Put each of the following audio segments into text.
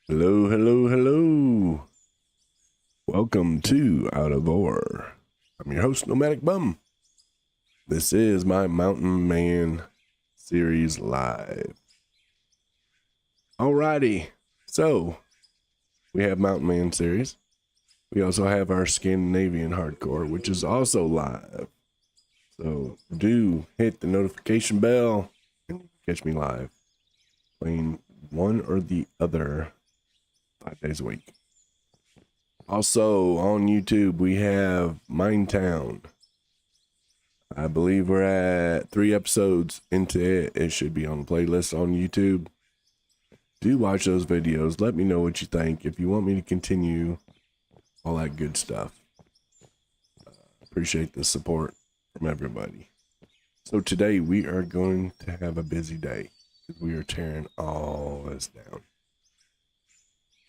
Hello, hello, hello. Welcome to Out of Ore. I'm your host, Nomadic Bum. This is my Mountain Man series live. Alrighty, so we have Mountain Man series. We also have our Scandinavian hardcore, which is also live. So do hit the notification bell and catch me live, playing one or the other 5 days a week. Also on YouTube, we have Minetown. I believe we're at 3 episodes into it. It should be on the playlist on YouTube. Do watch those videos. Let me know what you think. If you want me to continue, all that good stuff. Appreciate the support from everybody. So today we are going to have a busy day because we are tearing all this down.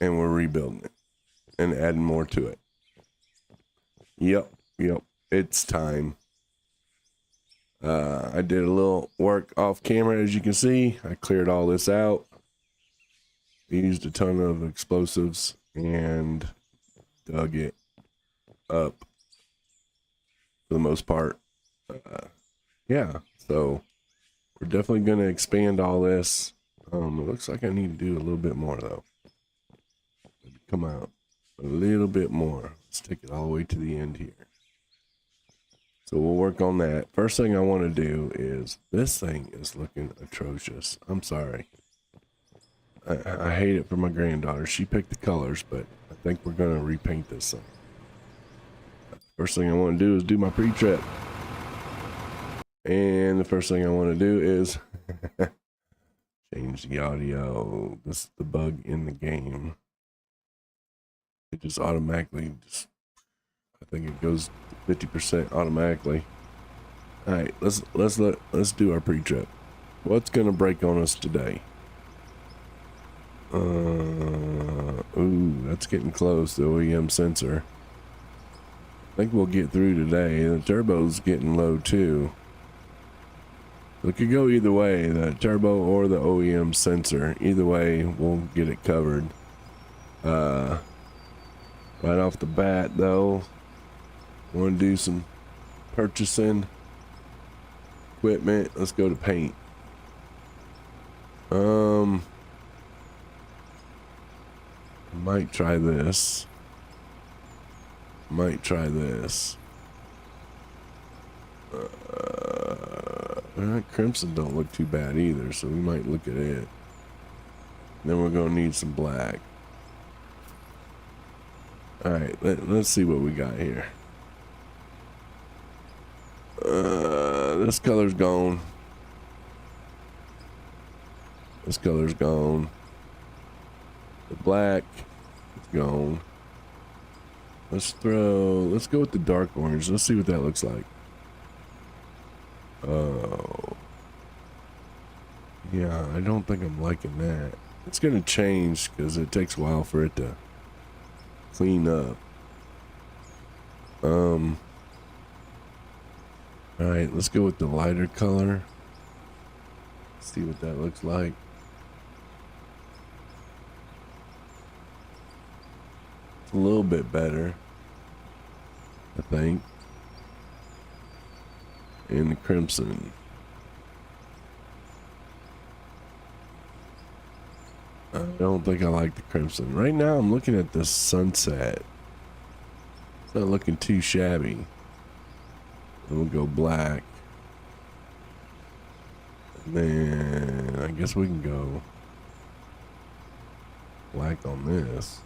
And we're rebuilding it and adding more to it. Yep, it's time. I did a little work off camera, as you can see. I cleared all this out. We used a ton of explosives and dug it up for the most part. Yeah, so we're definitely going to expand all this. It looks like I need to do a little bit more though. Come out a little bit more. Let's take it all the way to the end here. So we'll work on that. First thing I want to do is, this thing is looking atrocious. I'm sorry. I hate it for my granddaughter. She picked the colors, but I think we're going to repaint this thing. First thing I want to do is do my pre-trip. And the first thing I want to do is change the audio. This is the bug in the game. It just automatically I think it goes 50% automatically. All right, let's do our pre-trip. What's gonna break on us today? Ooh, that's getting close. The OEM sensor. I think we'll get through today. The turbo's getting low too. It could go either way, the turbo or the OEM sensor. Either way, we'll get it covered. Right off the bat though, I want to do some purchasing equipment. Let's go to paint. Might try this. Crimson don't look too bad either, so we might look at it. Then we're gonna need some black. All right, let's see what we got here. This color's gone. This color's gone. The black is gone. Let's go with the dark orange. Let's see what that looks like. Oh. Yeah, I don't think I'm liking that. It's gonna change because it takes a while for it to clean up. All right, let's go with the lighter color. See what that looks like. It's a little bit better, I think. And the crimson. I don't think I like the crimson. Right now I'm looking at the sunset. It's not looking too shabby. And we'll go black. And then I guess we can go black on this.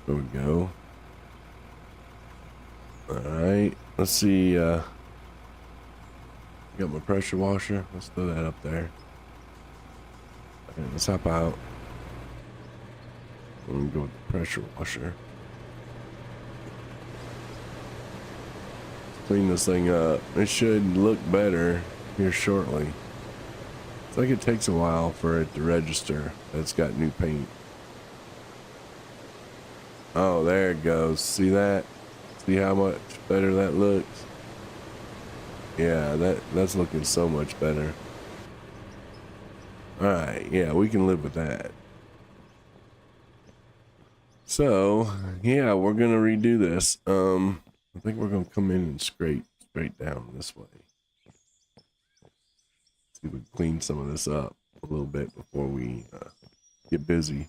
There we go. Alright, let's see. Got my pressure washer. Let's throw that up there. Alright, let's hop out. Let me go with the pressure washer. Clean this thing up. It should look better here shortly. It's like it takes a while for it to register that it's got new paint. Oh, there it goes. See that? See how much better that looks? Yeah, that's looking so much better. Alright, yeah, we can live with that. So yeah, we're gonna redo this. I think we're gonna come in and scrape straight down this way. See if we can clean some of this up a little bit before we get busy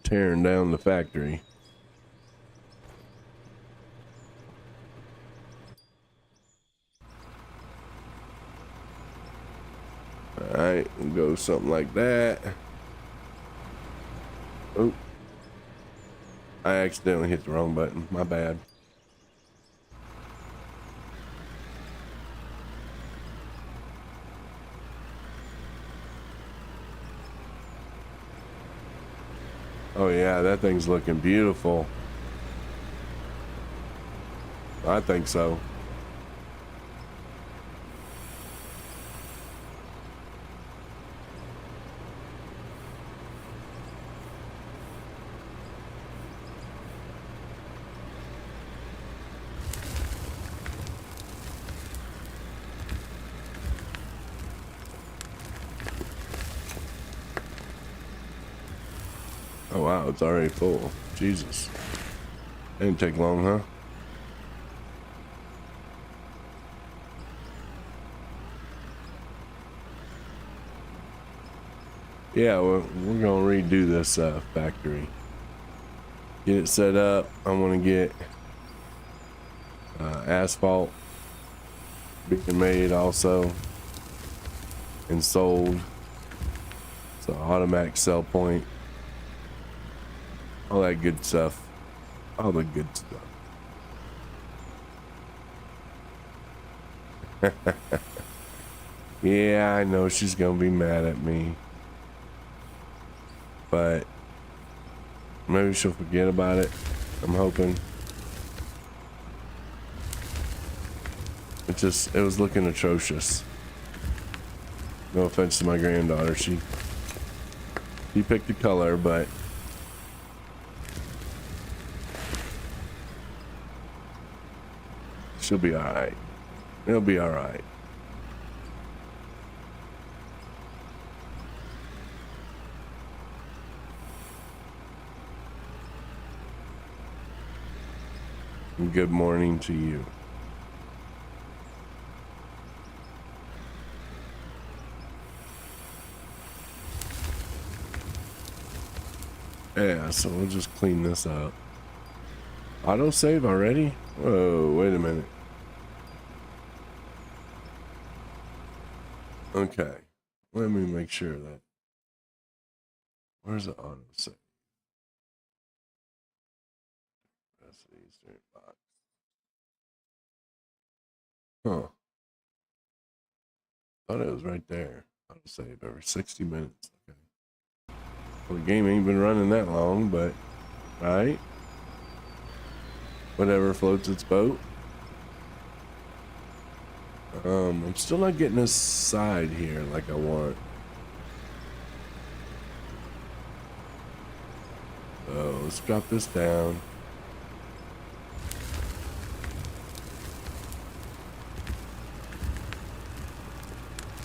tearing down the factory. All right, we'll go something like that. Oh, I accidentally hit the wrong button. My bad. Oh yeah, that thing's looking beautiful. I think so. Oh wow, it's already full. Jesus. Didn't take long, huh? Yeah, we're gonna redo this factory. Get it set up. I want to get asphalt being made also and sold. So automatic sell point. All that good stuff. All the good stuff. Yeah, I know she's gonna be mad at me. But maybe she'll forget about it. I'm hoping. It was looking atrocious. No offense to my granddaughter. She picked the color, but she'll be alright. It'll be alright. Good morning to you. Yeah, so we'll just clean this up. Auto save already? Whoa, wait a minute. Okay, let me make sure that. Where's the auto save? That's the Eastern box. Huh. Thought it was right there. Auto save every 60 minutes. Okay. Well, the game ain't been running that long, but right. Whatever floats its boat. I'm still not getting this side here like I want. So let's drop this down.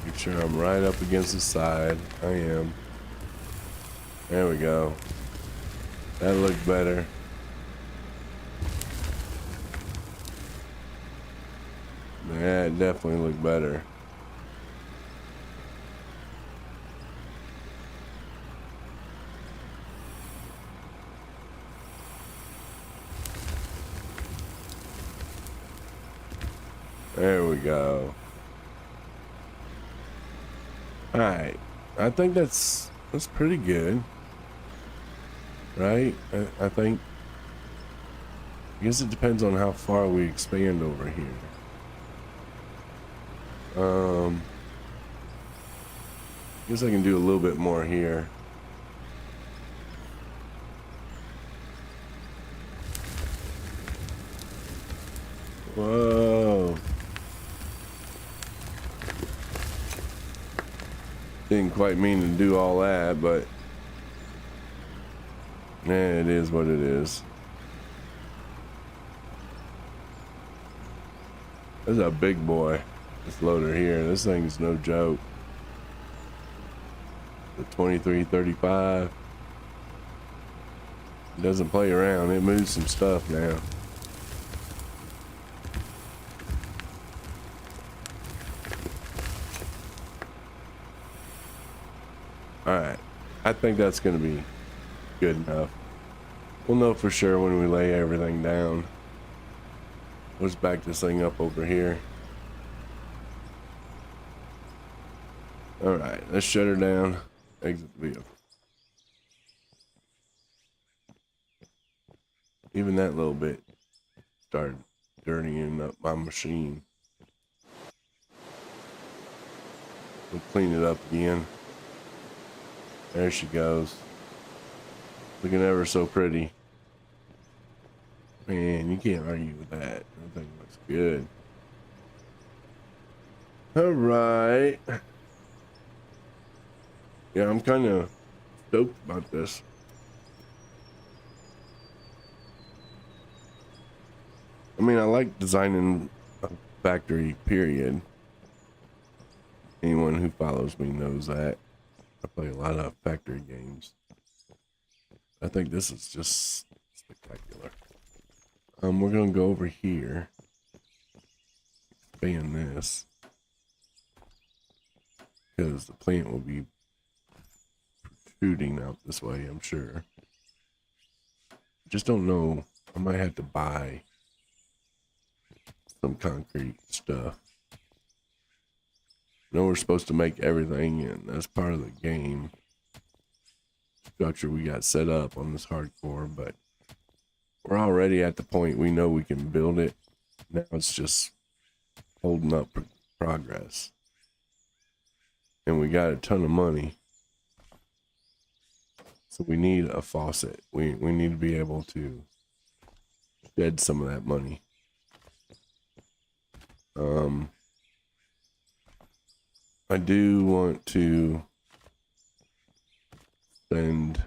Make sure I'm right up against the side. I am. There we go. That looked better. Yeah, it definitely looked better. There we go. Alright. I think that's pretty good. Right? I think. I guess it depends on how far we expand over here. I guess I can do a little bit more here. Whoa. Didn't quite mean to do all that, but it is what it is. This is a big boy. This loader here. This thing's no joke. The 2335. It doesn't play around. It moves some stuff now. Alright. I think that's going to be good enough. We'll know for sure when we lay everything down. Let's back this thing up over here. Alright, let's shut her down. Exit the vehicle. Even that little bit started dirtying up my machine. We'll clean it up again. There she goes. Looking ever so pretty. Man, you can't argue with that. Everything looks good. Alright. Yeah, I'm kind of stoked about this. I mean, I like designing a factory, period. Anyone who follows me knows that. I play a lot of factory games. I think this is just spectacular. We're gonna go over here. Expand this. Because the plant will be protruding out this way, I'm sure. Just don't know. I might have to buy some concrete stuff. I know we're supposed to make everything, and that's part of the game structure we got set up on this hardcore, but we're already at the point we know we can build it. Now it's just holding up progress. And we got a ton of money. So we need a faucet. We need to be able to shed some of that money. I do want to send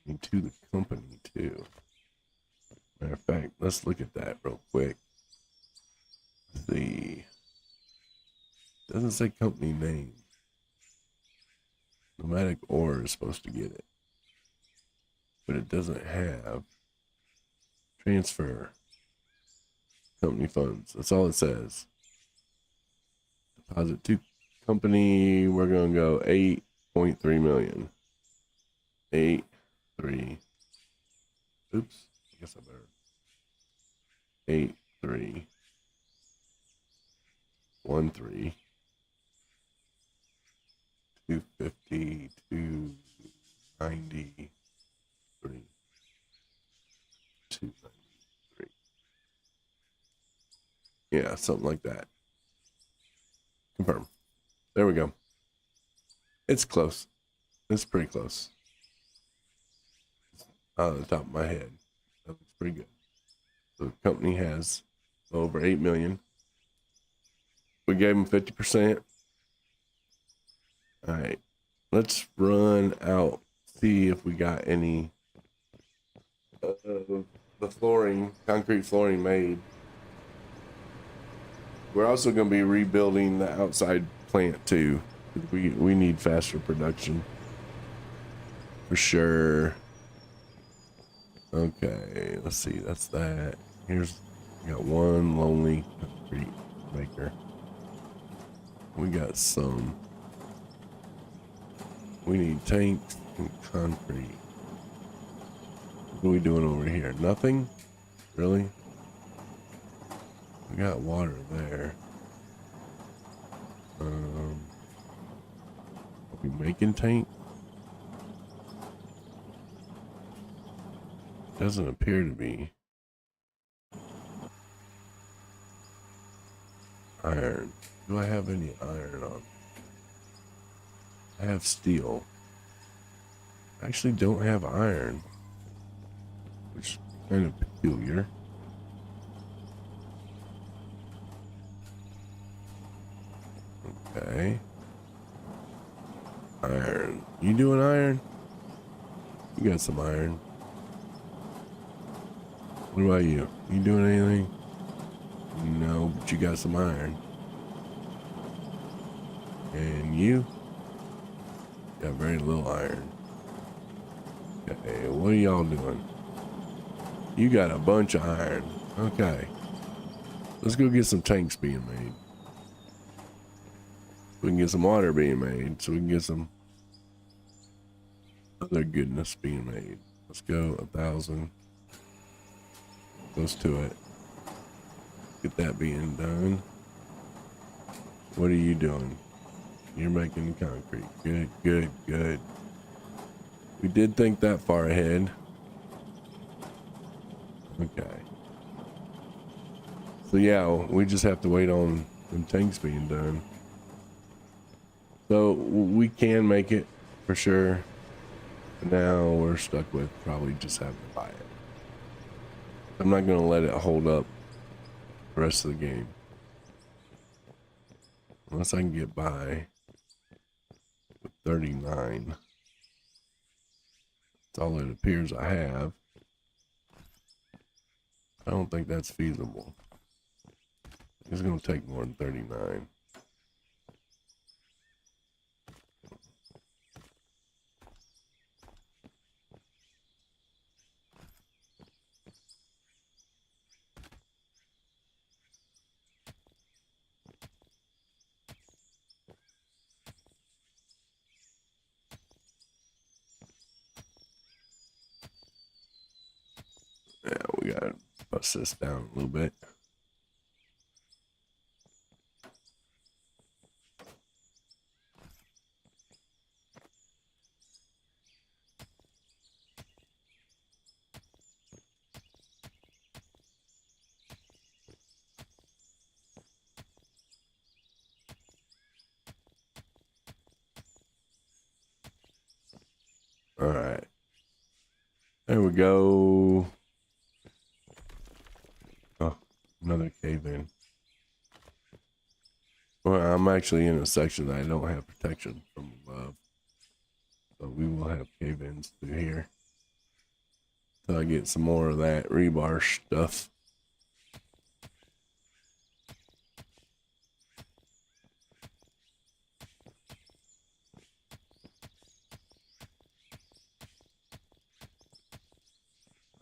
money to the company too. Matter of fact, let's look at that real quick. The doesn't say company name. Nomadic Ore is supposed to get it, but it doesn't have transfer company funds. That's all it says. Deposit to company. We're gonna go 8.3 million. 8.3. Oops. I guess I better. 8.3. 250, 293, 293. Yeah, something like that. Confirm. There we go. It's close. It's pretty close. Out of the top of my head. That looks pretty good. So the company has over 8 million. We gave them 50%. All right, let's run out, see if we got any of the flooring, concrete flooring made. We're also going to be rebuilding the outside plant too. We need faster production for sure. Okay, let's see, that's that. Here's, we got one lonely concrete maker. We got some. We need tanks and concrete. What are we doing over here? Nothing? Really? We got water there. Are we making tank? Doesn't appear to be. Iron. Do I have any iron on? I have steel. I actually don't have iron, which is kind of peculiar. Okay. Iron. You doing iron? You got some iron. What about you? You doing anything? No, but you got some iron. And you? Got very little iron. Okay, what are y'all doing? You got a bunch of iron. Okay. Let's go get some tanks being made. We can get some water being made, so we can get some other goodness being made. Let's go 1,000. Close to it. Get that being done. What are you doing? You're making concrete. Good, good, good. We did think that far ahead. Okay. So yeah, we just have to wait on them tanks being done. So we can make it for sure. But now we're stuck with probably just having to buy it. I'm not going to let it hold up the rest of the game. Unless I can get by with 39. That's all it appears I have. I don't think that's feasible. It's going to take more than 39. Yeah, we got to bust this down a little bit. All right. There we go. Oh, another cave in. Well, I'm actually in a section that I don't have protection from above. So we will have cave-ins through here. Till I get some more of that rebar stuff.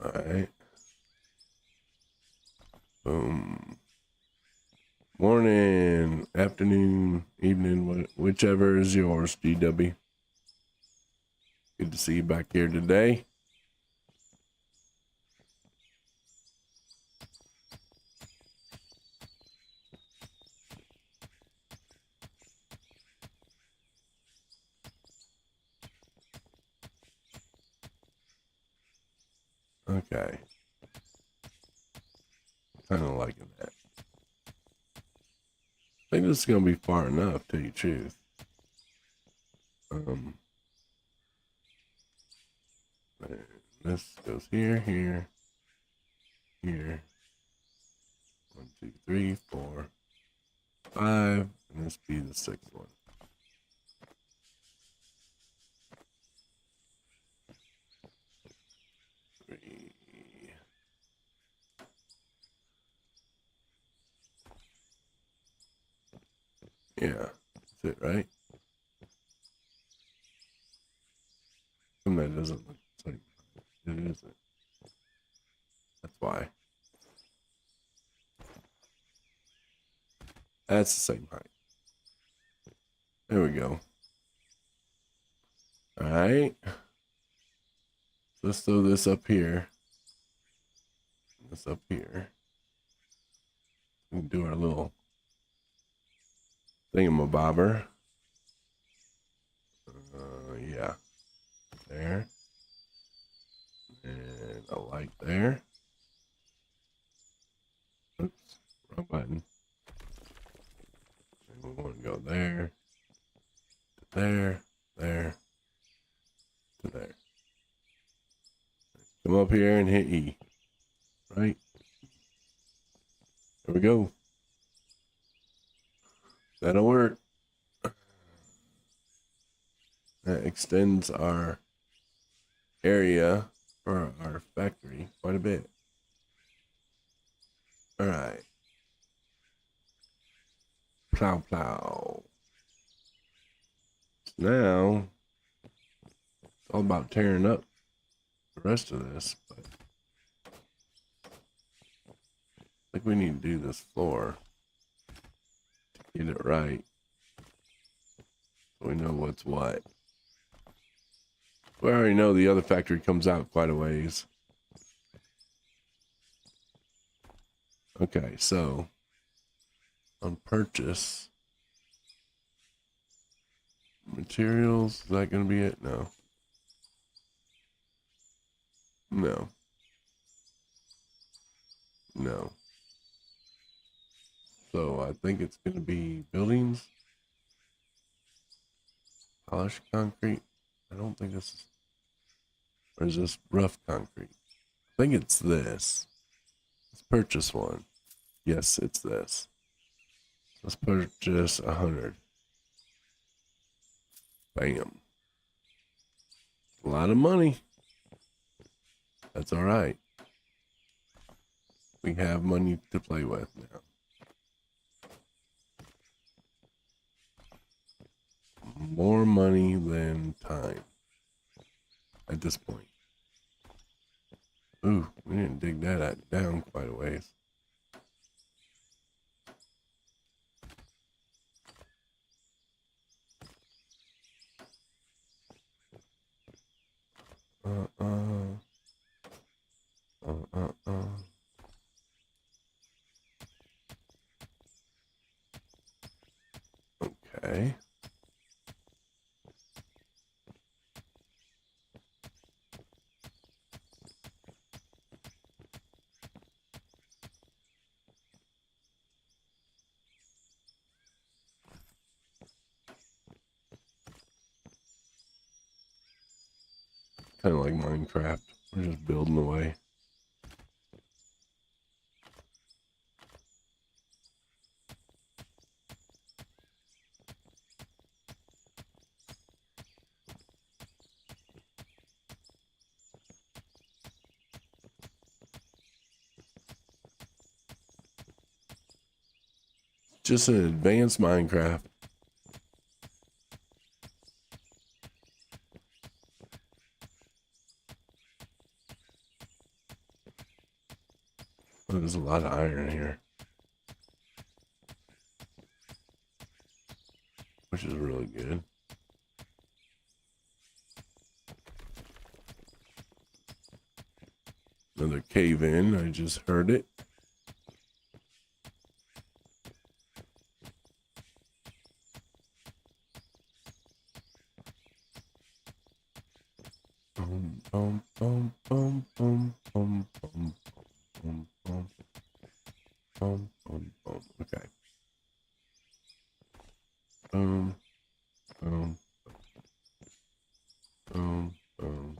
Alright. Boom. Morning, afternoon, evening, whichever is yours, GW. Good to see you back here today. Okay. Kind of liking that. I think this is going to be far enough, to tell you the truth. This goes here, here, here. 1, 2, 3, 4, 5, and this be the 6th one. Three. Yeah, that's it, right? And that doesn't look the same. It isn't. That's why. That's the same height. There we go. All right. Let's throw this up here. This up here. We can do our little thingamabobber. Yeah. There. And a light there. Oops. Wrong button. And we want to go there. To there. There. To there. Come up here and hit E. Right? There we go. That'll work. That extends our area for our factory quite a bit. All right. Plow, plow. So now, it's all about tearing up the rest of this, but think we need to do this floor to get it right. So we know what's what. We already know the other factory comes out quite a ways. Okay, so on purchase materials, is that going to be it? No. No. No. So I think it's going to be buildings, polished concrete. I don't think this is, or is this rough concrete? I think it's this. Let's purchase one. Yes, it's this. Let's purchase 100. Bam. A lot of money. That's all right. We have money to play with now. More money than time at this point. Ooh, we didn't dig that down quite a ways. Okay. Kind of like Minecraft. We're just building away. Just an advanced Minecraft. Oh, there's a lot of iron here, which is really good. Another cave in. I just heard it. Boom, boom, boom, boom, boom, boom, boom, boom, boom, boom, boom, boom. Okay. Boom, boom, boom, boom.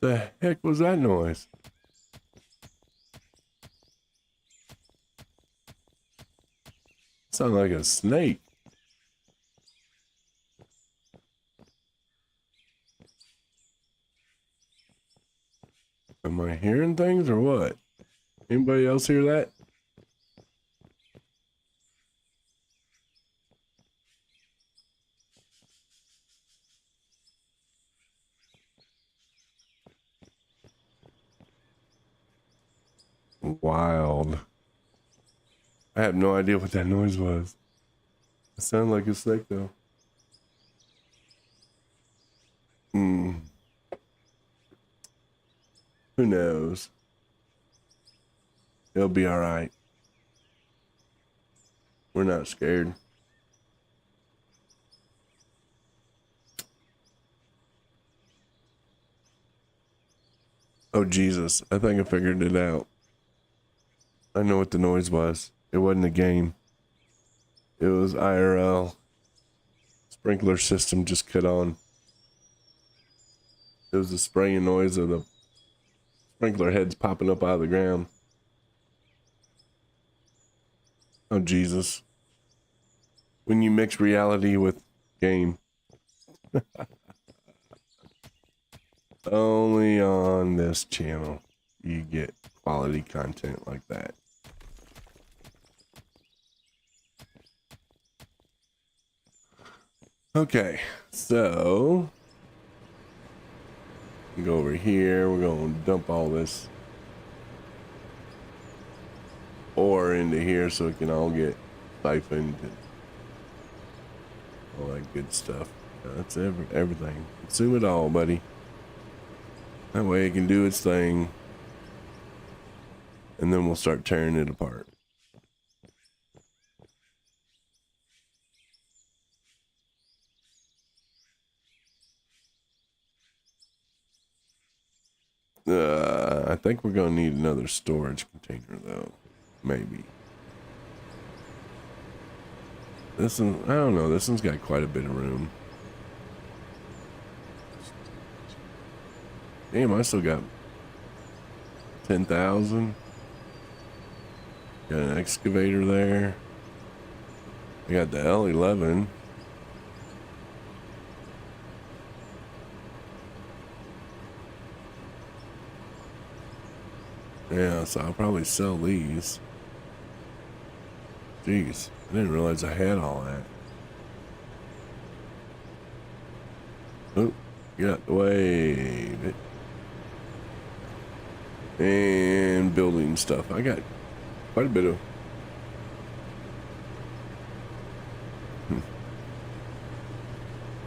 The heck was that noise? Sounded like a snake. Am I hearing things or what? Anybody else hear that? Wild. I have no idea what that noise was. It sounded like a snake though. Hmm. Who knows? It'll be all right. We're not scared. Oh, Jesus. I think I figured it out. I know what the noise was. It wasn't a game. It was IRL. Sprinkler system just cut on. It was the spraying noise of the sprinkler heads popping up out of the ground. Oh, Jesus. When you mix reality with game. Only on this channel you get quality content like that. Okay, so go over here. We're going to dump all this ore into here so it can all get siphoned and all that good stuff. That's everything. Consume it all, buddy. That way it can do its thing. And then we'll start tearing it apart. I think we're gonna need another storage container though. Maybe. This one, I don't know, this one's got quite a bit of room. Damn, I still got 10,000. Got an excavator there. I got the L11. Yeah, so I'll probably sell these. Jeez, I didn't realize I had all that. Oh, get out the way. And building stuff. I got quite a bit of...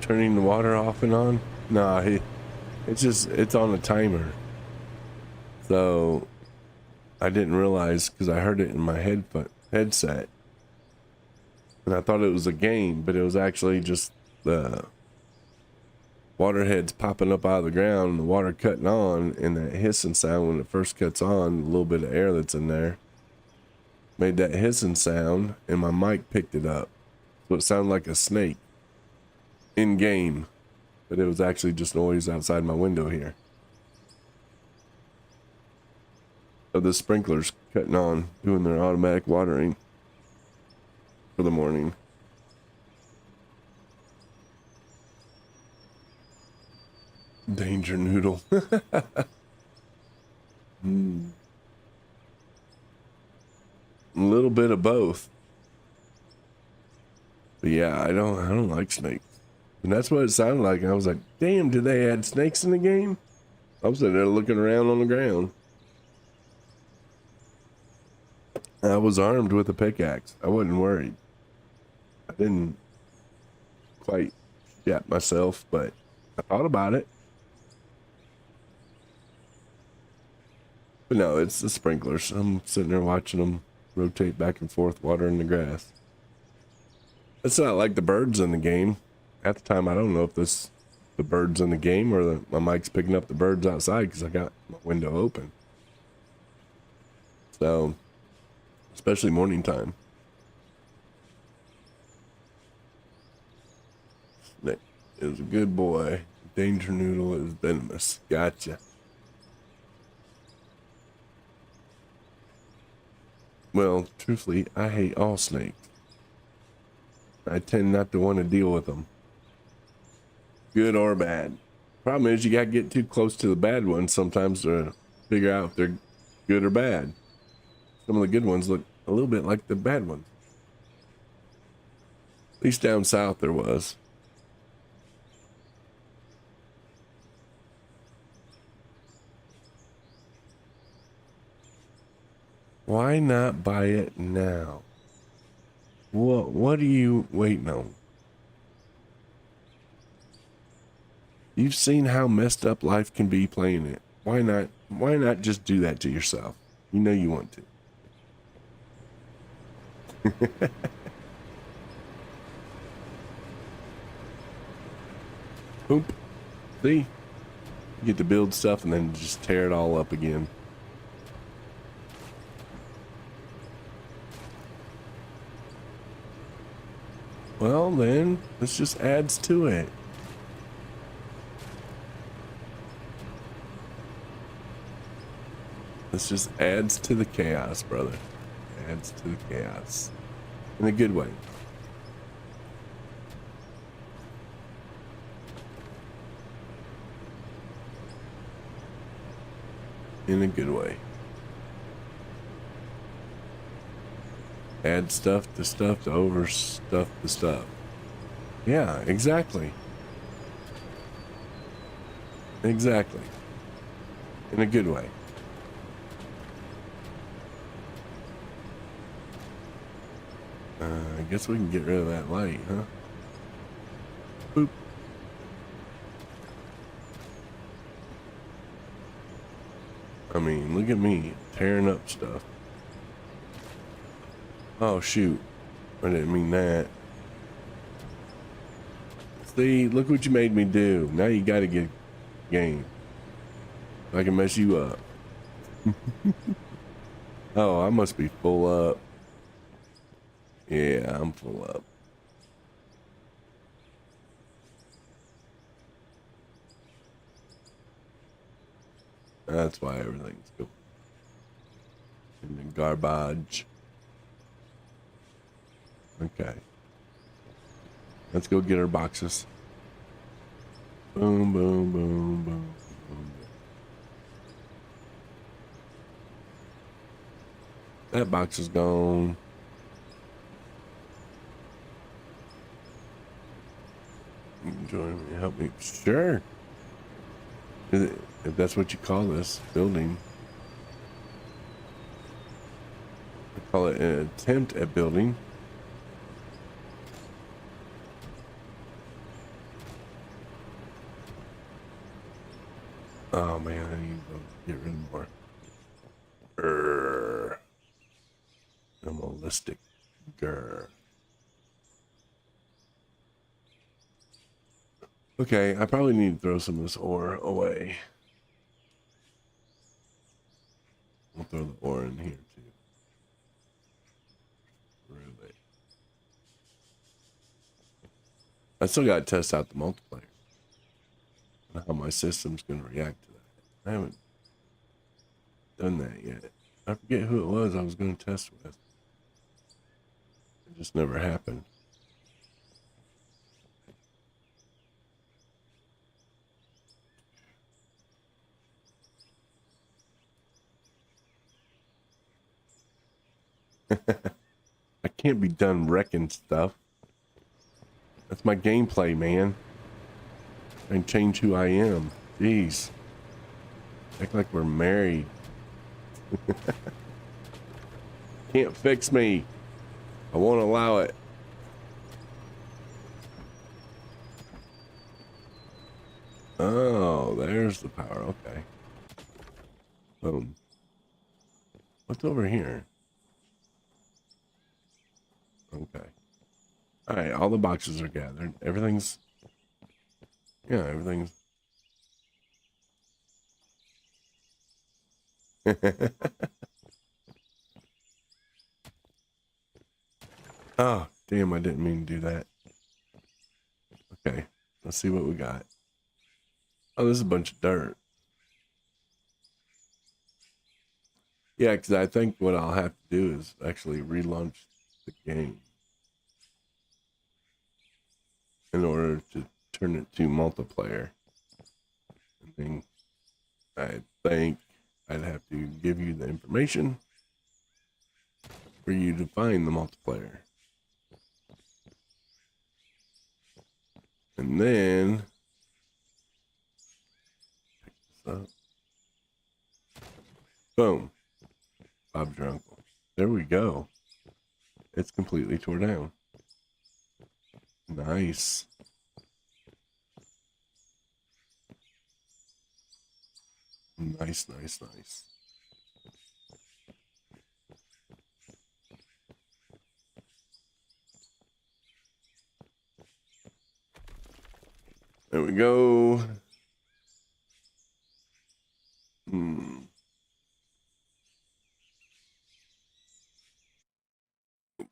Turning the water off and on? Nah, it's on a timer. So I didn't realize because I heard it in my headset. And I thought it was a game, but it was actually just the water heads popping up out of the ground and the water cutting on, and that hissing sound when it first cuts on, a little bit of air that's in there made that hissing sound, and my mic picked it up. So it sounded like a snake in game, but it was actually just noise outside my window here. So the sprinklers cutting on, doing their automatic watering for the morning. Danger noodle. A little bit of both. But yeah, I don't like snakes. And that's what it sounded like. I was like, damn, did they add snakes in the game? I was sitting there looking around on the ground. I was armed with a pickaxe. I wasn't worried. I didn't quite yap myself, but I thought about it. But no, it's the sprinklers. I'm sitting there watching them rotate back and forth, watering the grass. It's not like the birds in the game. At the time, I don't know if this the birds in the game or my mic's picking up the birds outside because I got my window open. So, especially morning time. Snake is a good boy. Danger noodle is venomous. Gotcha. Well, truthfully, I hate all snakes. I tend not to want to deal with them. Good or bad. Problem is you gotta get too close to the bad ones sometimes to figure out if they're good or bad. Some of the good ones look a little bit like the bad ones. At least down south there was. Why not buy it now? What are you waiting on? You've seen how messed up life can be playing it. Why not just do that to yourself? You know you want to. Oop. See? You get to build stuff and then just tear it all up again. Well, then, this just adds to it. This just adds to the chaos, brother. Adds to the chaos. In a good way. In a good way. Add stuff to stuff to overstuff the stuff. Yeah, exactly. Exactly. In a good way. I guess we can get rid of that light, huh? Boop. I mean, look at me tearing up stuff. Oh, shoot. I didn't mean that. See, look what you made me do. Now you gotta get game. I can mess you up. Oh, I must be full up. Yeah, I'm full up. That's why everything's going in the garbage. Okay. Let's go get our boxes. Boom, boom, boom, boom, boom. That box is gone. You can join me, help me. Sure. If that's what you call this building. I call it an attempt at building. Oh man, I need to get rid of more. Animalistic. Grr. Okay, I probably need to throw some of this ore away. We'll throw the ore in here too. Really. I still got to test out the multiplayer. How my system's going to react to that. I haven't done that yet. I forget who it was I was going to test with. It just never happened. I can't be done wrecking stuff. That's my gameplay, man. I can change who I am. Jeez. Act like we're married. Can't fix me. I won't allow it. Oh, there's the power. Okay. Boom. What's over here? Okay. All right. All the boxes are gathered. Everything's. Yeah, everything's. Oh, damn. I didn't mean to do that. Okay. Let's see what we got. Oh, this is a bunch of dirt. Yeah, because I think what I'll have to do is actually relaunch the game in order to turn it to multiplayer. And then I think I'd have to give you the information for you to find the multiplayer. And then pick this up. Boom. Bob's your uncle. There we go. It's completely tore down. Nice. Nice, nice, nice. There we go.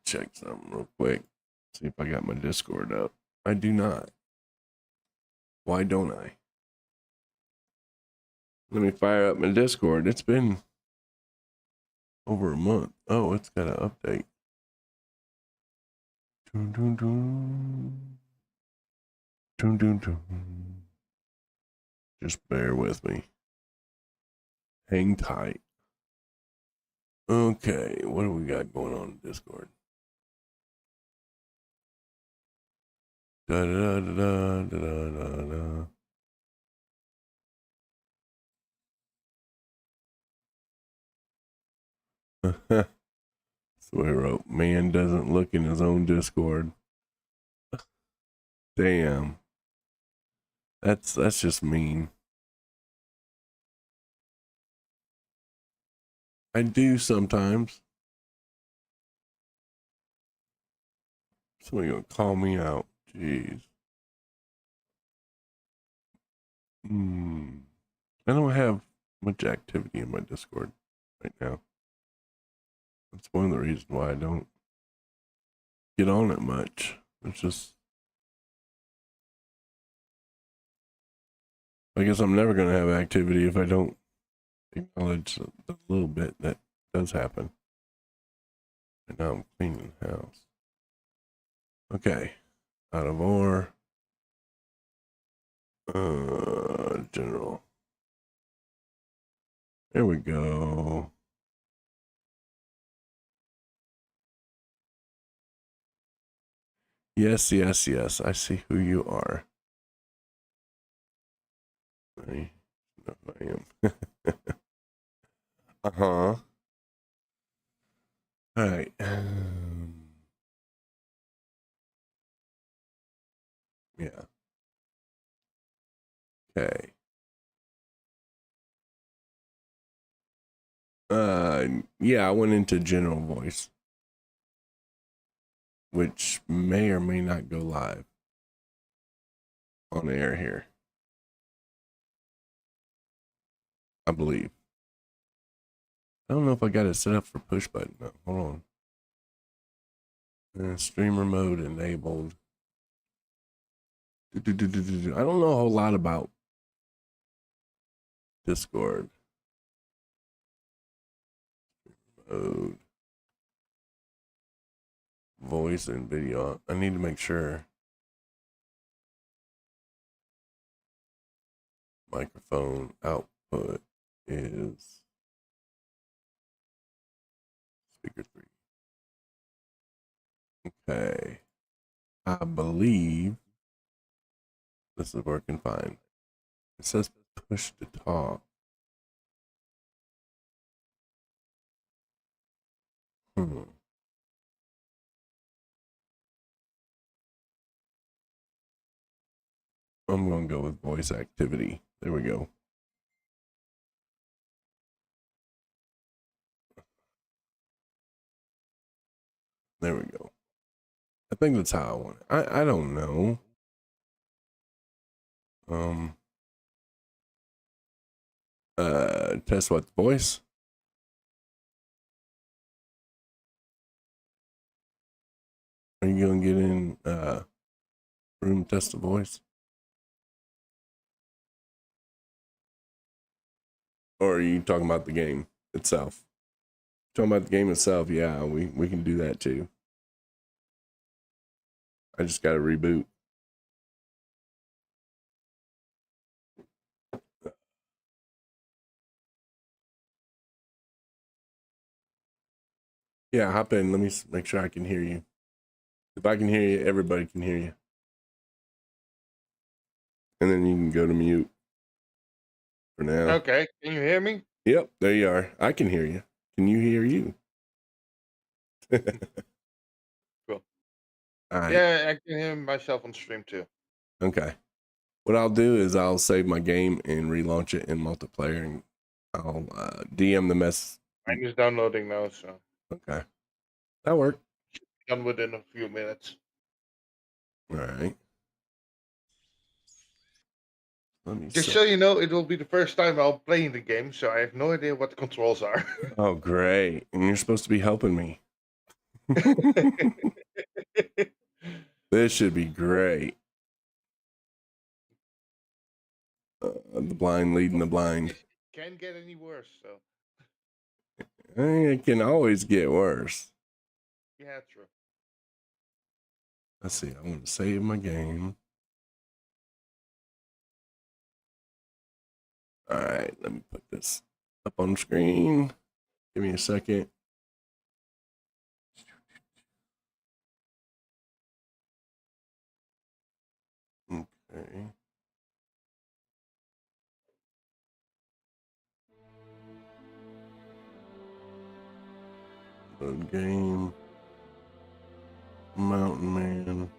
Check something real quick. See if I got my Discord up. I do not. Why don't I? Let me fire up my Discord. It's been over a month. Oh, it's got an update. Dun, dun, dun. Dun, dun, dun. Just bear with me. Hang tight. Okay, what do we got going on in Discord? Da da da da da da da. So I wrote, man doesn't look in his own Discord. Damn. That's just mean. I do sometimes. Somebody gonna call me out. Jeez. I don't have much activity in my Discord right now. That's one of the reasons why I don't get on it much. It's just, I guess I'm never gonna have activity if I don't acknowledge a little bit that does happen. And now I'm cleaning the house. Okay, out of ore. General. There we go. Yes, yes, yes. I see who you are. I know who I am. Uh-huh. All right. Yeah. Okay. Yeah, I went into general voice, which may or may not go live on air here. I believe. I don't know if I got it set up for push button though. Hold on. Streamer mode enabled. I don't know a whole lot about Discord. Mode. Voice and video. I need to make sure. Microphone output is speaker 3. Okay. I believe this is working fine. It says push to talk. I'm going to go with voice activity. There we go. There we go. I think that's how I want it. I don't know. Test what, voice? Are you going to get in room test the voice? Or are you talking about the game itself? Talking about the game itself, yeah, we can do that too. I just got to reboot. Yeah, hop in. Let me make sure I can hear you. If I can hear you, everybody can hear you. And then you can go to mute for now. Okay, can you hear me? Yep, there you are. I can hear you. Can you hear you? Cool. All right. Yeah, I can hear myself on stream too. Okay. What I'll do is I'll save my game and relaunch it in multiplayer, and I'll DM the mess. Mine is downloading now, so Okay. That worked. done within a few minutes. All right. Let me Just see. so you know, it will be the first time I'll play in the game, so I have no idea what the controls are. Oh, great. And you're supposed to be helping me. This should be great. The blind leading the blind. Can't get any worse, so. It can always get worse. Yeah, true. Let's see. I want to save my game. All right. Let me put this up on the screen. Give me a second. Okay. Load game. Mountain Man.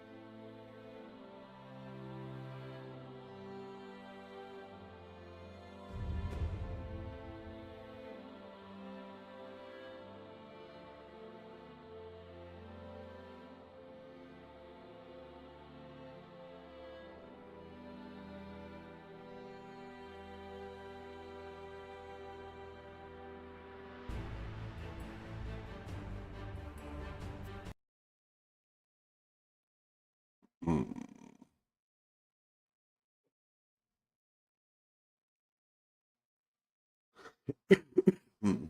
Hmm. Hmm.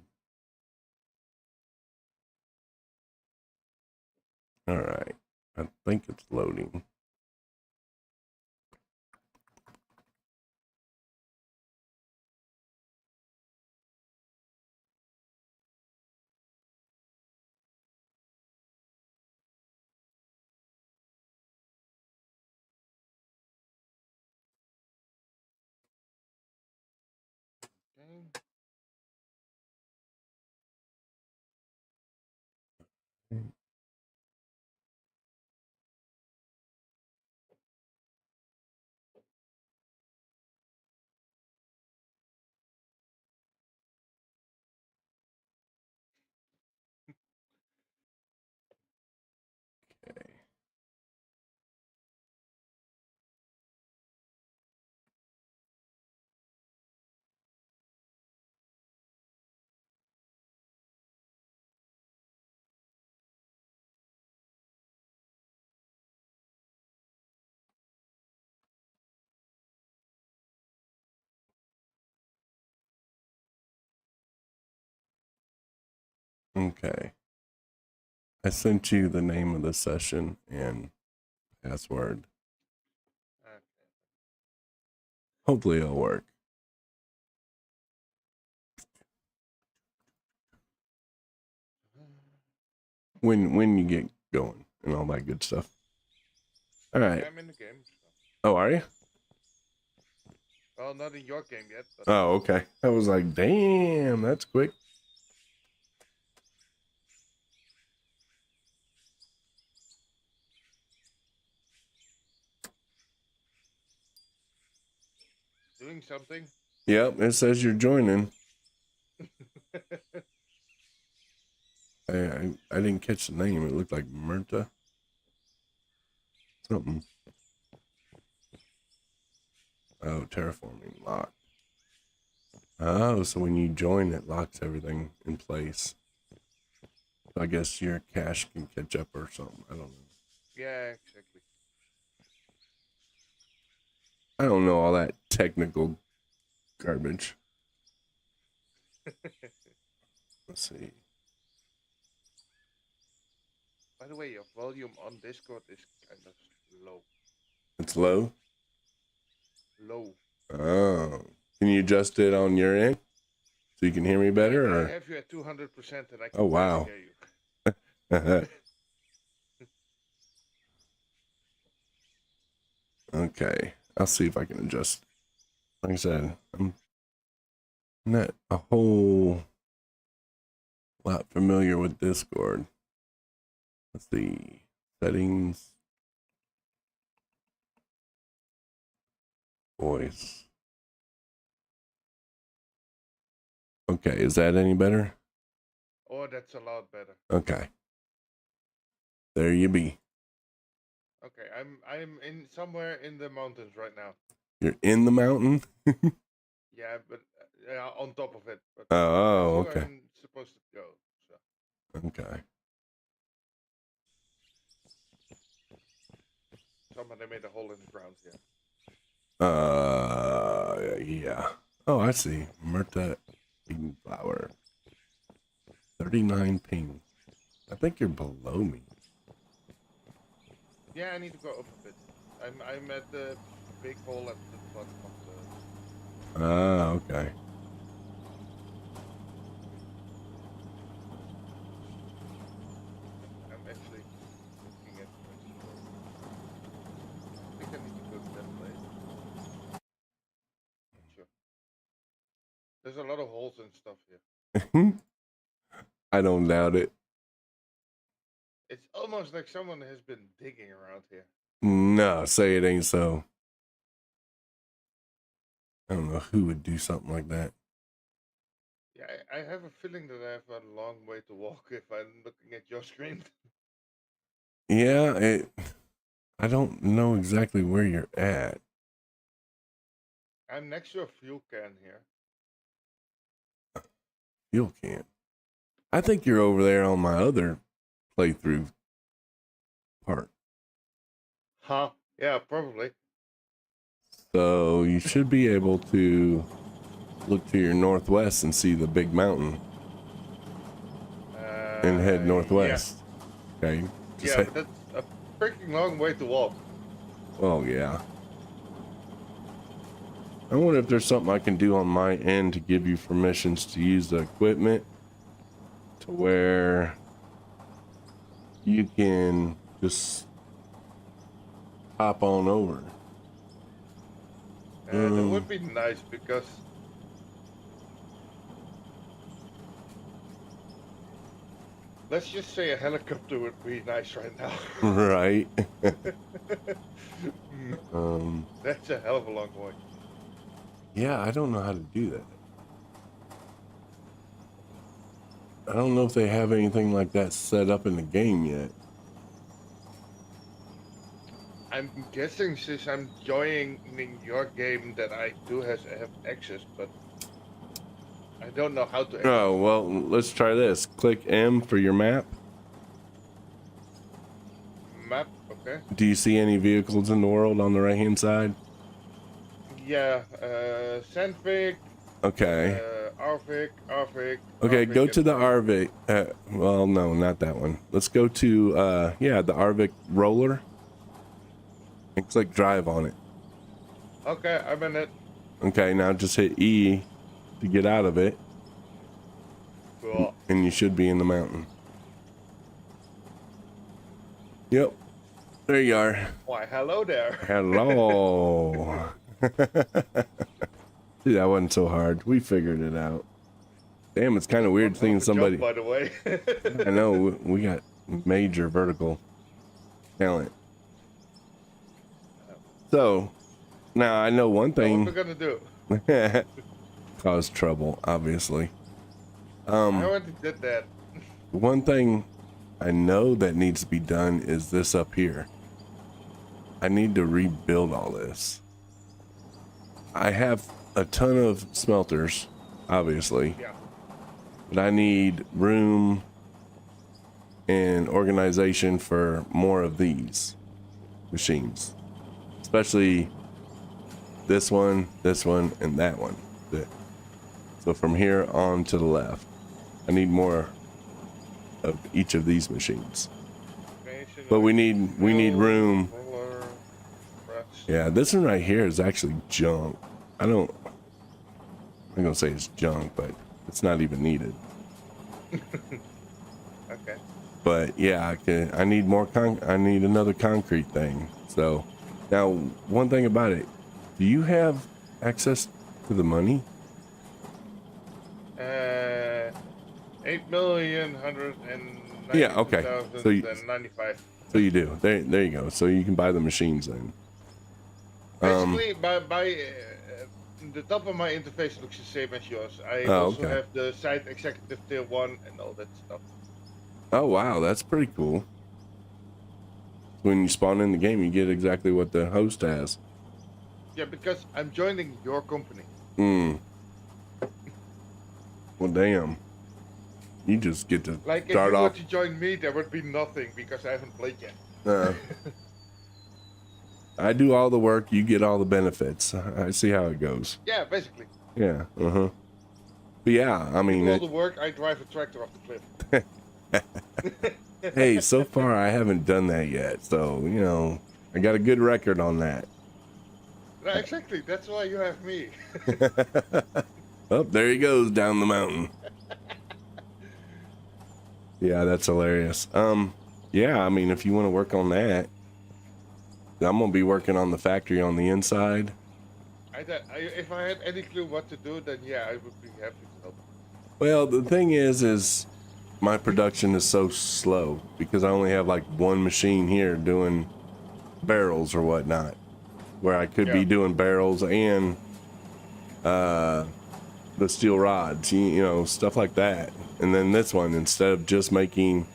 All right. I think it's loading. Okay. Okay. I sent you the name of the session and password. Okay. Hopefully it'll work. When you get going and all that good stuff. All right. Yeah, I'm in the game. So. Oh, are you? Well, not in your game yet, but Oh, okay. I was like, damn, that's quick. doing something. Yep, it says you're joining. I didn't catch the name. It looked like Myrta. Something. Oh, terraforming lock. Oh, so when you join, it locks everything in place. So I guess your cache can catch up or something. I don't know. Yeah, exactly. I don't know all that technical garbage. Let's see. By the way, your volume on Discord is kind of low. It's low. Low. Oh, can you adjust it on your end so you can hear me better? I Or have you at 200%, and I oh can barely wow. hear you. Okay, I'll see if I can adjust. Like I said, I'm not a whole lot familiar with Discord. Let's see. Settings. Voice. Okay, is that any better? Oh, that's a lot better. Okay. There you be. Okay, I'm in somewhere in the mountains right now. You're in the mountain? Yeah, but on top of it. But Oh, that's where okay. I'm supposed to go. So Okay. somebody made a hole in the ground here. Yeah. Oh, I see. Myrta Eden Flower. 39 ping. I think you're below me. Yeah, I need to go up a bit. I'm at the big hole at the bottom of the. Ah, okay. I'm actually looking at the place to go. I think I need to go to that place. There's a lot of holes and stuff here. I don't doubt it. It's almost like someone has been digging around here. No, say it ain't so. I don't know who would do something like that. Yeah, I have a feeling that I have a long way to walk if I'm looking at your screen. Yeah, I don't know exactly where you're at. I'm next to a fuel can here. Fuel can. I think you're over there on my other playthrough part. Huh? Yeah, probably. So you should be able to look to your northwest and see the big mountain and head northwest. Yeah. Okay. Yeah, but that's a freaking long way to walk. Oh yeah. I wonder if there's something I can do on my end to give you permissions to use the equipment to where you can just hop on over. That would be nice because let's just say a helicopter would be nice right now. Right. That's a hell of a long way. Yeah, I don't know how to do that. I don't know if they have anything like that set up in the game yet. I'm guessing since I'm joining your game that I do have access, but I don't know how to. Oh, well, let's try this. Click M for your map. Map, okay. Do you see any vehicles in the world on the right-hand side? Yeah, Sandvik. Okay. Arvik. Okay, Arvik go to the Arvik. Well, no, not that one. Let's go to, yeah, the Arvik roller. And click drive on it. Okay, I'm in it. Okay, now just hit E to get out of it. Cool. And you should be in the mountain. Yep. There you are. Why, hello there. Hello. See, that wasn't so hard. We figured it out. Damn, it's kind of weird seeing somebody. Jump, by the way. I know, we got major vertical talent. So, now I know one thing. What we're gonna do? Cause trouble, obviously. I already did that. One thing I know that needs to be done is this up here. I need to rebuild all this. I have a ton of smelters, obviously. Yeah. But I need room and organization for more of these machines. Especially this one, and that one. So from here on to the left, I need more of each of these machines. But we need room. Yeah, this one right here is actually junk. I'm gonna say it's junk, but it's not even needed. Okay. But yeah, I need more I need another concrete thing. So now, one thing about it, do you have access to the money? 8,190,095. Yeah, okay. So you do. There you go. So you can buy the machines then. Basically, by the top of my interface looks the same as yours. I also have the site executive tier 1 and all that stuff. Oh wow, that's pretty cool. When you spawn in the game, you get exactly what the host has. Yeah, because I'm joining your company. Well, damn. You just get to like start off. If you were to join me, there would be nothing because I haven't played yet. I do all the work, you get all the benefits. I see how it goes. Yeah, basically. Yeah, But yeah, I mean... You do all the work, I drive a tractor off the cliff. Hey, so far I haven't done that yet, so, you know, I got a good record on that. No, exactly, that's why you have me. Oh, there he goes down the mountain. Yeah, that's hilarious. Yeah, I mean, if you want to work on that, I'm gonna be working on the factory on the inside. If I had any clue what to do, then yeah, I would be happy to help. Well, the thing is my production is so slow because I only have like one machine here doing barrels or whatnot, where I could be doing barrels and the steel rods, you know, stuff like that. And then this one, instead of just making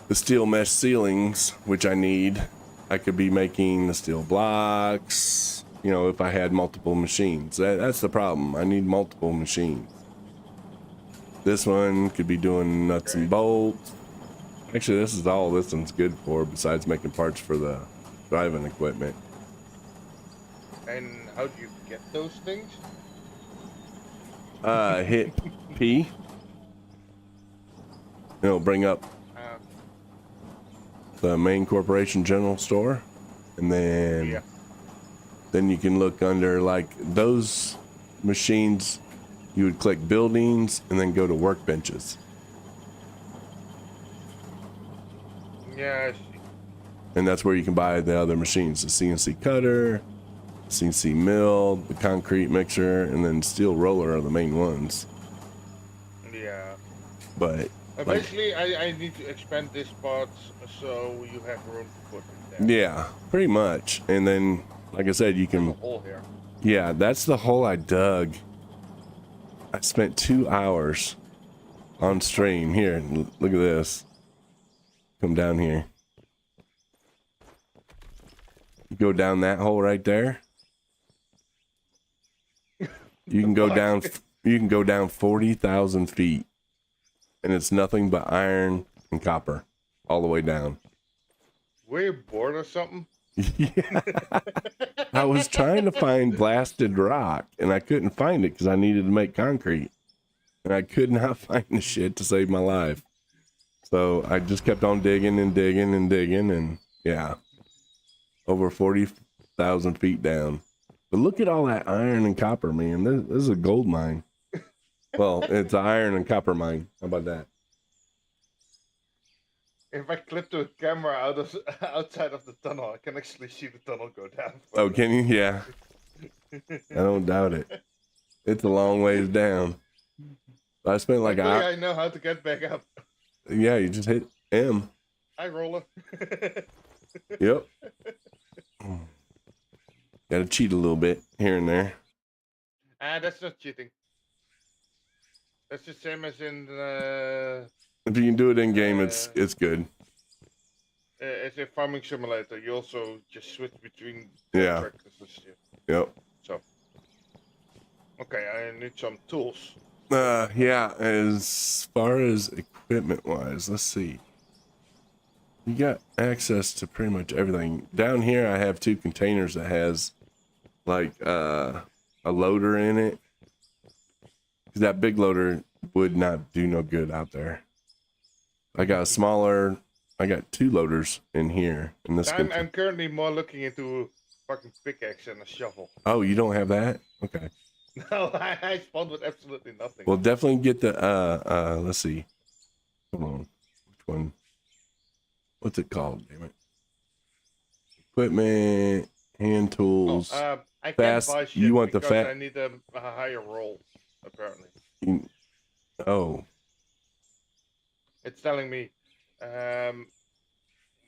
the steel mesh ceilings, which I need, I could be making the steel blocks, you know, if I had multiple machines. That's the problem. I need multiple machines. This one could be doing nuts and bolts. Actually, this is all this one's good for, besides making parts for the driving equipment. And how do you get those things? Hit P. It'll bring up the main corporation general store, and then then you can look under like those machines. You would click buildings and then go to workbenches. Yeah, I see. And that's where you can buy the other machines: the CNC cutter, CNC mill, the concrete mixer, and then steel roller are the main ones. Yeah. But basically, I need to expand this part so you have room to put it there. Yeah, pretty much. And then, like I said, you can. There's a hole here. Yeah, that's the hole I dug. I spent 2 hours on stream. Here, look at this. Come down here. You go down that hole right there. You can go down. You can go down 40,000 feet, and it's nothing but iron and copper all the way down. Were you bored or something? Yeah. I was trying to find blasted rock, and I couldn't find it because I needed to make concrete, and I could not find the shit to save my life. So I just kept on digging and digging and digging, and yeah, over 40,000 feet down. But look at all that iron and copper, man. This is a gold mine. Well, it's an iron and copper mine. How about that? If I clip the camera outside of the tunnel, I can actually see the tunnel go down. Oh, can you? Yeah. I don't doubt it. It's a long ways down. I spent like an hour. I know how to get back up. Yeah, you just hit M. Hi, roller. Yep. Gotta cheat a little bit here and there. That's not cheating. That's the same as in If you can do it in game, it's good. It's a farming simulator. You also just switch between tractors and stuff. Yep. So, okay, I need some tools. Yeah. As far as equipment wise, let's see. You got access to pretty much everything. Down here, I have 2 containers that has like a loader in it. That big loader would not do no good out there. I got a smaller. I got 2 loaders in here. In this. I'm currently more looking into fucking pickaxe and a shovel. Oh, you don't have that? Okay. No, I spawned with absolutely nothing. Well, definitely get the let's see. Hold on. Which one? What's it called? Damn it. Equipment, hand tools. I fast. Can't buy shit You want the fast? I need a higher roll, apparently. Oh. It's telling me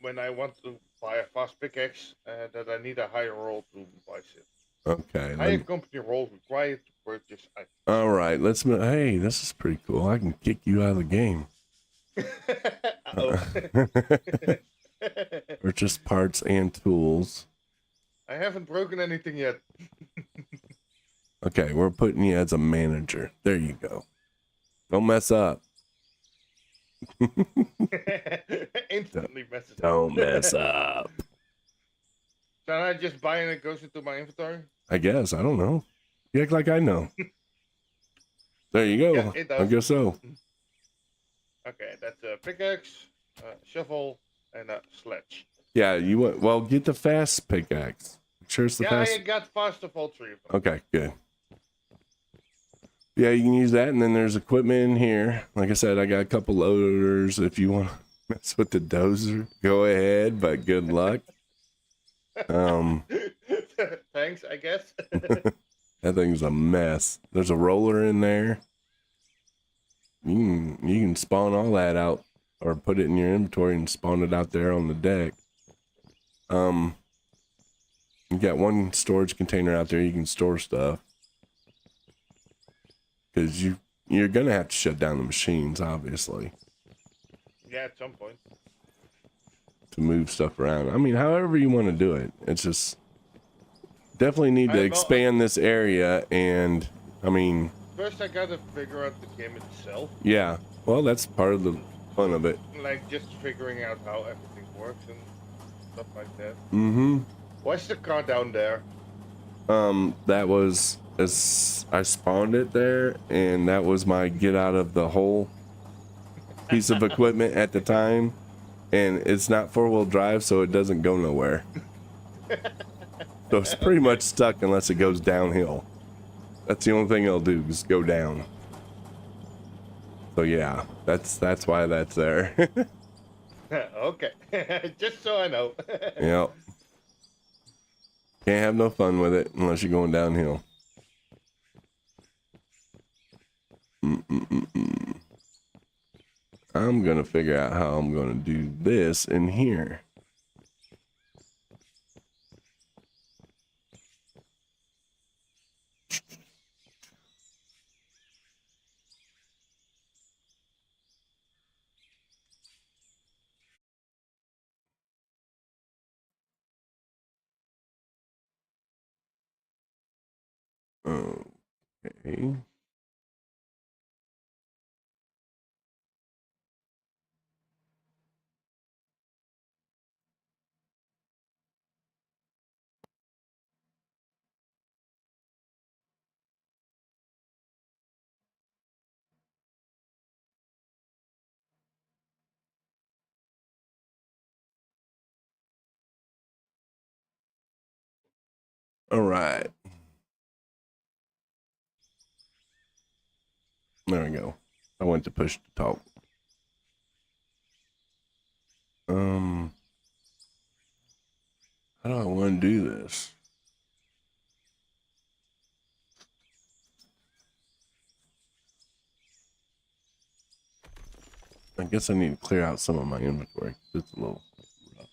when I want to buy a fast pickaxe that I need a higher roll to buy shit. Okay. Higher company roll required to purchase items. All right. Hey, this is pretty cool. I can kick you out of the game. Purchase parts and tools. I haven't broken anything yet. Okay, we're putting you as a manager. There you go. Don't mess up. Instantly messes up. Don't mess up. Can I just buy and it goes into my inventory? I guess. I don't know. You act like I know. There you go. Yeah, it does. I guess so. Okay, that's a pickaxe, shovel, and a sledge. Yeah, you want. Well, get the fast pickaxe. Sure, it's the fast. I got fast of all 3 of them. Okay, good. Yeah, you can use that, and then there's equipment in here. Like I said, I got a couple loaders. If you want to mess with the dozer, go ahead, but good luck. thanks, I guess. That thing's a mess. There's a roller in there. You can spawn all that out, or put it in your inventory and spawn it out there on the deck. You got one storage container out there you can store stuff. Because you're gonna have to shut down the machines, obviously. Yeah, at some point. To move stuff around. I mean, however you want to do it. It's just definitely need to expand this area, and I mean. First, I gotta figure out the game itself. Yeah, well, that's part of the fun of it. Like just figuring out how everything works and stuff like that. Mm-hmm. Why's the car down there? That was as I spawned it there, and that was my get out of the hole piece of equipment at the time. And it's not 4-wheel drive, so it doesn't go nowhere. So it's pretty much stuck unless it goes downhill. That's the only thing it'll do, is go down. So yeah, that's why that's there. Okay, just so I know. Yep. Can't have no fun with it unless you're going downhill. I'm gonna figure out how I'm gonna do this in here. Okay. All right. There we go. I went to push to talk. How do I want to do this? I guess I need to clear out some of my inventory. It's a little rough.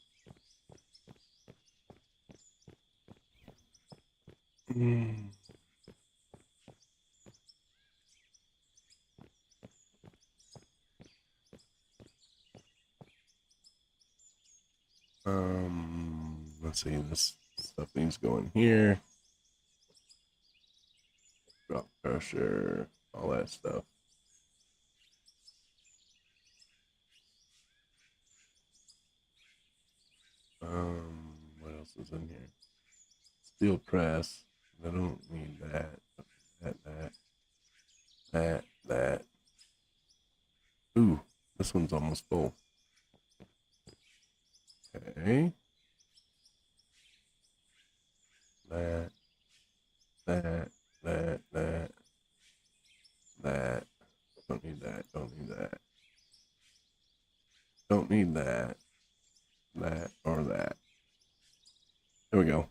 Let's see, this stuff needs to go in here. Drop pressure, all that stuff. What else is in here? Steel press. I don't need that. That. Ooh, this one's almost full. Okay. That. Don't need that. Don't need that. That or that. There we go.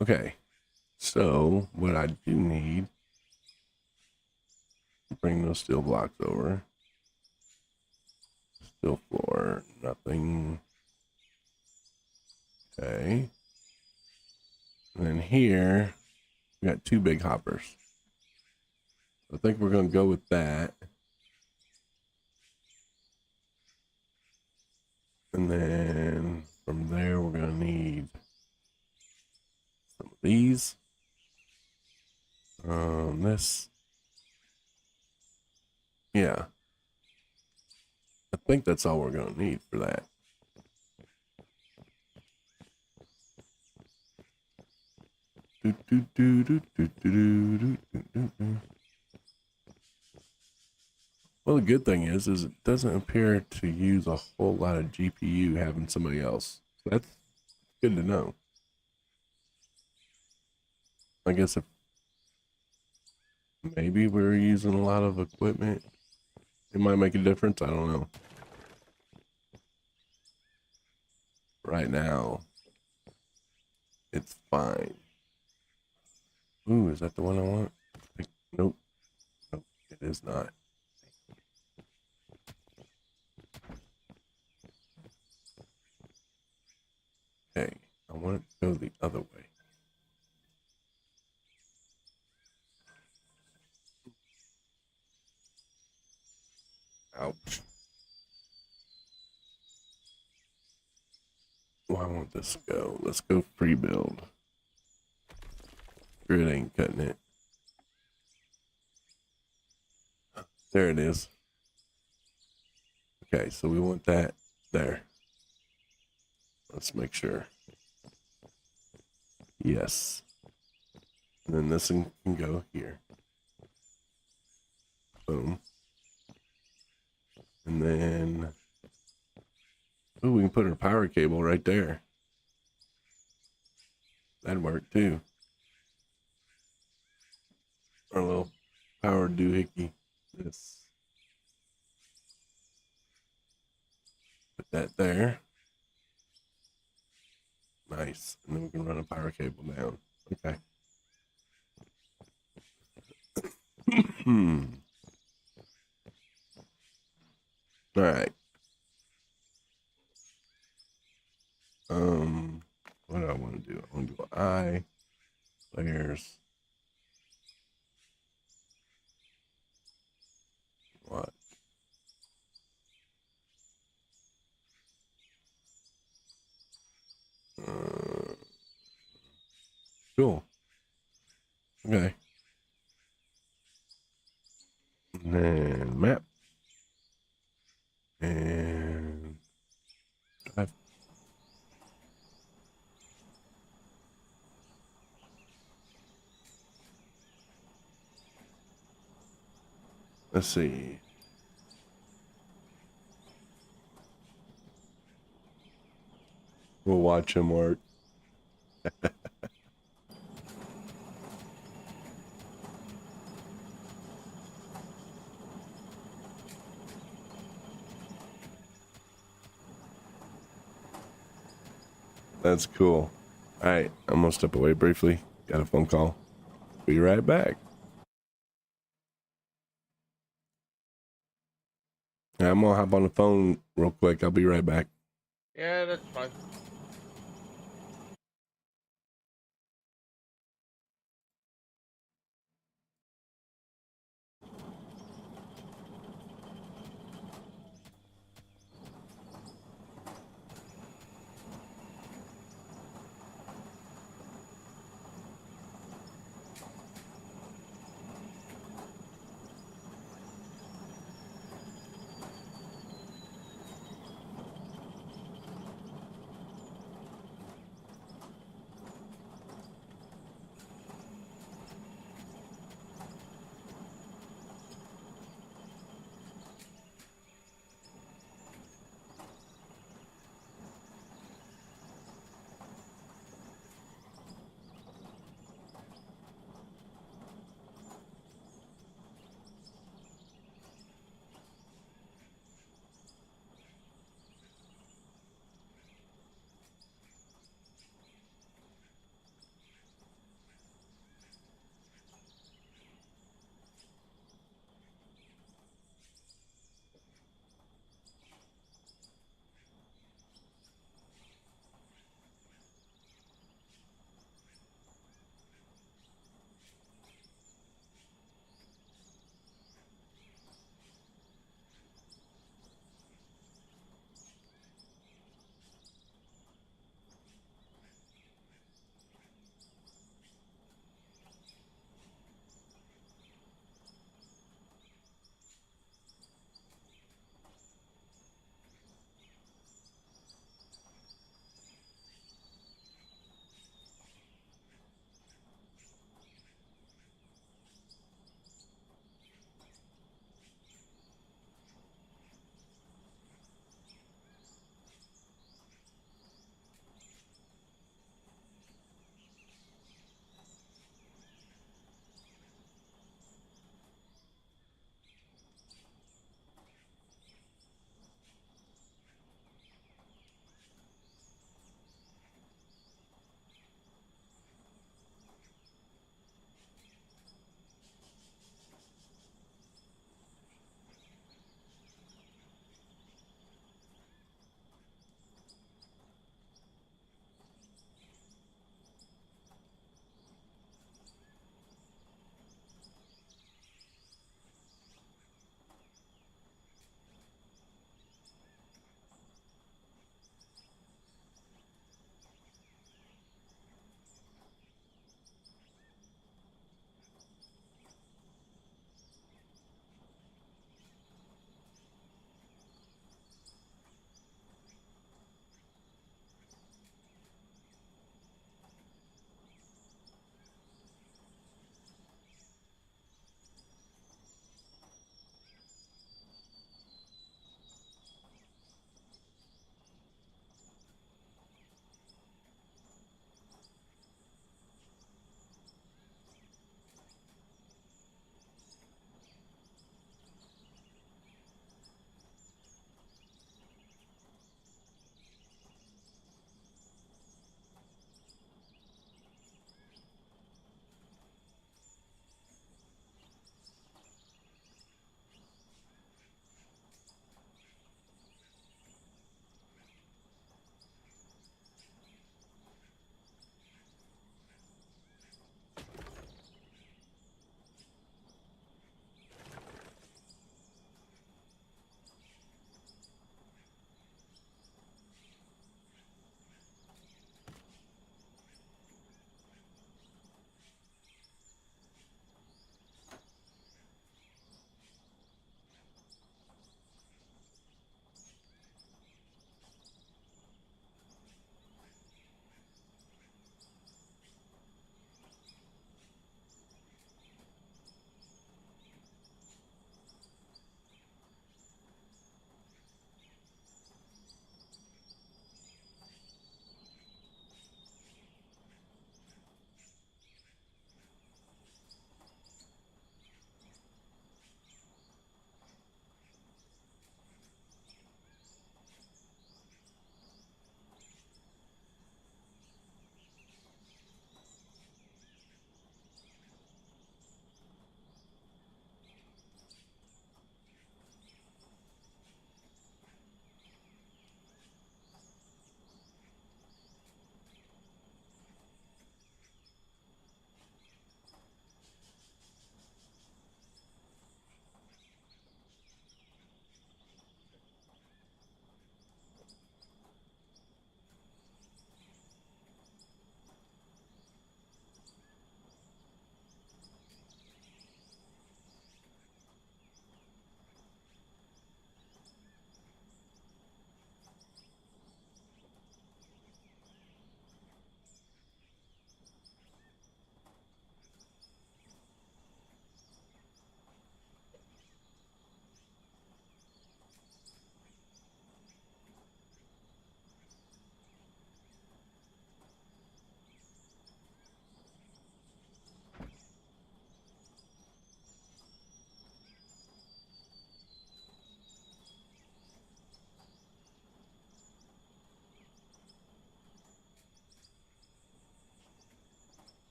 Okay. So what I do need, bring those steel blocks over. Steel floor, nothing. Okay. And then here, we got 2 big hoppers. I think we're going to go with that. And then from there, we're going to need some of these. This. Yeah. I think that's all we're going to need for that. Well, the good thing is it doesn't appear to use a whole lot of GPU having somebody else. So that's good to know. I guess if maybe we're using a lot of equipment, it might make a difference. I don't know. Right now, it's fine. Ooh, is that the one I want? Nope. Nope, it is not. Okay, I want to go the other way. Ouch. Why won't this go? Let's go free build. Sure, it ain't cutting it. There it is. Okay, so we want that there. Let's make sure. Yes. And then this one can go here. Boom. And then, ooh, we can put our power cable right there. That'd work too. Our little power doohickey. This. Put that there. Nice. And then we can run a power cable down. Okay. All right. What do I want to do? I want to do I layers. What? Cool. Okay. And then map. And drive. Let's see. We'll watch him work. That's cool. All right, I'm gonna step away briefly. Got a phone call. Be right back. Yeah, I'm gonna hop on the phone real quick. I'll be right back. Yeah, that's fine.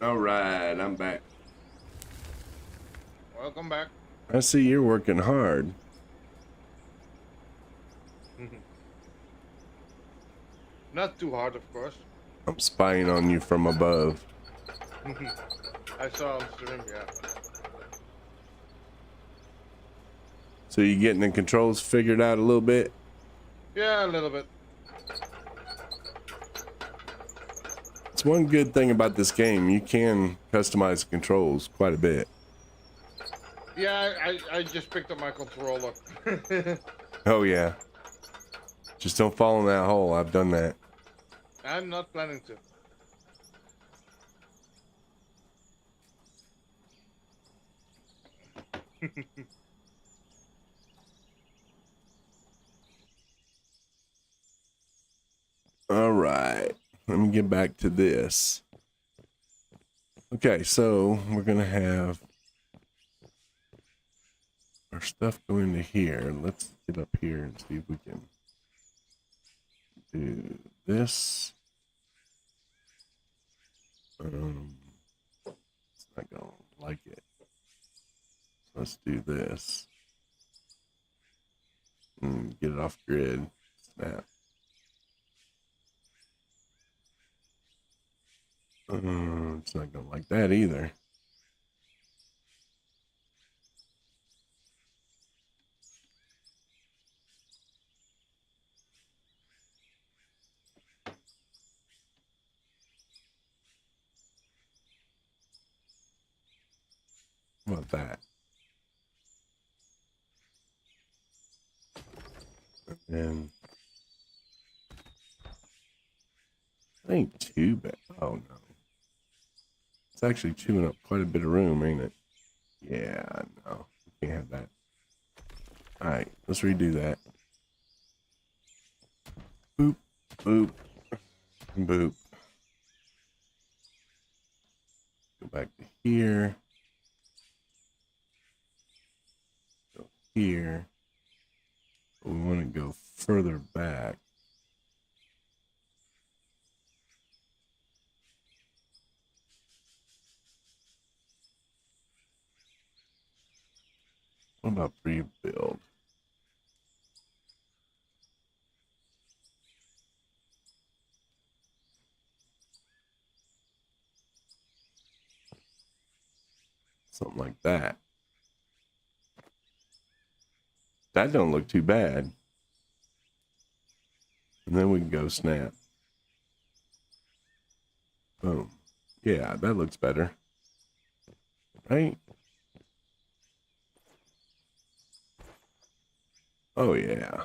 All right, I'm back. Welcome back. I see you're working hard. Not too hard, of course. I'm spying on you from above. I saw on stream, yeah. So you getting the controls figured out a little bit? Yeah, a little bit. It's one good thing about this game. You can customize the controls quite a bit. Yeah, I just picked up my controller. Oh, yeah. Just don't fall in that hole. I've done that. I'm not planning to. All right. Let me get back to this. Okay, so we're going to have our stuff go into here. Let's get up here and see if we can do this. It's not going to like it. So let's do this. And get it off grid. Snap. It's not going to like that either. How about that? And it ain't too bad. Oh no. It's actually chewing up quite a bit of room, ain't it? Yeah, no. You can't have that. Alright, let's redo that. Boop, boop, and boop. Go back to here. Go here. We want to go further back. What about pre-build? Something like that. That don't look too bad. And then we can go snap. Boom. Yeah, that looks better. Right? Oh yeah.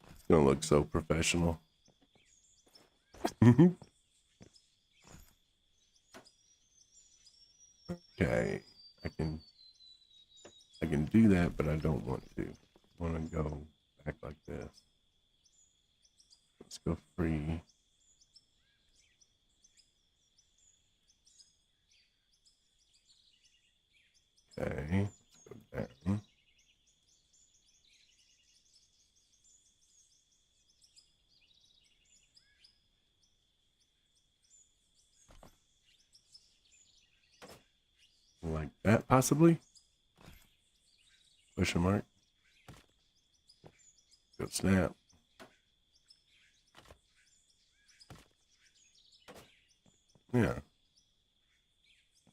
It's gonna look so professional. Okay. I can do that, but I don't want to. I want to go back like this. Let's go free. Okay, let's go down. Like that, possibly? Question mark. Go snap. Yeah.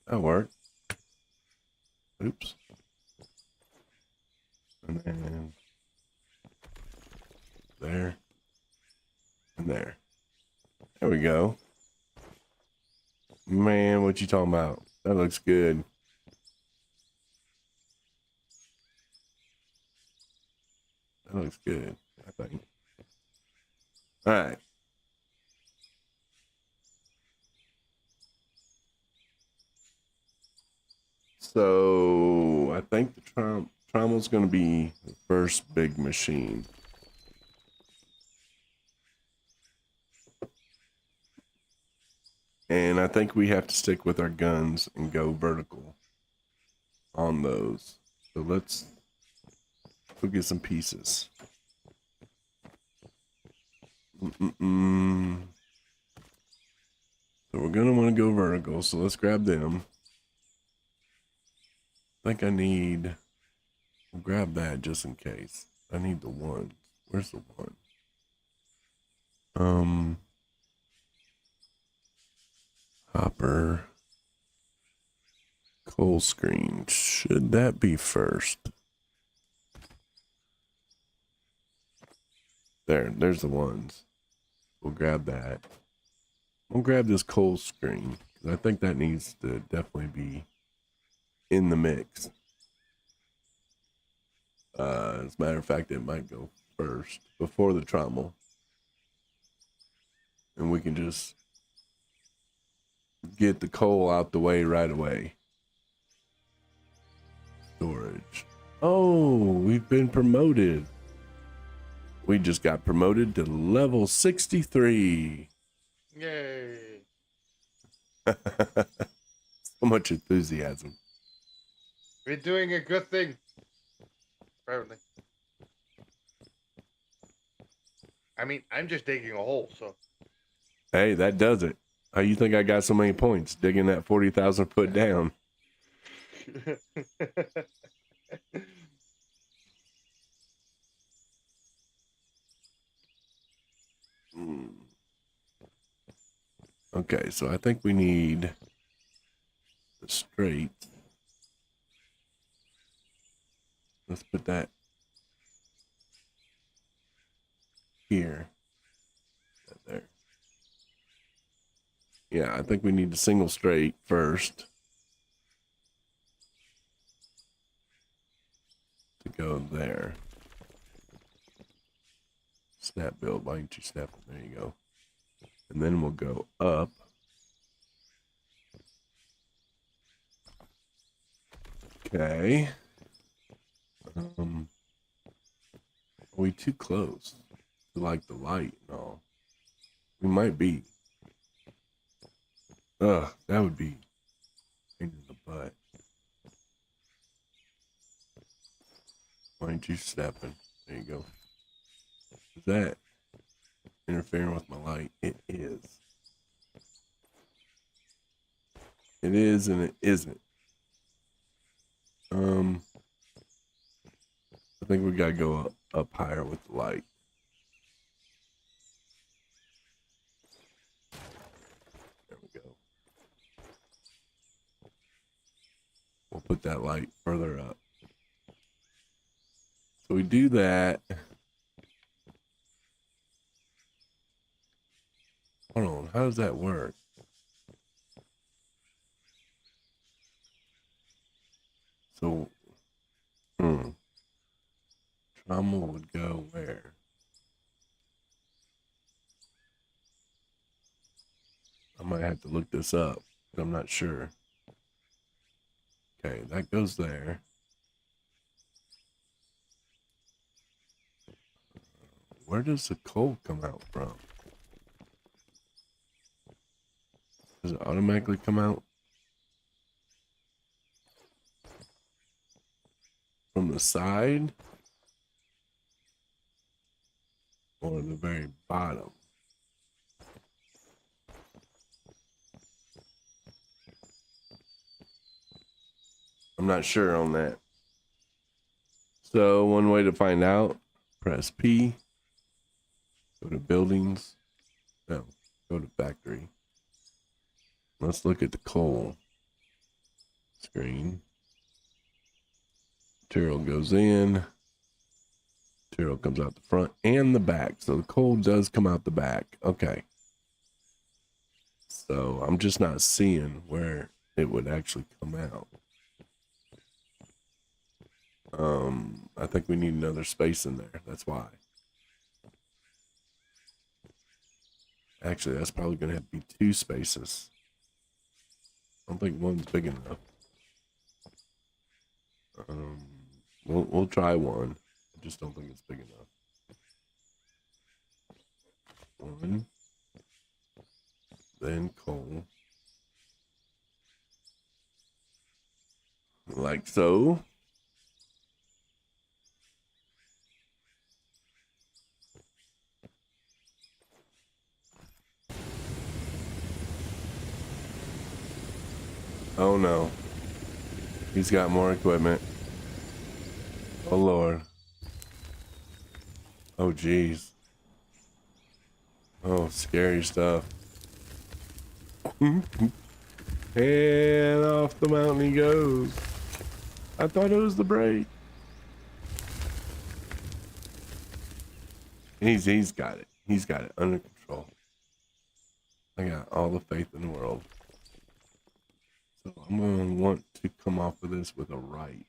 That'll work. Oops. And then there. And there. There we go. Man, what you talking about? That looks good. That looks good, I think. All right. So I think the Trommel's going to be the first big machine. And I think we have to stick with our guns and go vertical on those. So let's go get some pieces. So we're going gonna want to go vertical, so let's grab them. I think I need, we'll grab that just in case. I need the one. Where's the one? Hopper. Coal screen. Should that be first? There's the ones. We'll grab that. We'll grab this coal screen, because I think that needs to definitely be in the mix. As a matter of fact, it might go first, before the trommel. And we can just get the coal out the way right away. Storage. Oh, we've been promoted. We just got promoted to level 63. Yay. So much enthusiasm. We're doing a good thing. Apparently. I mean, I'm just digging a hole, so. Hey, that does it. How you think I got so many points digging that 40,000 foot down? Okay, so I think we need the straight. Let's put that here. There. Yeah, I think we need the single straight first to go there. Snap build. Why don't you snap it? There you go. And then we'll go up. Okay. Are we too close to like the light and all? We might be. Ugh, that would be pain in the butt. Why aren't you snapping? There you go. Is that interfering with my light? It is. It is and it isn't. I think we gotta go up higher with the light. There we go. We'll put that light further up. So we do that. Hold on, how does that work? So, trauma would go where? I might have to look this up, but I'm not sure. Okay, that goes there. Where does the coal come out from? Does it automatically come out from the side or the very bottom? I'm not sure on that. So one way to find out, press P, go to buildings, no, go to factory. Let's look at the coal screen. Material goes in, material comes out the front and the back. So the coal does come out the back. Okay. So I'm just not seeing where it would actually come out. I think we need another space in there. That's why. Actually, that's probably going to have to be 2 spaces. I don't think one's big enough. We'll try one. I just don't think it's big enough. 1. Then coal. Like so. Oh no. He's got more equipment. Oh Lord. Oh jeez. Oh, scary stuff. And off the mountain he goes. I thought it was the brake. He's got it. He's got it under control. I got all the faith in the world. So I'm gonna want to come off of this with a right.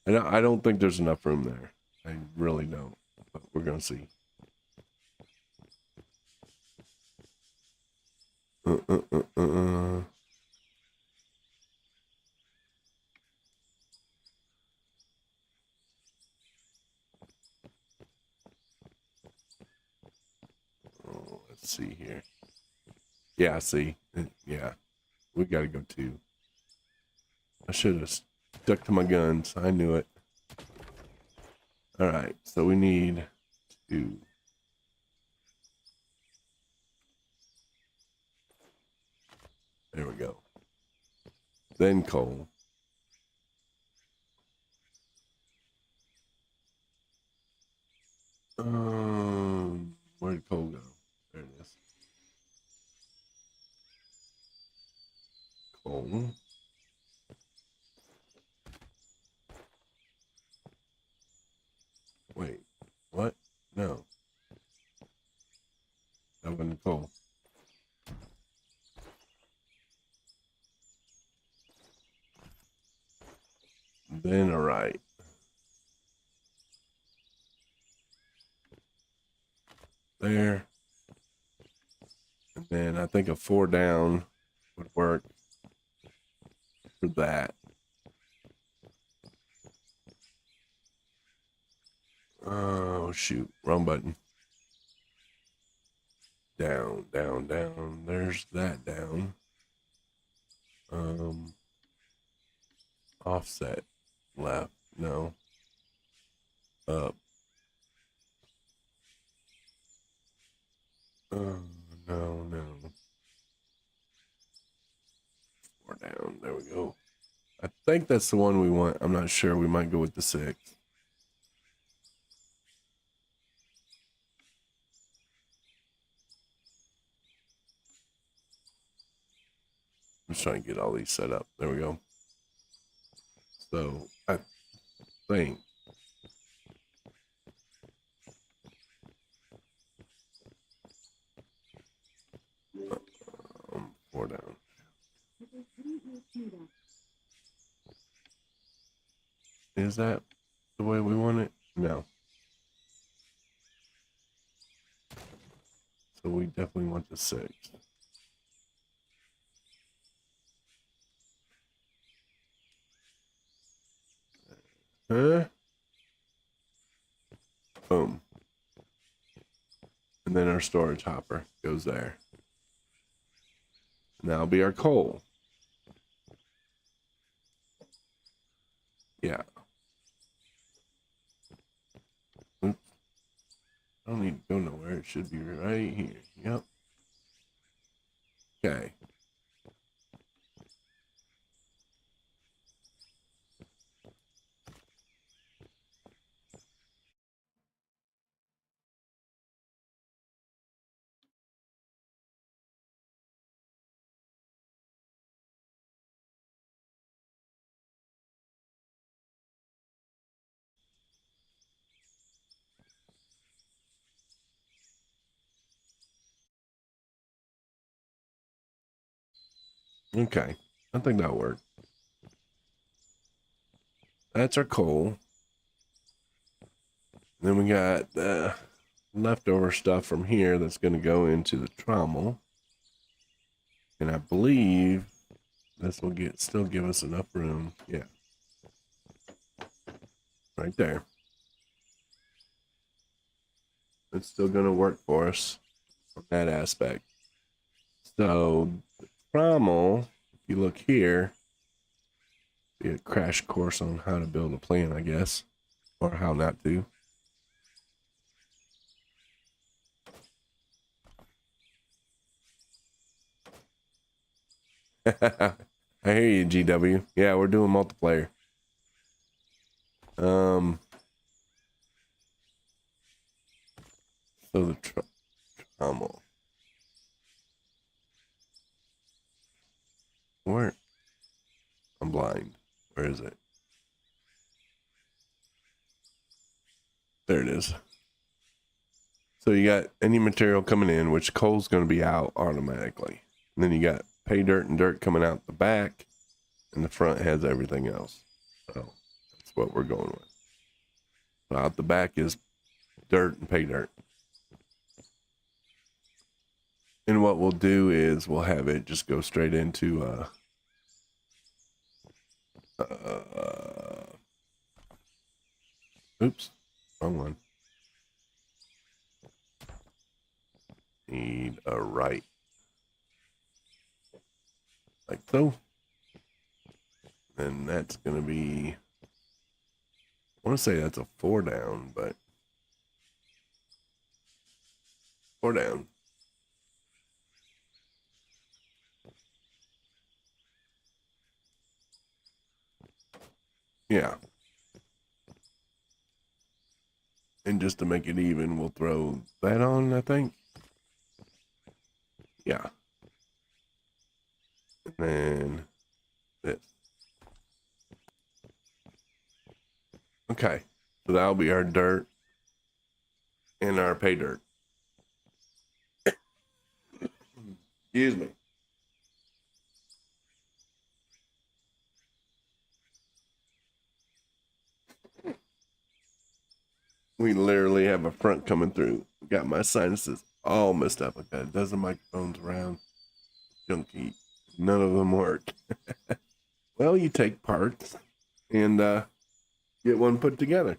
And I don't think there's enough room there. I really don't. But we're gonna see. Oh, let's see here. Yeah, see. Yeah. We gotta go too. I should have stuck to my guns. I knew it. Alright, so we need to. There we go. Then coal. Where did coal go? There it is. Coal. Wait, what? No. That wasn't coal. Then a right. There. And then I think a 4 down would work for that. Oh shoot, wrong button. Down, down, down. There's that down. Offset. Left. No. Up. No, no. 4 down. There we go. I think that's the one we want. I'm not sure. We might go with the 6. I'm just trying to get all these set up. There we go. So I think 4 down. Is that the way we want it? No. So we definitely want the 6. Huh? Boom. And then our storage hopper goes there. And that'll be our coal. Yeah. Oops. I don't need to go nowhere. It should be right here. Yep. Okay. Okay. I think that'll work. That's our coal. Then we got leftover stuff from here that's going to go into the trommel. And I believe this will still give us enough room. Yeah. Right there. It's still going to work for us from that aspect. So the trommel, if you look here, be a crash course on how to build a plan, I guess, or how not to. I hear you, GW. Yeah, we're doing multiplayer. So the trommel. Where? I'm blind. Where is it? There it is. So you got any material coming in, which coal's going to be out automatically. And then you got pay dirt and dirt coming out the back, and the front has everything else. So that's what we're going with. So out the back is dirt and pay dirt. And what we'll do is we'll have it just go straight into oops, wrong one. Need a right, like so. And that's gonna be, I want to say that's a 4 down, but 4 down. Yeah. And just to make it even, we'll throw that on, I think. Yeah. And then this. Okay. So that'll be our dirt and our pay dirt. Excuse me. We literally have a front coming through. Got my sinuses all messed up. I got a dozen microphones around. Junky. None of them work. Well, you take parts and get one put together.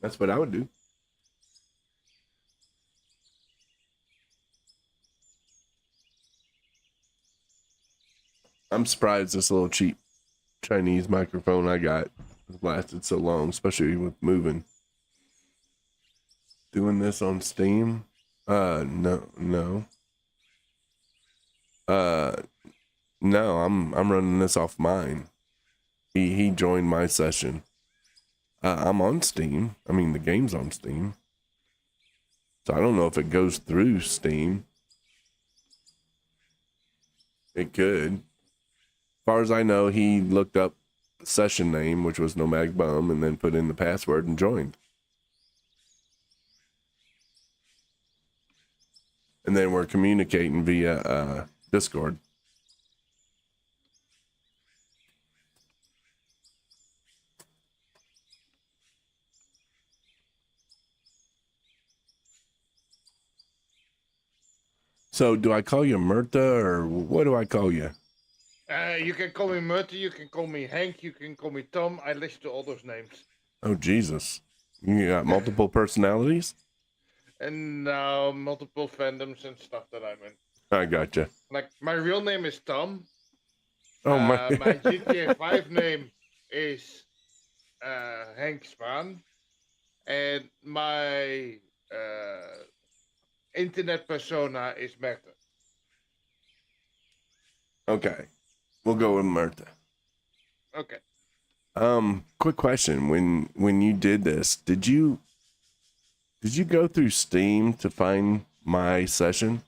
That's what I would do. I'm surprised this little cheap Chinese microphone I got lasted so long, especially with moving. Doing this on Steam? No. No, I'm running this off mine. He joined my session. I'm on Steam. I mean, the game's on Steam. So I don't know if it goes through Steam. It could. As far as I know, he looked up the session name, which was Nomadic Bum, and then put in the password and joined. And then we're communicating via Discord. So do I call you Murta or what do I call you? You can call me Murty, you can call me Hank, you can call me Tom. I listen to all those names. Oh, Jesus. You got multiple personalities? And multiple fandoms and stuff that I'm in. I gotcha. Like, my real name is Tom. Oh, my. My GTA 5 name is Hank Spaan. And my internet persona is Merta. Okay. We'll go with Murta. Okay. Quick question. When you did this, did you go through Steam to find my session?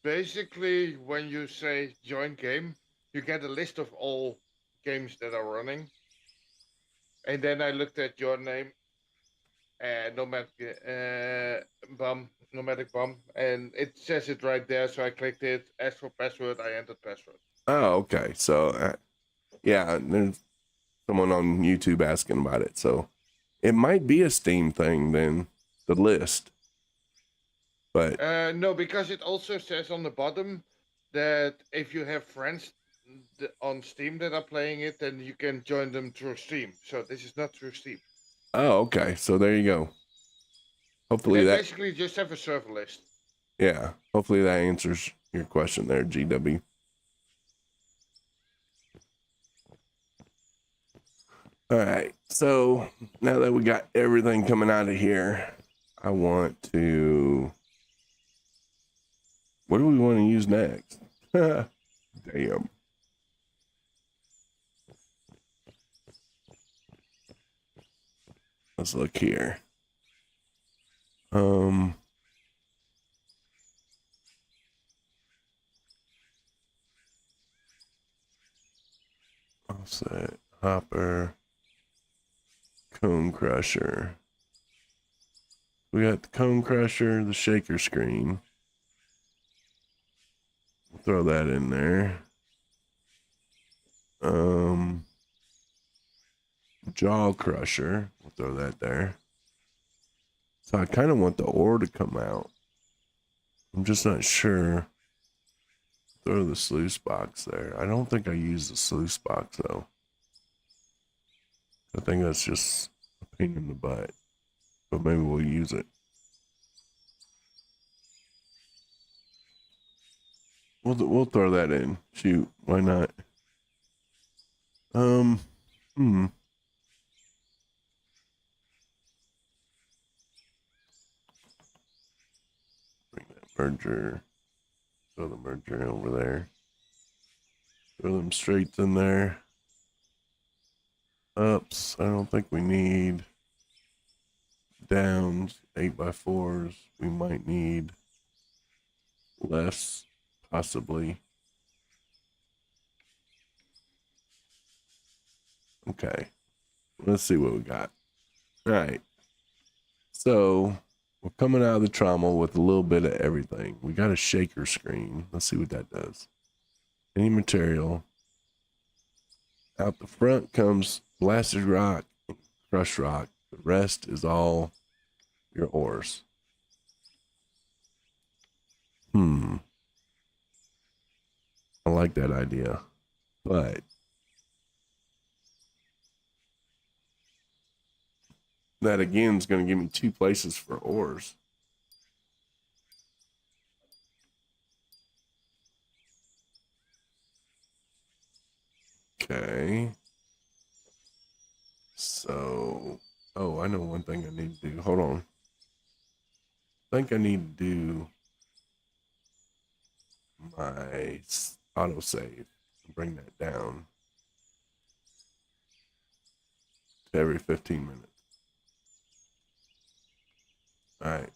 Basically, when you say join game, you get a list of all games that are running. And then I looked at your name, Nomadic Bum, and it says it right there. So I clicked it. Ask for password. I entered password. Oh, okay. So, yeah, there's someone on YouTube asking about it. So it might be a Steam thing then, the list. But no, because it also says on the bottom that if you have friends on Steam that are playing it, then you can join them through Steam. So this is not through Steam. oh, okay. So there you go. Hopefully that basically just have a server list. Yeah. Hopefully that answers your question there, GW. All right. So now that we got everything coming out of here, I want to... What do we want to use next? Damn. Let's look here. Offset, hopper, cone crusher. We got the cone crusher, the shaker screen. We'll throw that in there. Jaw crusher. We'll throw that there. So I kind of want the ore to come out. I'm just not sure. Throw the sluice box there. I don't think I use the sluice box though. I think that's just a pain in the butt. But maybe we'll use it. We'll throw that in. Shoot, why not? Bring that merger. Throw the merger over there. Throw them straights in there. Ups, I don't think we need. Downs, 8x4s. We might need less, possibly. Okay, let's see what we got. All right, so we're coming out of the trommel with a little bit of everything. We got a shaker screen. Let's see what that does. Any material. Out the front comes blasted rock, crushed rock. The rest is all your ores. I like that idea, but that again is going to give me 2 places for ores. Okay. So, oh, I know one thing I need to do. Hold on. I think I need to do my autosave and bring that down to every 15 minutes. All right.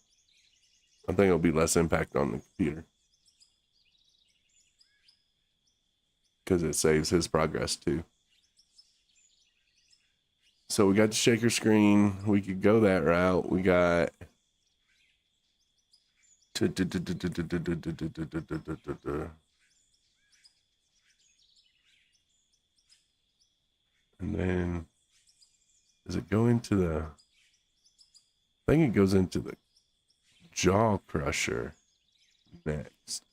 I think it'll be less impact on the computer because it saves his progress too. So we got the shaker screen. We could go that route. We got and then does it go into the, I think it goes into the jaw crusher next,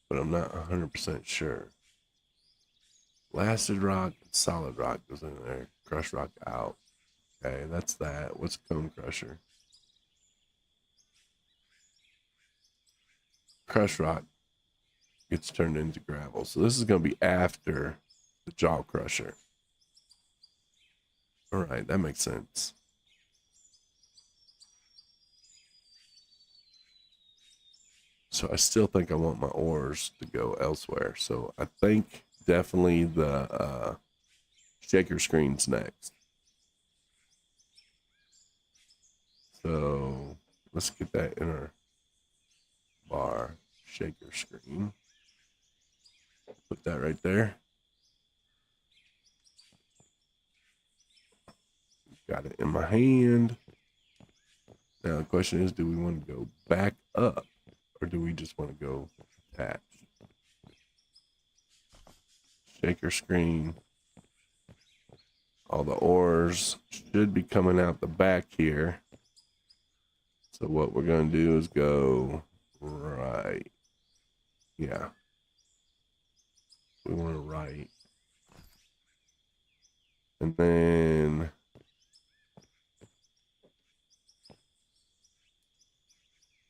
but I'm not 100% sure. Blasted rock and solid rock goes in there. Crushed rock out. Okay, that's that. What's cone crusher? Crushed rock gets turned into gravel. So this is going to be after the jaw crusher. All right, that makes sense. So I still think I want my ores to go elsewhere. So I think definitely the shaker screen's next. So let's get that inner bar shaker screen. Put that right there. Got it in my hand. Now the question is, do we want to go back up or do we just want to go attach? Shaker screen. All the ores should be coming out the back here. So what we're going to do is go right. Yeah. We want to right. And then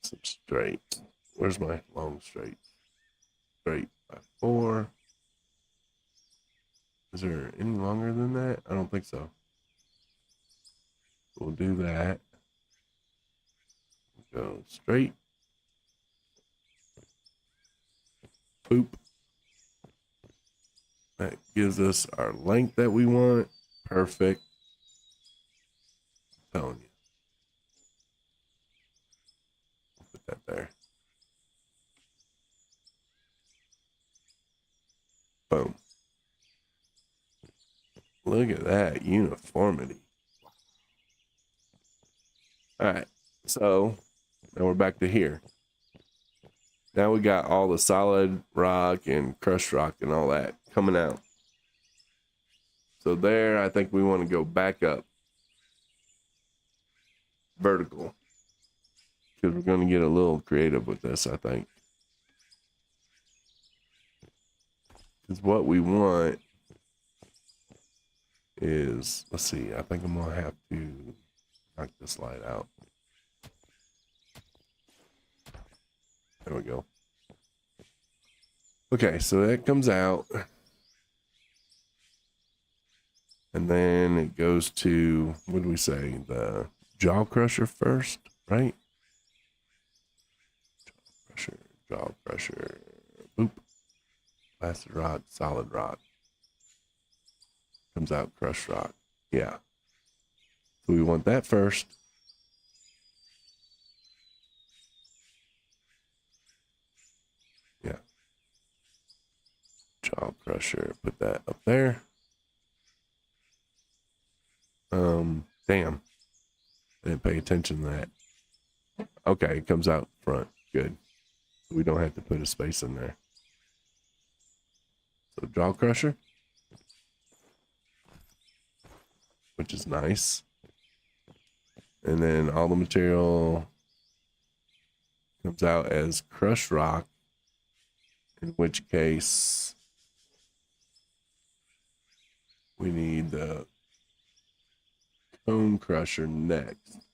some straight. Where's my long straight? Straight by 4. Is there any longer than that? I don't think so. We'll do that. Go straight. Boop. That gives us our length that we want. Perfect. I'm telling you. Put that there. Boom. Look at that uniformity. All right. So now we're back to here. Now we got all the solid rock and crushed rock and all that coming out. So there, I think we want to go back up. Vertical. Because we're going to get a little creative with this, I think. Because what we want is, let's see, I think I'm going to have to knock this light out. There we go. Okay, so that comes out. And then it goes to, what do we say? The jaw crusher first, right? Jaw crusher. Boop. Blasted rock, solid rock. Comes out crushed rock. Yeah. So we want that first. Yeah. Jaw crusher. Put that up there. Damn. I didn't pay attention to that. Okay, it comes out front. Good. We don't have to put a space in there. So jaw crusher. Which is nice. And then all the material comes out as crushed rock. In which case we need the cone crusher next.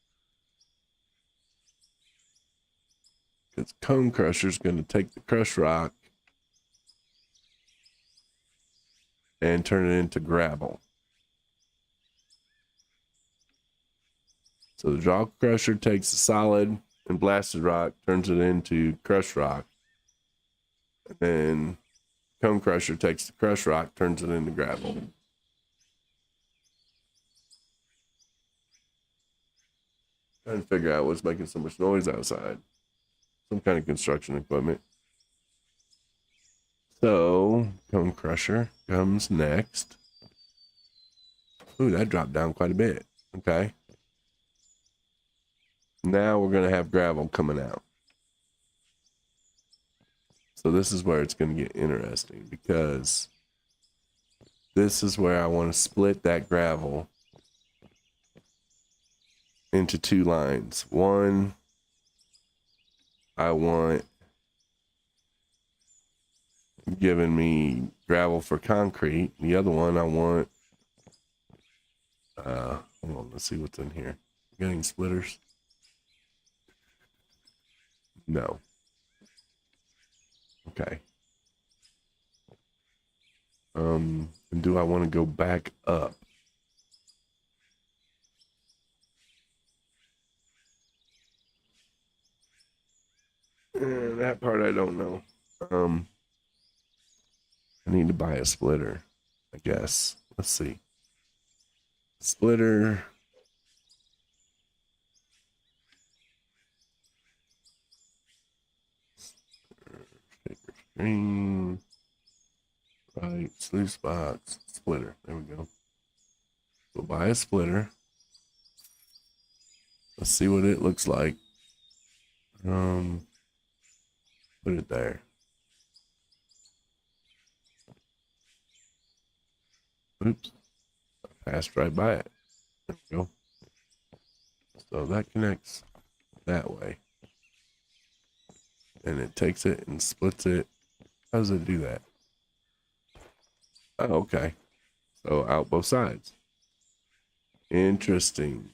Because cone crusher is going to take the crushed rock and turn it into gravel. So the jaw crusher takes the solid and blasted rock, turns it into crushed rock. And then cone crusher takes the crushed rock, turns it into gravel. Trying to figure out what's making so much noise outside. Some kind of construction equipment. So cone crusher comes next. Ooh, that dropped down quite a bit. Okay. Now we're going to have gravel coming out. So this is where it's going to get interesting, because this is where I want to split that gravel into two lines. One, I want giving me gravel for concrete. The other one I want, hold on, let's see what's in here. Getting splitters? No. Okay. And do I want to go back up? That part I don't know. I need to buy a splitter, I guess. Let's see. Splitter. Screen. Right. Sluice box. Splitter. There we go. We'll buy a splitter. Let's see what it looks like. Put it there. Oops. I passed right by it. There we go. So that connects that way. And it takes it and splits it. How does it do that? Oh, okay. So out both sides. Interesting.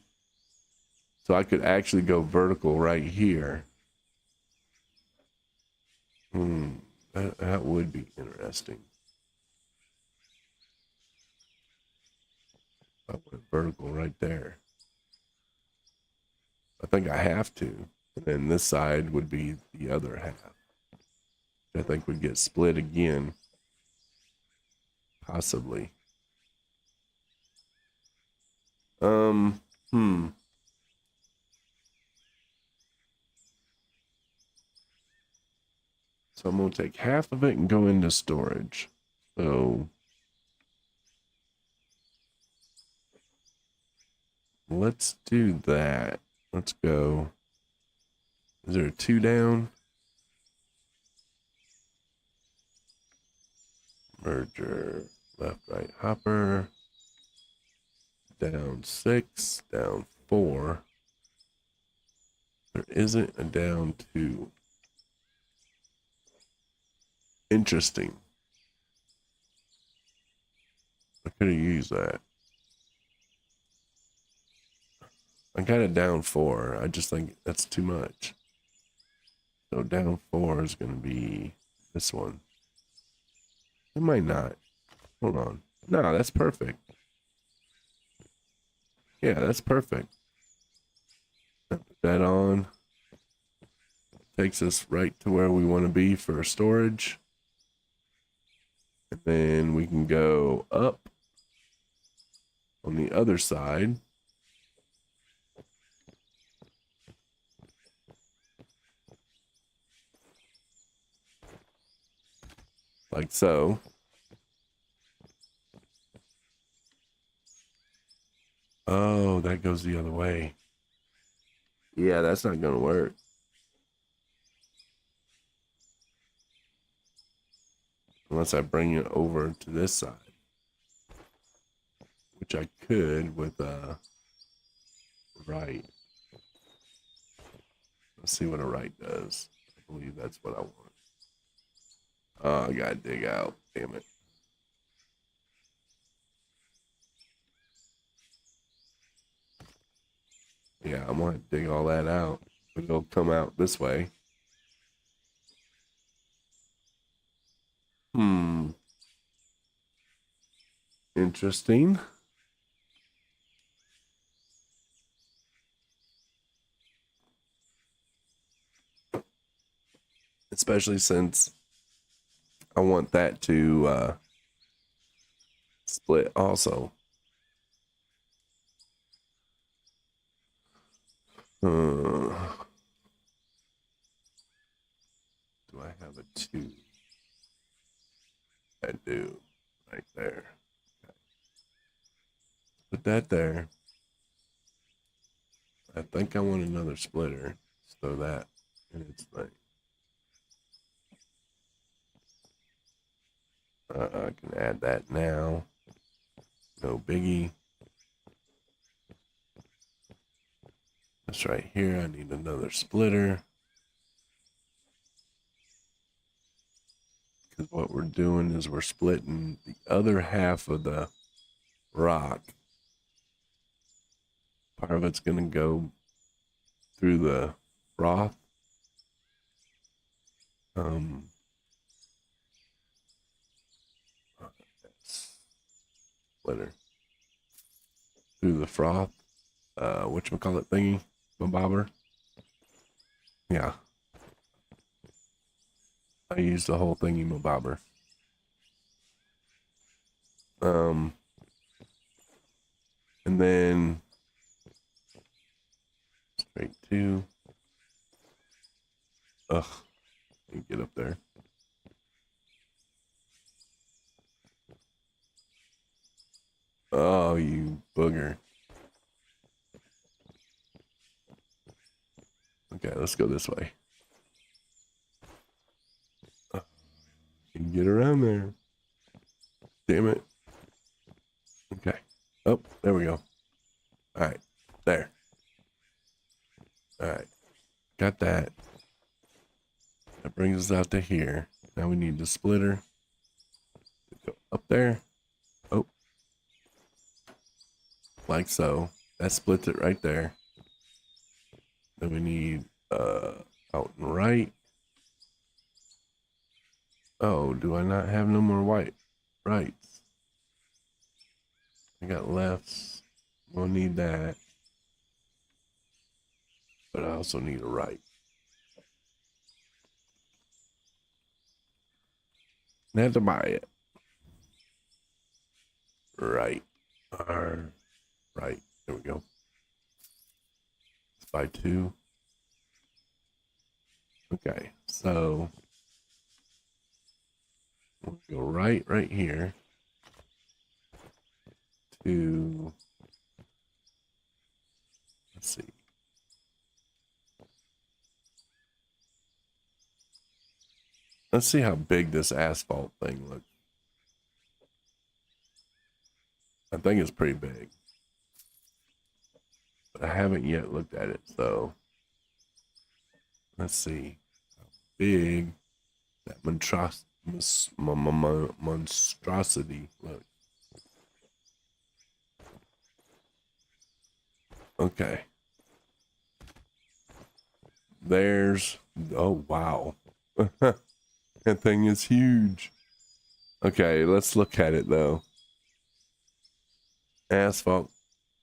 So I could actually go vertical right here. That would be interesting. I went vertical right there. I think I have to. And then this side would be the other half. I think would get split again. Possibly. So I'm going to take half of it and go into storage. So let's do that. Let's go. Is there a 2 down? Merger, left, right, hopper. Down 6, down 4. There isn't a down 2. Interesting. I could have used that. I got it down 4. I just think that's too much. So down 4 is going to be this one. It might not. Hold on. No, that's perfect. Yeah, that's perfect. Put that on. Takes us right to where we want to be for storage. And then we can go up on the other side. Like so. Oh, that goes the other way. Yeah, that's not going to work. Unless I bring it over to this side. Which I could with right. Let's see what a right does. I believe that's what I want. Oh, I gotta dig out. Damn it. Yeah, I'm gonna dig all that out. But it'll come out this way. Interesting. Especially since I want that to split also. Do I have a 2? I do. Right there. Okay. Put that there. I think I want another splitter. Let's throw that in its thing. I can add that now. No biggie. That's right here. I need another splitter. Because what we're doing is we're splitting the other half of the rock. Part of it's going to go through the froth. Splitter. Through the froth. Whatchamacallit thingy? Bobber. Yeah. I used the whole thingy mobobber. And then straight to. Ugh. Can't get up there. Oh, you booger. Okay, let's go this way. Can get around there. Damn it. Okay. Oh, there we go. All right. There. All right. Got that. That brings us out to here. Now we need the splitter to go up there. Oh. Like so. That splits it right there. Then we need out and right. Oh, do I not have no more white rights? I got lefts. We'll need that. But I also need a right. I have to buy it. Right. Right. There we go. Let's buy 2. Okay, so we'll go right here to, let's see. Let's see how big this asphalt thing looks. I think it's pretty big. But I haven't yet looked at it, so let's see how big that monstrosity looks. Okay. There's, oh wow. That thing is huge. Okay, let's look at it though. Asphalt.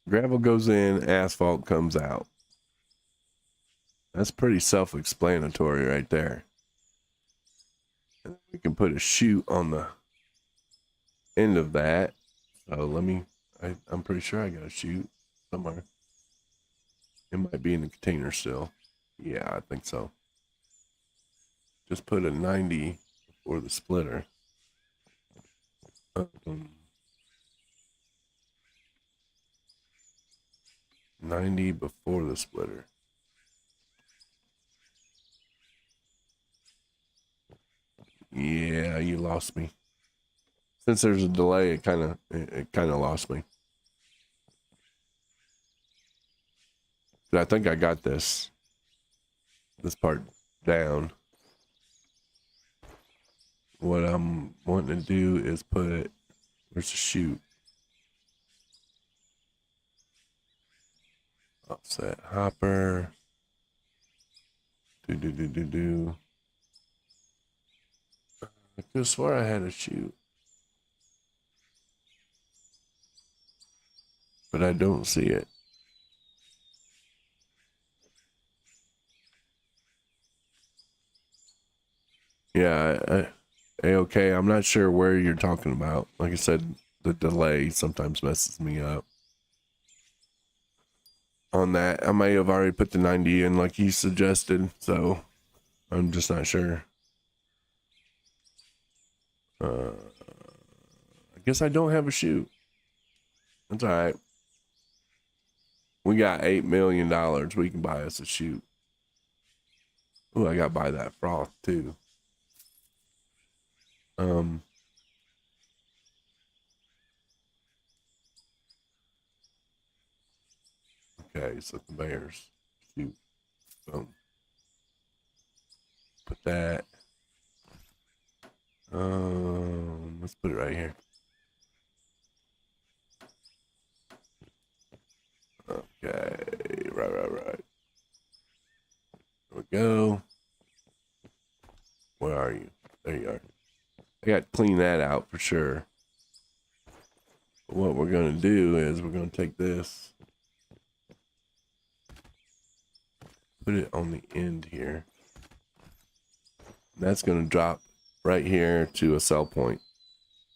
Gravel goes in, asphalt comes out. That's pretty self-explanatory right there. And we can put a chute on the end of that. So let me, I'm pretty sure I got a chute somewhere. It might be in the container still. Yeah, I think so. Just put a 90 before the splitter. 90 before the splitter. Yeah, you lost me. Since there's a delay, it kind of lost me. But I think I got this part down. What I'm wanting to do is put, where's the chute? Offset hopper. I could swear I had a chute, but I don't see it. Yeah, okay. I'm not sure where you're talking about. Like I said, the delay sometimes messes me up. On that, I may have already put the 90 in like you suggested, so I'm just not sure. I guess I don't have a chute. That's all right. We got $8 million. We can buy us a chute. Oh, I got to buy that froth too. Okay, so conveyors. Chute. Boom. Put that. Let's put it right here. Okay, right. There we go. Where are you? There you are. I got to clean that out for sure. But what we're going to do is we're going to take this, put it on the end here. And that's going to drop right here to a sell point,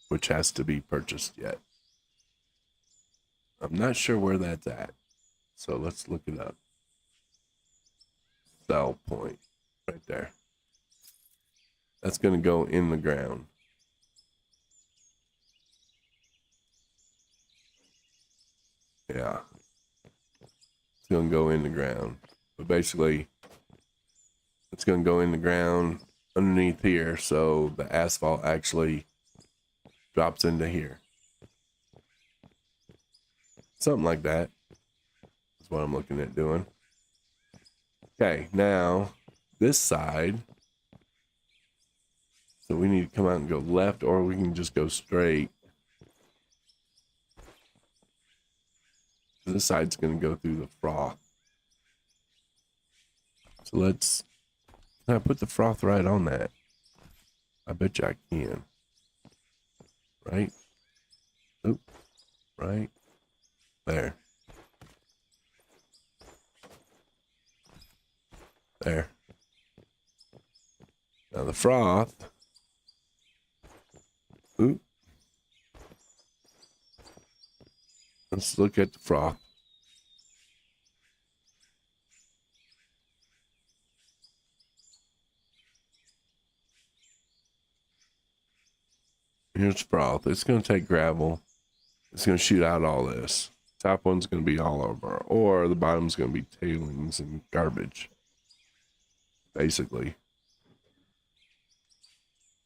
which has to be purchased yet. I'm not sure where that's at, so let's look it up. Sell point right there. That's going to go in the ground. Yeah, it's going to go in the ground, but basically it's going to go in the ground underneath here, so the asphalt actually drops into here. Something like that is what I'm looking at doing. Okay, now this side, so we need to come out and go left, or we can just go straight. This side's going to go through the froth. So let's, can I put the froth right on that? I bet you I can. Right? Oop. Right there. froth. Oop. Let's look at the froth. Here's froth. It's going to take gravel. It's going to shoot out all this. Top one's going to be all over, or the bottom's going to be tailings and garbage, basically.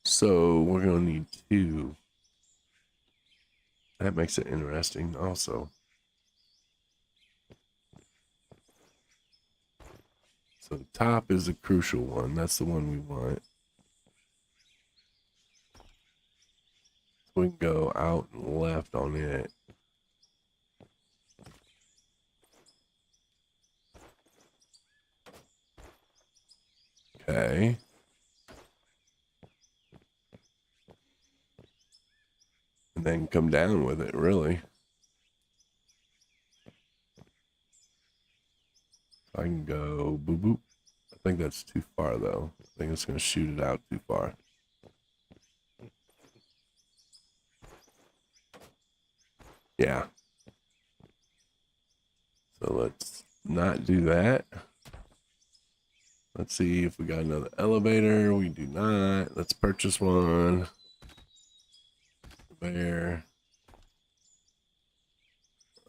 So we're going to need 2. That makes it interesting also. So the top is a crucial one. That's the one we want. So we can go out and left on it. Okay. And then come down with it, really. I can go boop boop. I think that's too far though. I think it's gonna shoot it out too far. Yeah. So let's not do that. Let's see if we got another elevator. We do not. Let's purchase one. There.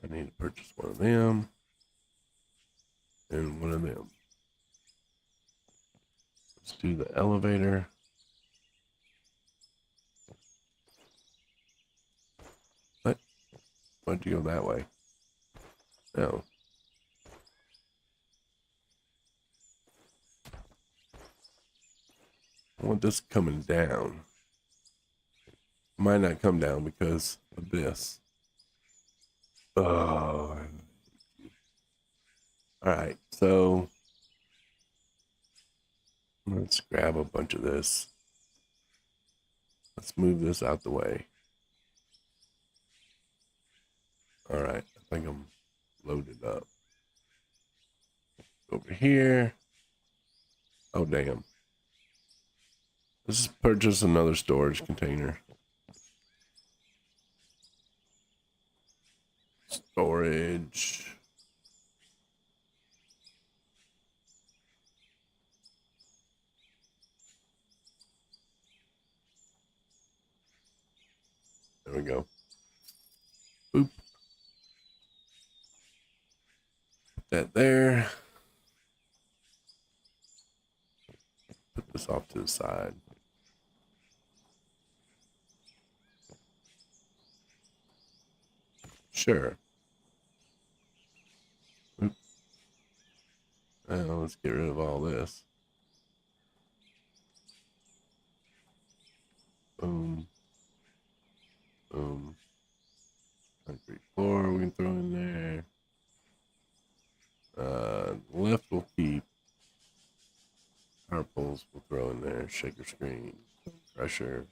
I need to purchase one of them. And one of them. Let's do the elevator. What? Why'd you go that way? No. I want this coming down. Might not come down because of this. Oh. Alright, so let's grab a bunch of this. Let's move this out the way. Alright, I think I'm loaded up. Over here. Oh, damn. Let's just purchase another storage container. Storage. There we go. Boop. Put that there. Put this off to the side. Sure. Oop. Now let's get rid of all this. Boom. Boom. Concrete floor we can throw in there. Left we'll keep. Power poles we'll throw in there. Shaker screen. Pressure.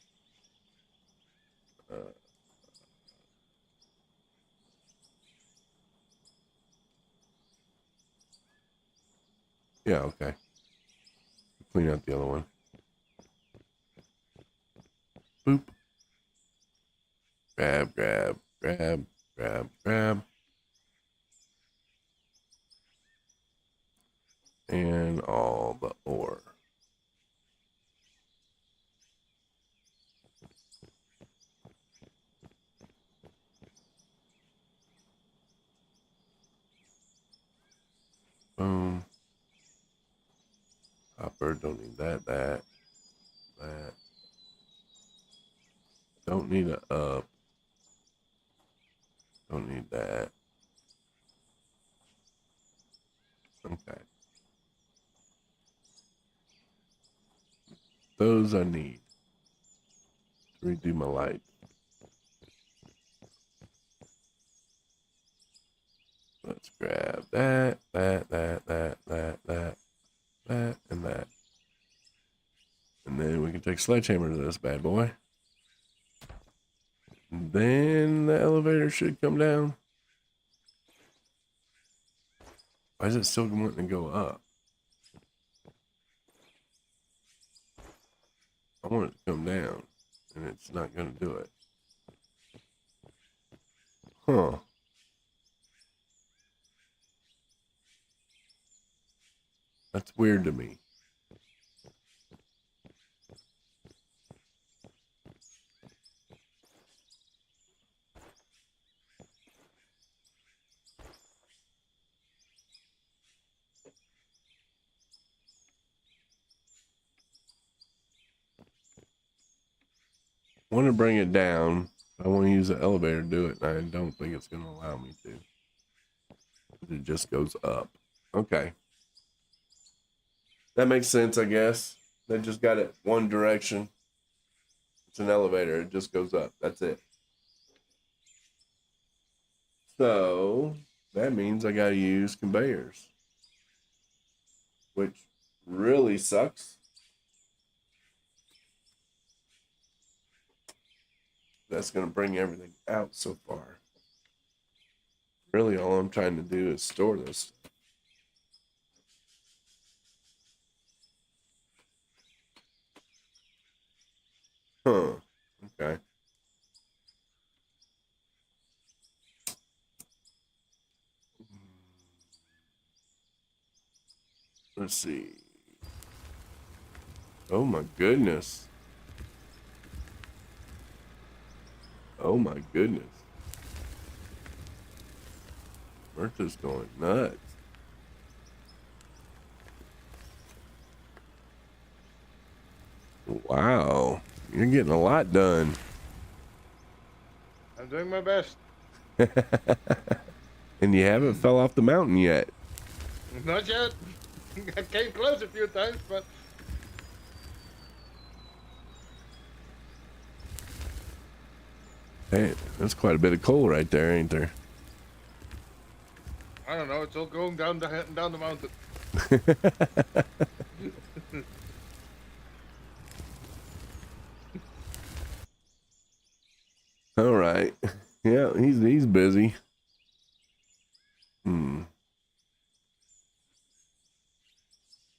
Yeah, okay. Clean out the other one. Boop. Grab, grab, grab, grab, grab. And all the ore. Boom. Copper, don't need that. Don't need a up. Don't need that. Okay. Those I need to redo my light. Let's grab that, and that. And then we can take sledgehammer to this bad boy. And then the elevator should come down. Why is it still wanting to go up? I want it to come down, and it's not going to do it. Huh. That's weird to me. I want to bring it down. I want to use the elevator to do it, and I don't think it's going to allow me to. It just goes up. Okay. That makes sense, I guess. They just got it one direction. It's an elevator. It just goes up. That's it. So that means I got to use conveyors, which really sucks. That's going to bring everything out so far. Really, all I'm trying to do is store this. Huh. Okay. Let's see. Oh my goodness. Oh my goodness. Bertha's going nuts. Wow. You're getting a lot done. I'm doing my best. And you haven't fell off the mountain yet. Not yet. I came close a few times, but... Hey, that's quite a bit of coal right there, ain't there? I don't know. It's all going down the mountain. All right. Yeah, he's busy.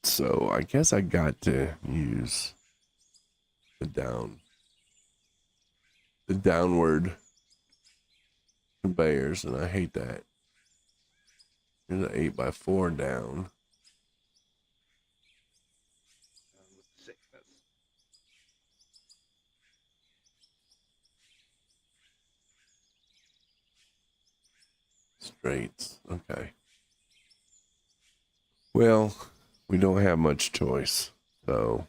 So I guess I got to use the downward conveyors, and I hate that. Here's an 8x4 down. Sickness. Straights. Okay. Well, we don't have much choice. So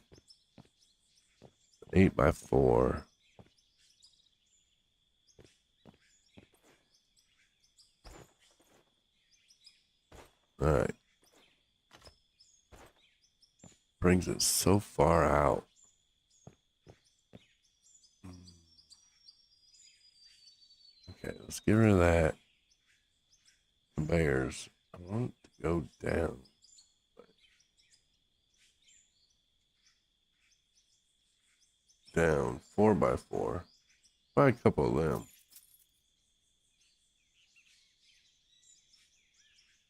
8x4. All right. Brings it so far out. Okay, let's get rid of that. Conveyors. I want to go down. Down 4x4. Buy a couple of them.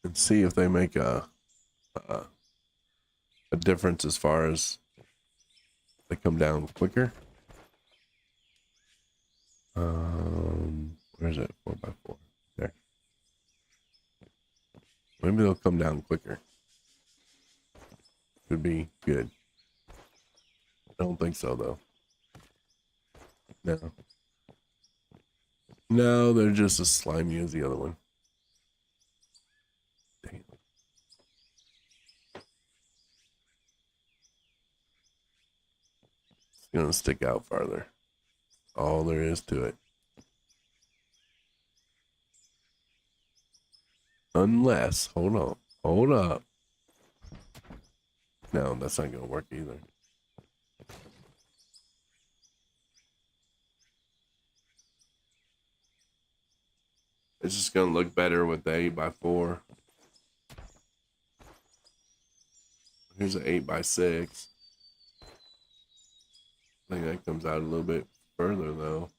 And see if they make a difference as far as they come down quicker. Where's it? 4x4. There. Maybe they'll come down quicker. Could be good. I don't think so though. No. No, they're just as slimy as the other one. Damn. It's gonna stick out farther. All there is to it. Unless, hold on, hold up. No, that's not gonna work either. It's just gonna look better with the 8x4. Here's an 8x6. I think that comes out a little bit further though.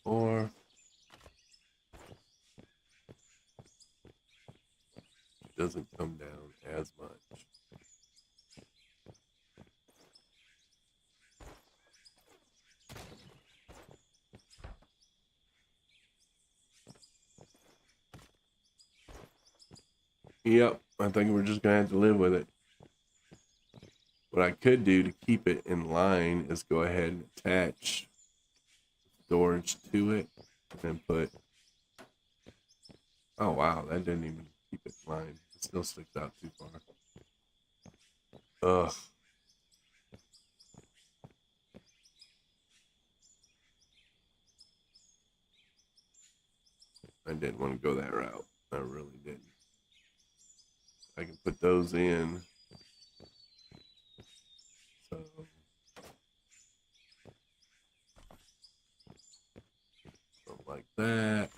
Or it doesn't come down as much. Yep, I think we're just gonna have to live with it. What I could do to keep it in line is go ahead and attach storage to it and put, oh wow, that didn't even keep it in line. It still sticks out too far. Ugh. I didn't want to go that route. I really didn't. I can put those in. So something like that.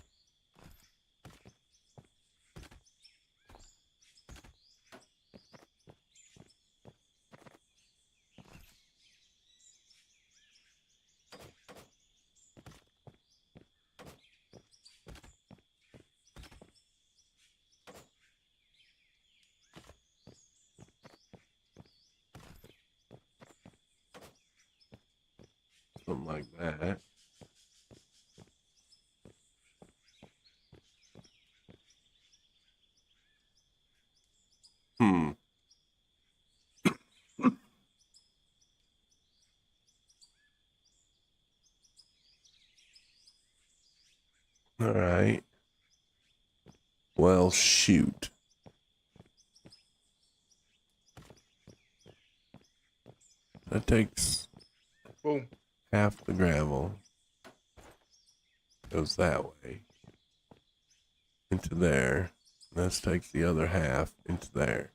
Something like that. All right. Well, shoot. That takes boom. Half the gravel. Goes that way. Into there. This takes the other half into there.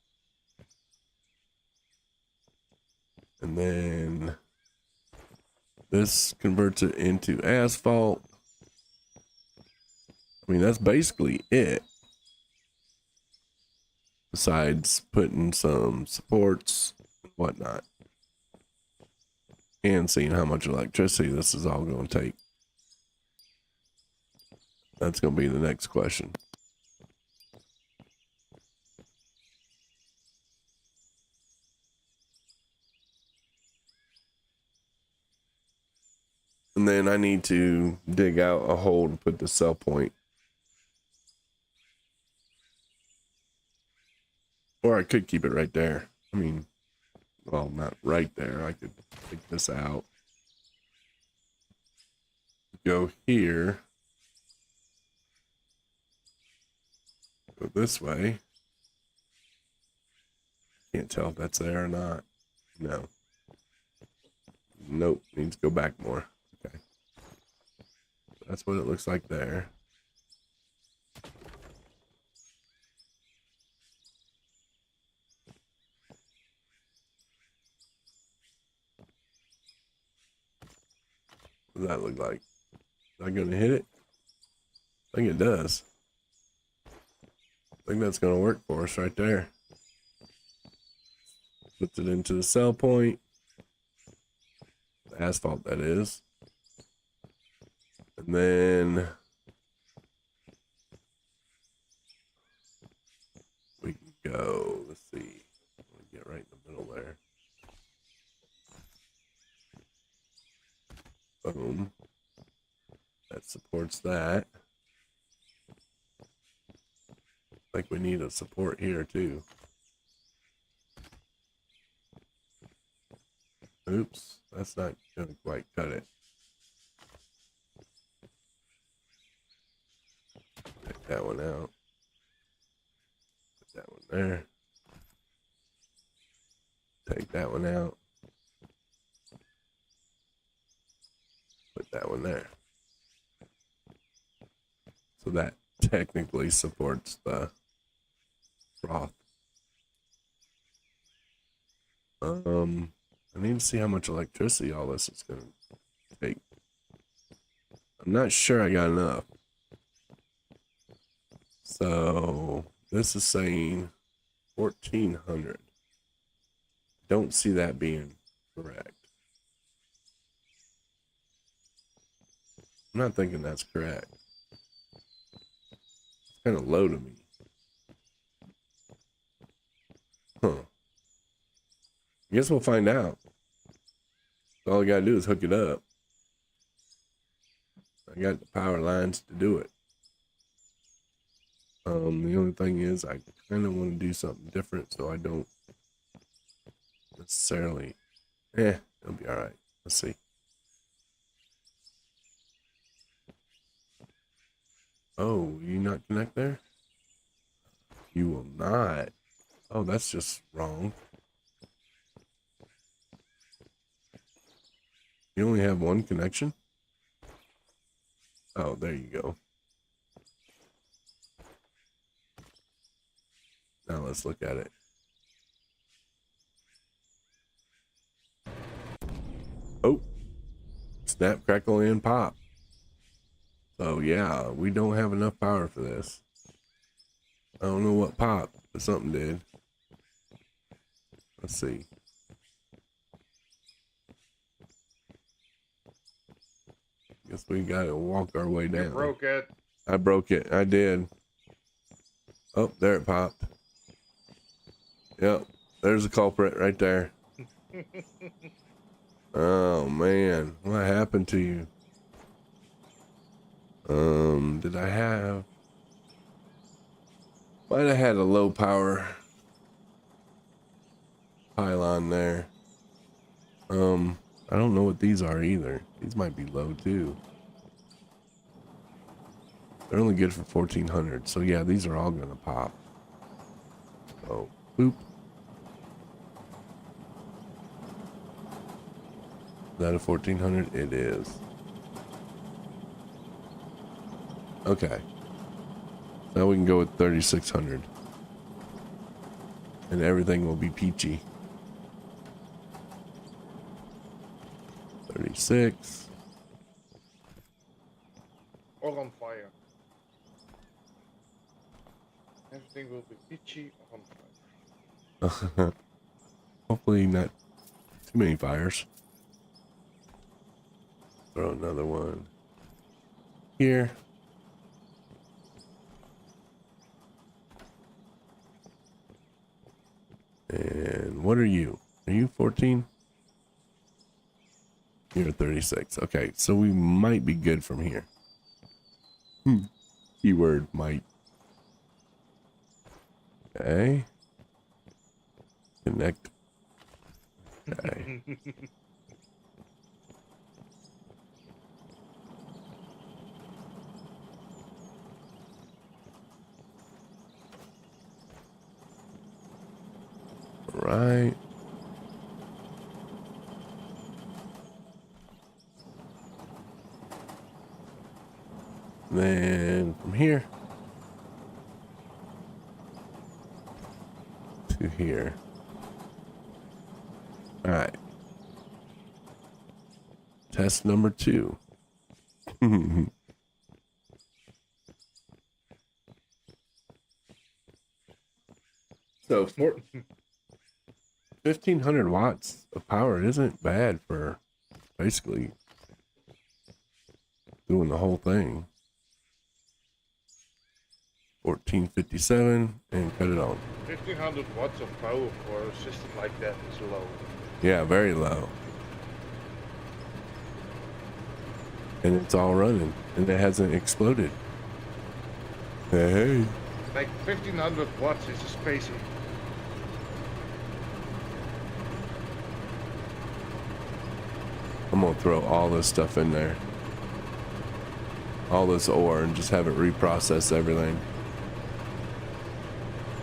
And then this converts it into asphalt. I mean, that's basically it. Besides putting some supports and whatnot. And seeing how much electricity this is all going to take. That's going to be the next question. And then I need to dig out a hole to put the cell point. Or I could keep it right there. I mean, well, not right there. I could take this out. Go here. Go this way. Can't tell if that's there or not. No. Nope. Needs to go back more. Okay. That's what it looks like there. What does that look like? Is that going to hit it? I think it does. I think that's going to work for us right there. Puts it into the cell point. The asphalt, that is. And then we can go, let's see. Get right in the middle there. Boom. That supports that. Like we need a support here too. Oops, that's not gonna quite cut it. Take that one out. Put that one there. Take that one out. Put that one there. So that technically supports the froth. I need to see how much electricity all this is going to take. I'm not sure I got enough. So this is saying 1400. Don't see that being correct. I'm not thinking that's correct. It's kind of low to me. Huh. I guess we'll find out. All I gotta do is hook it up. I got the power lines to do it. The only thing is I kind of want to do something different so I don't necessarily... it'll be alright. Let's see. Oh, will you not connect there? You will not. Oh, that's just wrong. You only have one connection? Oh, there you go. Now let's look at it. Oh, snap, crackle, and pop. So yeah, we don't have enough power for this. I don't know what popped, but something did. Let's see. Guess we gotta walk our way down. You broke it. I broke it. I did. Oh, there it popped. Yep, there's the culprit right there. Oh man, what happened to you? Did I have... Might have had a low power pylon there. I don't know what these are either. These might be low too. They're only good for 1400, so yeah, these are all gonna pop. So, boop. Is that a 1400? It is. Okay. Now we can go with 3600. And everything will be peachy. 36. Or on fire. Everything will be peachy or on fire. Hopefully not too many fires. Throw another one here. And what are you? Are you 14? You're 36. Okay, so we might be good from here. Keyword might. Okay. Connect. Okay. Right. Then from here to here. All right. Test number 2. So 1500 watts of power isn't bad for basically doing the whole thing. 1457 and cut it on. 1500 watts of power for a system like that is low. Yeah, very low. And it's all running and it hasn't exploded. Hey. Like 1500 watts is a spacey. I'm gonna throw all this stuff in there. All this ore and just have it reprocess everything.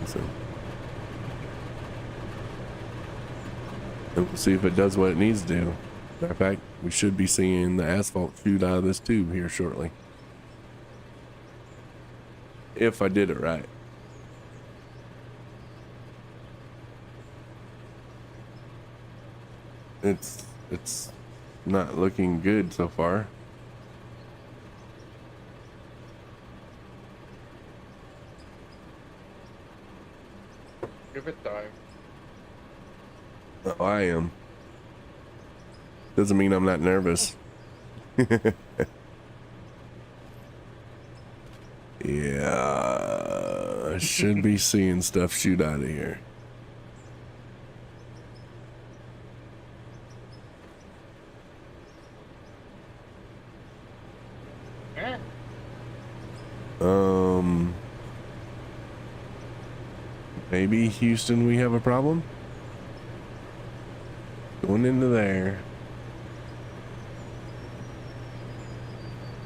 So, and we'll see if it does what it needs to do. Matter of fact, we should be seeing the asphalt shoot out of this tube here shortly. If I did it right. It's not looking good so far. Give it time. Oh, I am. Doesn't mean I'm not nervous. Yeah, I should be seeing stuff shoot out of here. Maybe Houston, we have a problem. Going into there.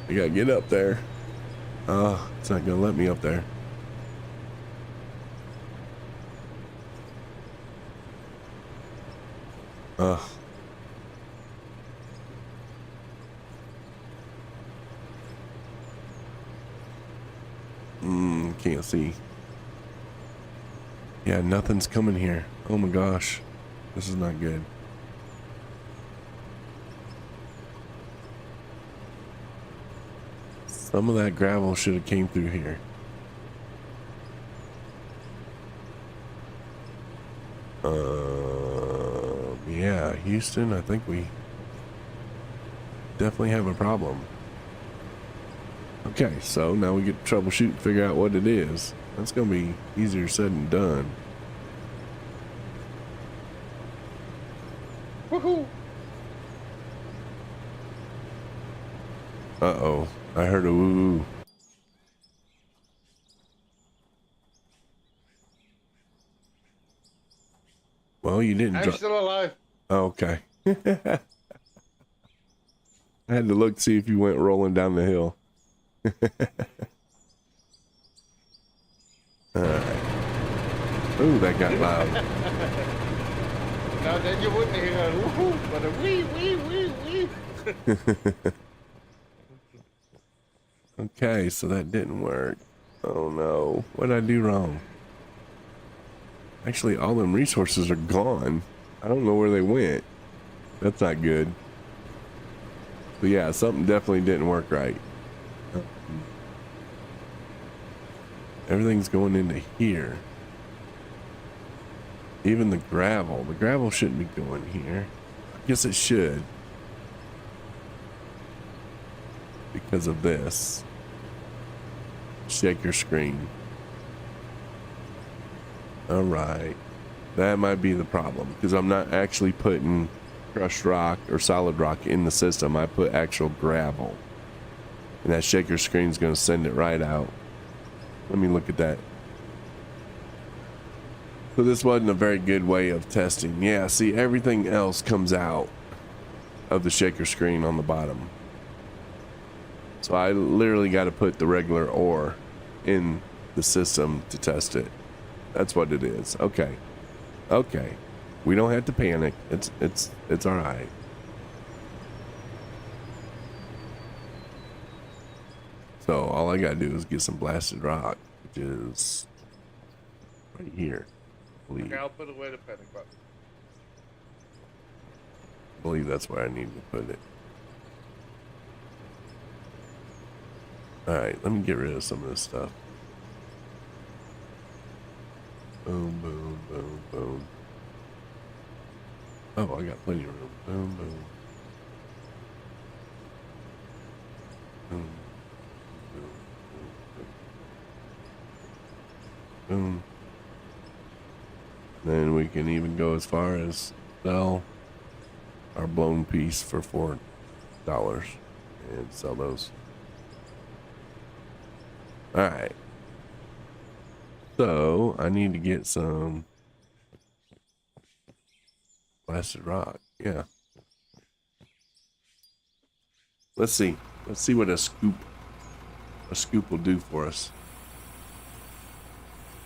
I gotta get up there. Oh, it's not gonna let me up there. Can't see. Yeah, nothing's coming here. Oh my gosh. This is not good. Some of that gravel should have came through here. Yeah, Houston, I think we definitely have a problem. Okay, so now we get to troubleshoot and figure out what it is. That's gonna be easier said than done. Woohoo! Uh-oh, I heard a woo-woo. Well, you didn't. I'm still alive. Oh, okay. I had to look to see if you went rolling down the hill. Alright. Ooh, that got loud. Now then you wouldn't hear a woohoo, but a wee, wee, wee, wee. Okay, so that didn't work. Oh no, what did I do wrong? Actually, all them resources are gone. I don't know where they went. That's not good. But yeah, something definitely didn't work right. Everything's going into here. Even the gravel. The gravel shouldn't be going here. I guess it should. Because of this. Shake your screen. Alright. That might be the problem. Because I'm not actually putting crushed rock or solid rock in the system. I put actual gravel. And that shaker screen is going to send it right out. Let me look at that. So this wasn't a very good way of testing. Yeah, see, everything else comes out of the shaker screen on the bottom. So I literally got to put the regular ore in the system to test it. That's what it is. Okay. Okay. We don't have to panic. It's all right. So all I gotta do is get some blasted rock, which is right here. Okay, I'll put away the panic button. I believe that's where I need to put it. Alright, let me get rid of some of this stuff. Boom, boom, boom, boom. Oh, I got plenty of room. Boom, boom. Boom. Boom. Then we can even go as far as sell our blown piece for $4 and sell those. Alright. So I need to get some blasted rock. Yeah. Let's see. Let's see what a scoop will do for us.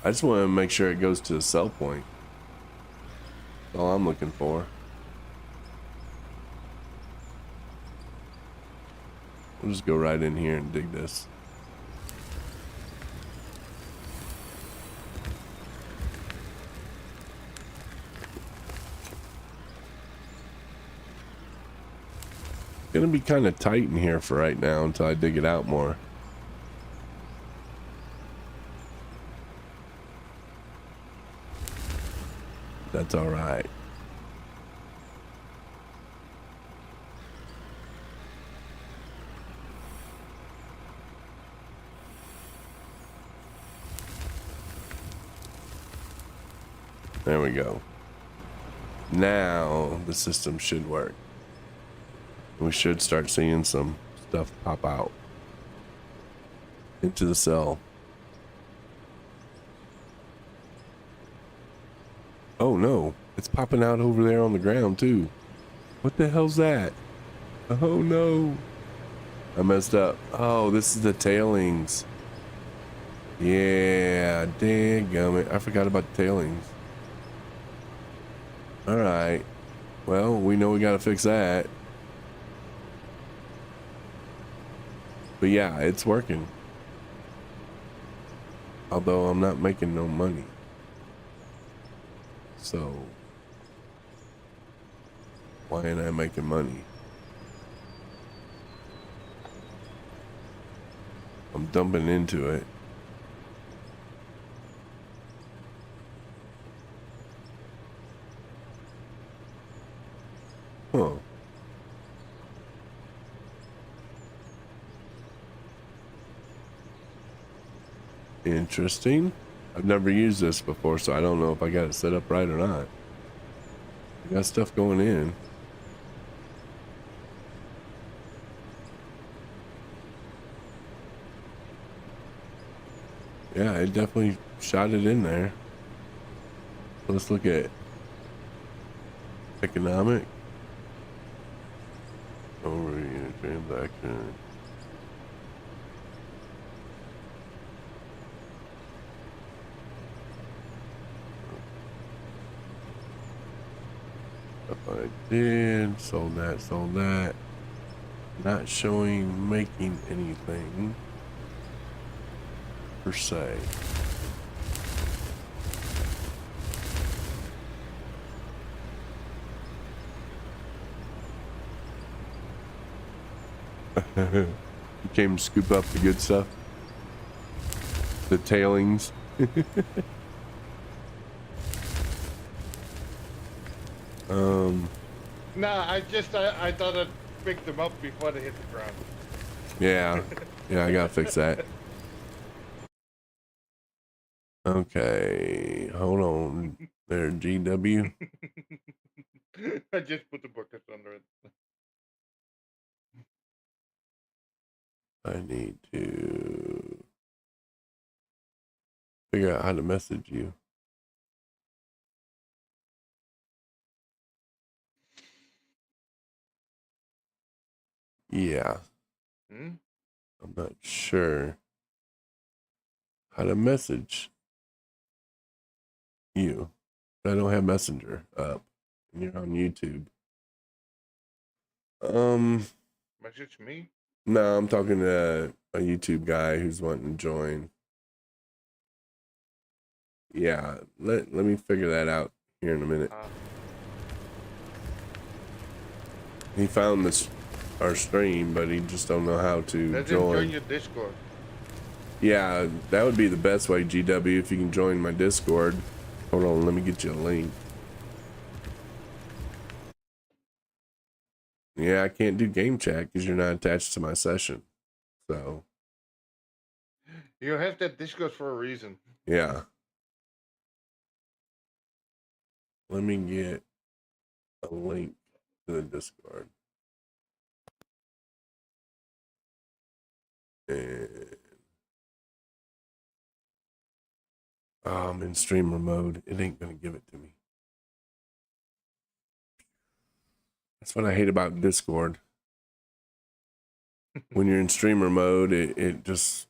I just want to make sure it goes to the sell point. That's all I'm looking for. We'll just go right in here and dig this. It's gonna be kind of tight in here for right now until I dig it out more. That's all right. There we go. Now the system should work. We should start seeing some stuff pop out into the cell. Oh no, it's popping out over there on the ground too. What the hell's that? Oh no. I messed up. Oh, this is the tailings. Yeah, dadgummit. I forgot about the tailings. Alright. Well, we know we gotta fix that. But yeah, it's working. Although I'm not making no money. So why ain't I making money? I'm dumping into it. Huh. Interesting. I've never used this before, so I don't know if I got it set up right or not. I got stuff going in. Yeah, it definitely shot it in there. Let's look at economic. Overview transaction. Stuff I did, sold that. Not showing making anything per se. You came to scoop up the good stuff, the tailings. Nah, I thought I'd pick them up before they hit the ground. Yeah, I gotta fix that. Okay, hold on there, GW. I just put the bucket under it. I need to figure out how to message you. Yeah. I'm not sure how to message you. I don't have Messenger up. And you're on YouTube. Message me? No, I'm talking to a YouTube guy who's wanting to join. Yeah, let me figure that out here in a minute. He found this our stream, but he just don't know how to Let join. him join your Discord. Yeah, that would be the best way, GW, if you can join my Discord. Hold on, let me get you a link. Yeah, I can't do game chat because you're not attached to my session. So You have that Discord for a reason. yeah. Let me get a link to the Discord. And I'm in streamer mode. It ain't gonna give it to me. That's what I hate about Discord. When you're in streamer mode, it just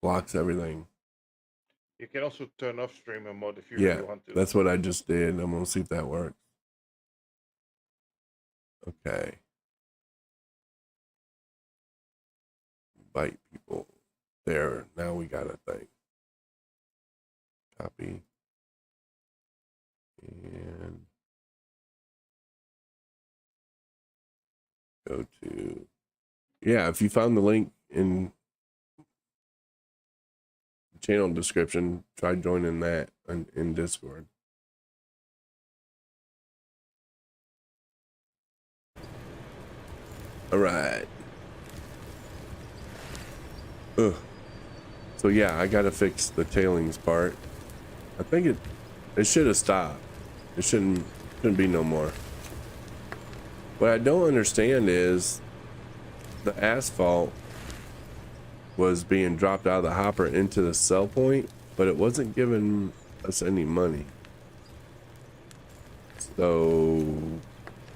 blocks everything. You can also turn off streamer mode if you Yeah, really want to. that's what I just did. I'm gonna see if that works. Okay. Invite people. There. Now we got a thing. Copy. And go to, yeah, if you found the link in the channel description, try joining that in Discord. All right. Ugh. So yeah, I gotta fix the tailings part. I think it It should have stopped. It shouldn't be no more. What I don't understand is the asphalt was being dropped out of the hopper into the sell point, but it wasn't giving us any money. So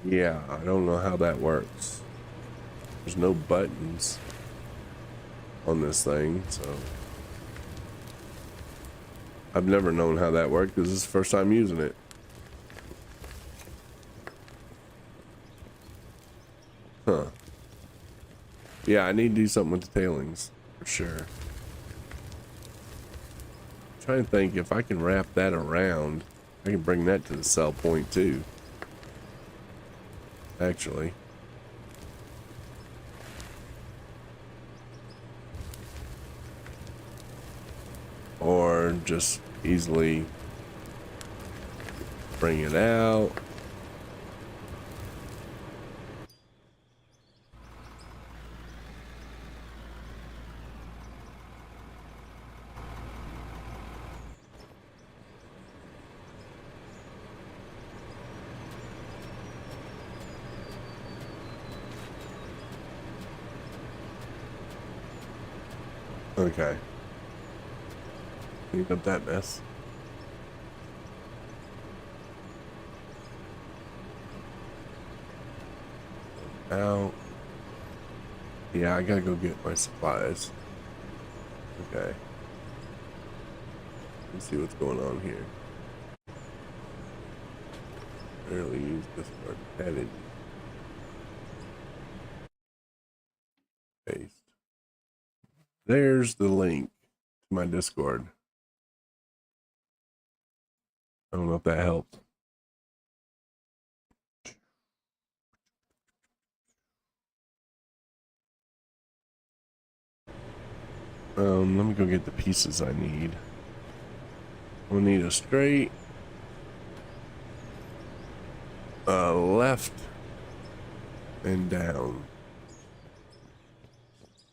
yeah, I don't know how that works. There's no buttons on this thing, so I've never known how that worked because this is the first time using it. Huh. Yeah, I need to do something with the tailings for sure. I'm trying to think if I can wrap that around, I can bring that to the sell point too. Actually. Or just easily bring it out. Okay. Clean up that mess. Out. Yeah, I gotta go get my supplies. Okay. Let's see what's going on here. Barely use this for edit. Paste. There's the link to my Discord. I don't know if that helped. Let me go get the pieces I need. We'll need a straight, left, and down,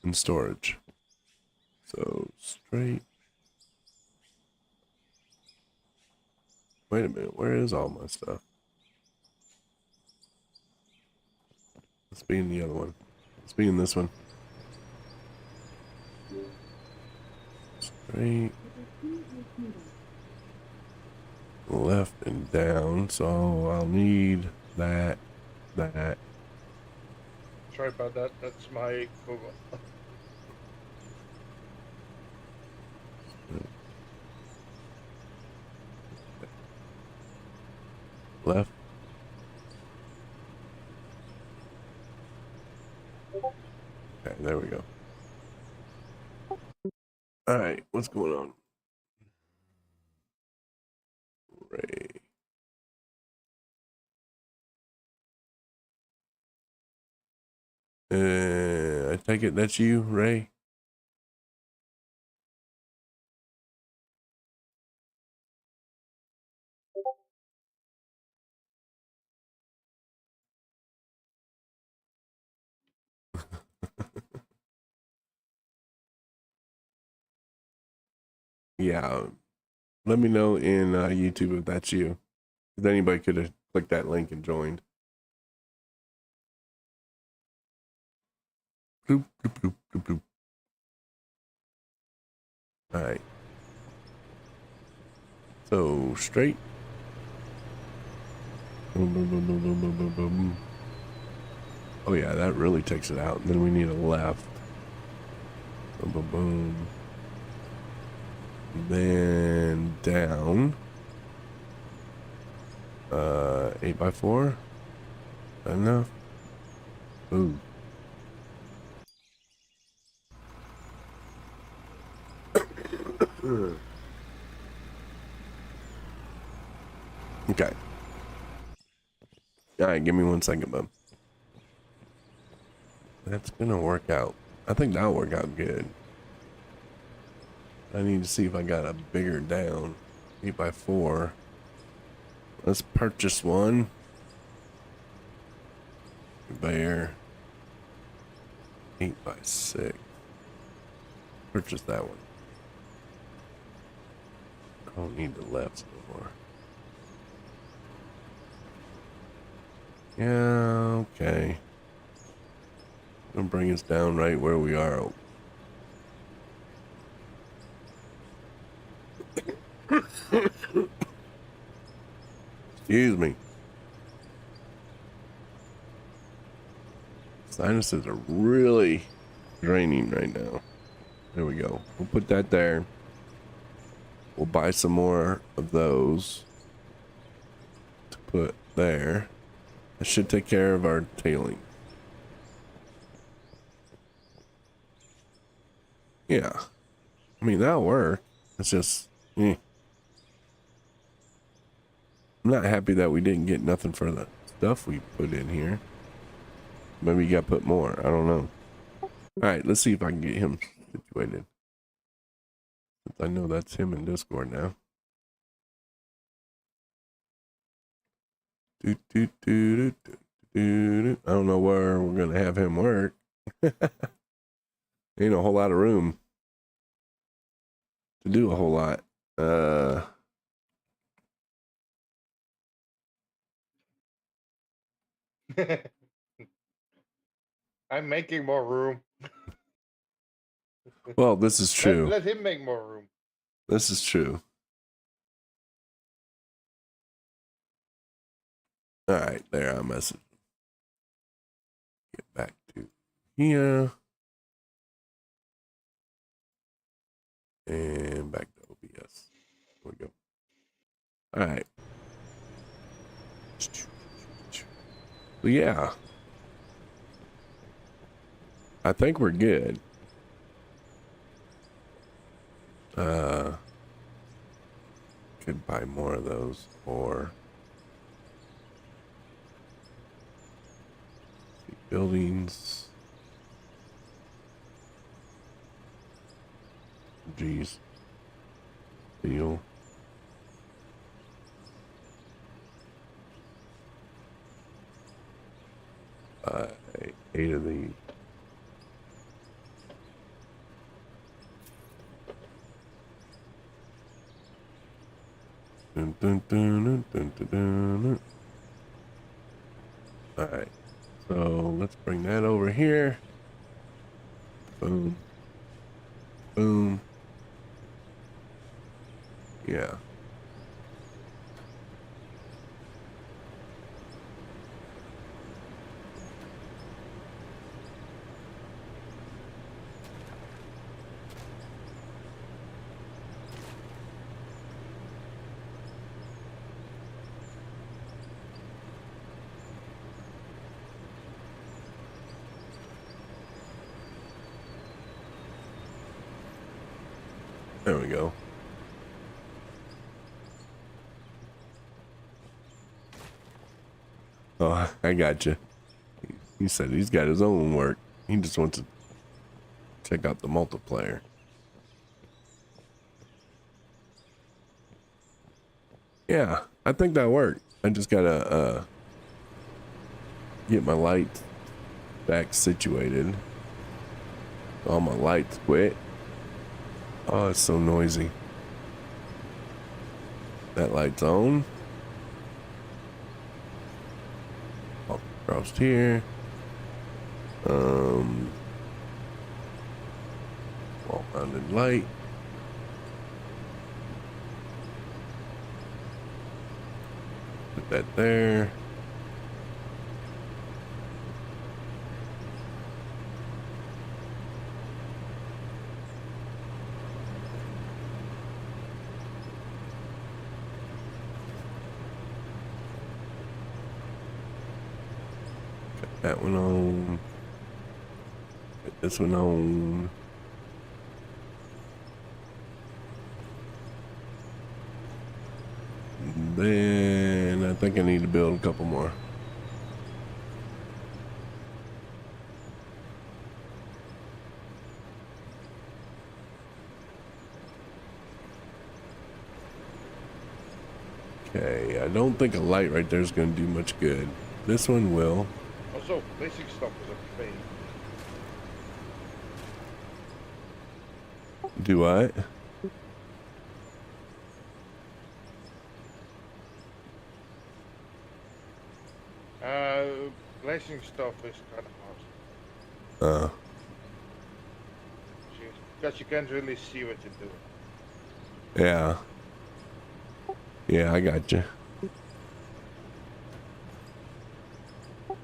and storage. So straight. Wait a minute, where is all my stuff? Let's be in the other one. Let's be in this one. Straight. Left and down, so I'll need that. Sorry about that, that's my Google. Left. Okay, there we go. All right, what's going on? Ray. I take it that's you, Ray? Yeah, let me know in YouTube if that's you. If anybody could have clicked that link and joined. Bloop, bloop, bloop, bloop, bloop. All right. So straight. Boom, boom, boom, boom, boom, boom, boom, boom. Oh yeah, that really takes it out. And then we need a left. Boom, boom, boom. Then down. 8x4. Enough. Ooh. Okay. All right, give me 1 second, bub. That's gonna work out. I think that'll work out good. I need to see if I got a bigger down. 8x4. Let's purchase one. Bear. 8x6. Purchase that one. I don't need the lefts no more. Yeah, okay. Gonna bring us down right where we are. Excuse me. Sinuses are really draining right now. There we go. We'll put that there. We'll buy some more of those to put there. That should take care of our tailing. Yeah. I mean, that'll work. It's just, I'm not happy that we didn't get nothing for the stuff we put in here. Maybe you got to put more. I don't know. All right, let's see if I can get him situated. Since I know that's him in Discord now. I don't know where we're going to have him work. Ain't a whole lot of room to do a whole lot. I'm making more room. Well, this is true. Let him make more room. This is true. All right, there, I message. Get back to here. And back to OBS. There we go. All right. So yeah. I think we're good. Could buy more of those or buildings. Geez. Steel. Eight of these. Dun, dun, dun, dun, dun, dun. All right, so let's bring that over here. Boom. Boom. Yeah. There we go. Oh, I got you. He said he's got his own work. He just wants to check out the multiplayer. Yeah, I think that worked. I just gotta get my lights back situated. All my lights quit. Oh, it's so noisy. That light's on. Oh, crossed here. Wall mounted light. Put that there. That one on. Put this one on. And then I think I need to build a couple more. Okay, I don't think a light right there is going to do much good. This one will. Also, basic stuff is a pain. Do what? Placing stuff is kind of hard. Because you can't really see what you're doing. Yeah. Yeah, I got you.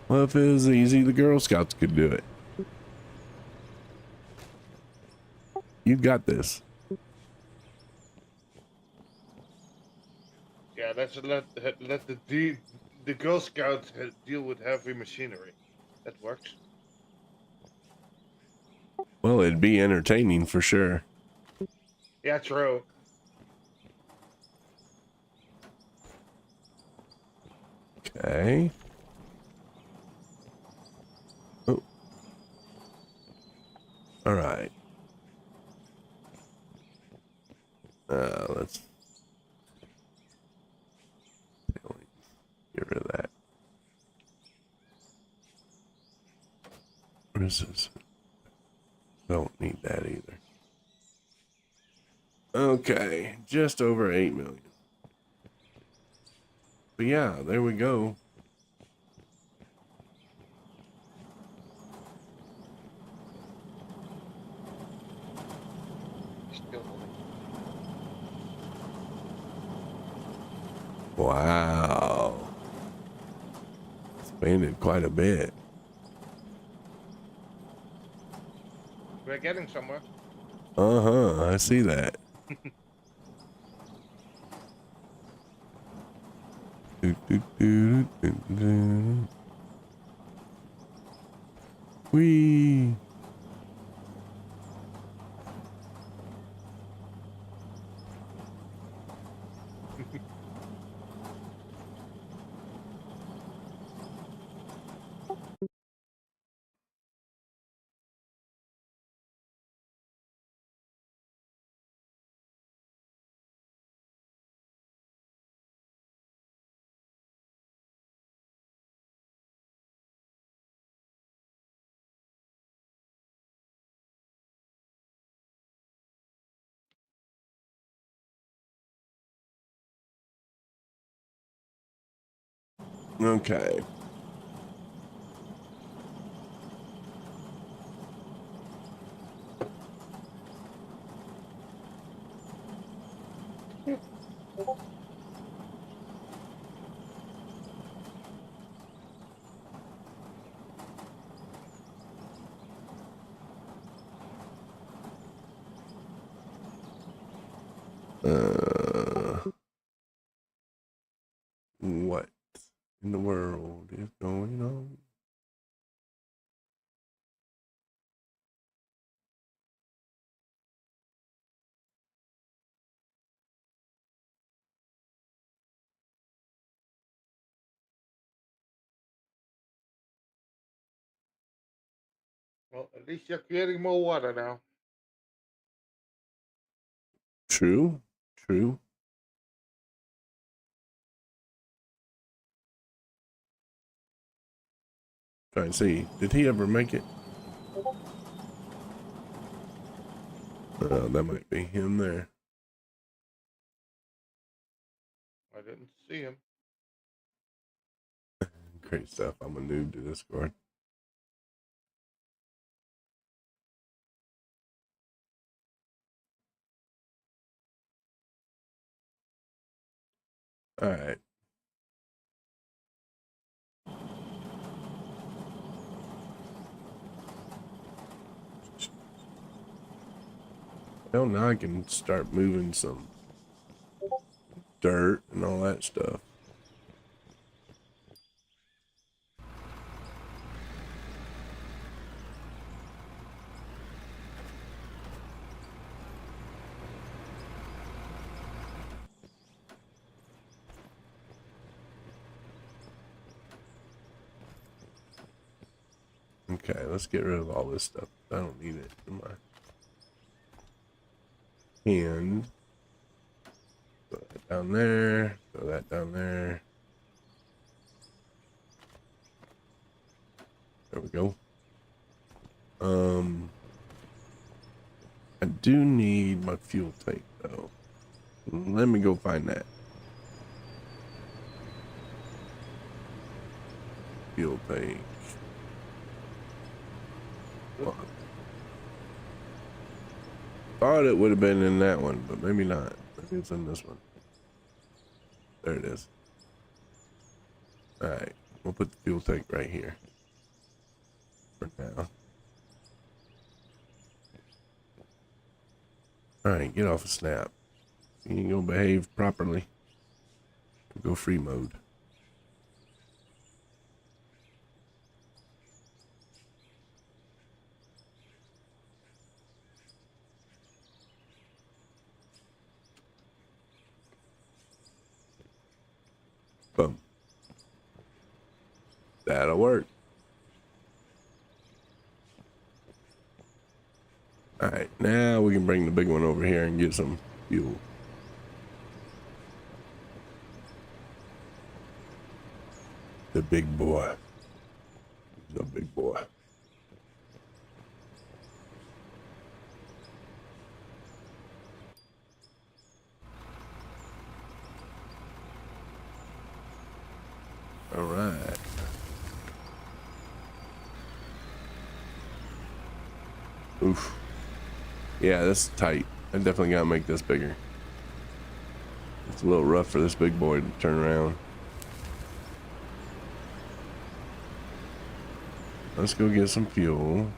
Well, if it was easy, the Girl Scouts could do it. You got this. Yeah, let's let the Girl Scouts deal with heavy machinery. That works. Well, it'd be entertaining for sure. Yeah, true. Okay. Oh. All right. Let's get rid of that. What is this? Don't need that either. Okay, just over 8 million. But yeah, there we go. Wow. Expanded quite a bit. We're getting somewhere. Uh-huh, I see that. Whee! Okay. What in the world is going on? Well, at least you're creating more water now. True, true. Try and see. Did he ever make it? That might be him there. I didn't see him. Great stuff. I'm a noob to Discord. All right. Well, now I can start moving some dirt and all that stuff. Okay, let's get rid of all this stuff. I don't need it in my hand. Throw that down there. Throw that down there. There we go. I do need my fuel tank though. Let me go find that. Fuel tank. thought it would have been in that one, but maybe not. Maybe it's in this one. There it is. All right, we'll put the fuel tank right here for now. All right, get off of snap. You ain't gonna behave properly. Go free mode. Boom. That'll work. All right, now we can bring the big one over here and get some fuel. The big boy. The big boy. All right. Oof. Yeah, this is tight. I definitely gotta make this bigger. It's a little rough for this big boy to turn around. Let's go get some fuel.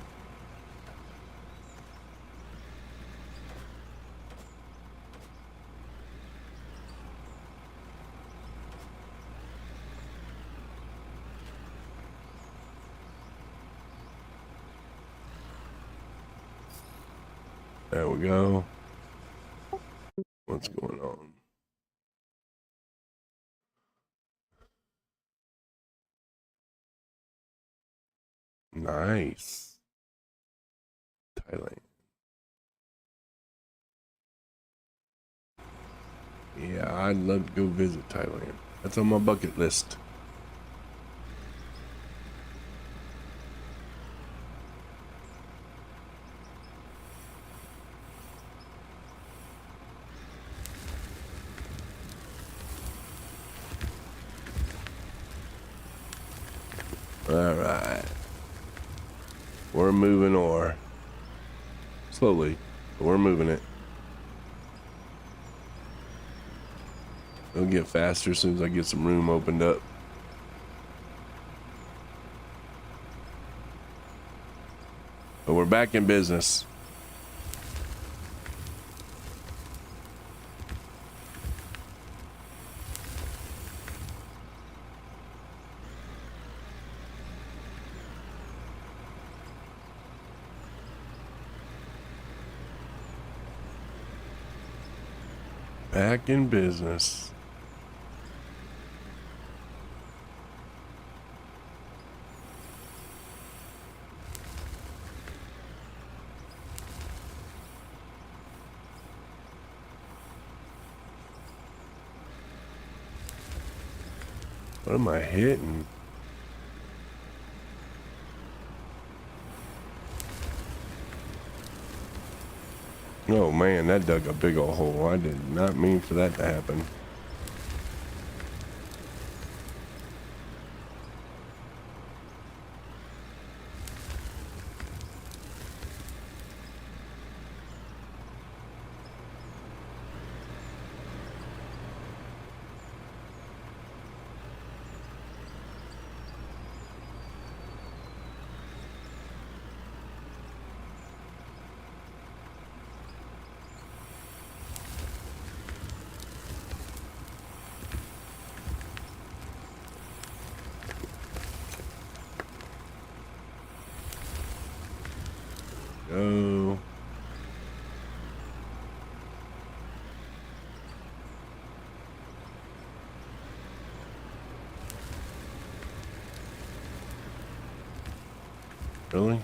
There we go. What's going on? Nice. Thailand. Yeah, I'd love to go visit Thailand. That's on my bucket list. All right. We're moving ore. Slowly, but we're moving it. It'll get faster as soon as I get some room opened up. But we're back in business. Back in business. What am I hitting? Oh man, that dug a big old hole. I did not mean for that to happen. Go. Really?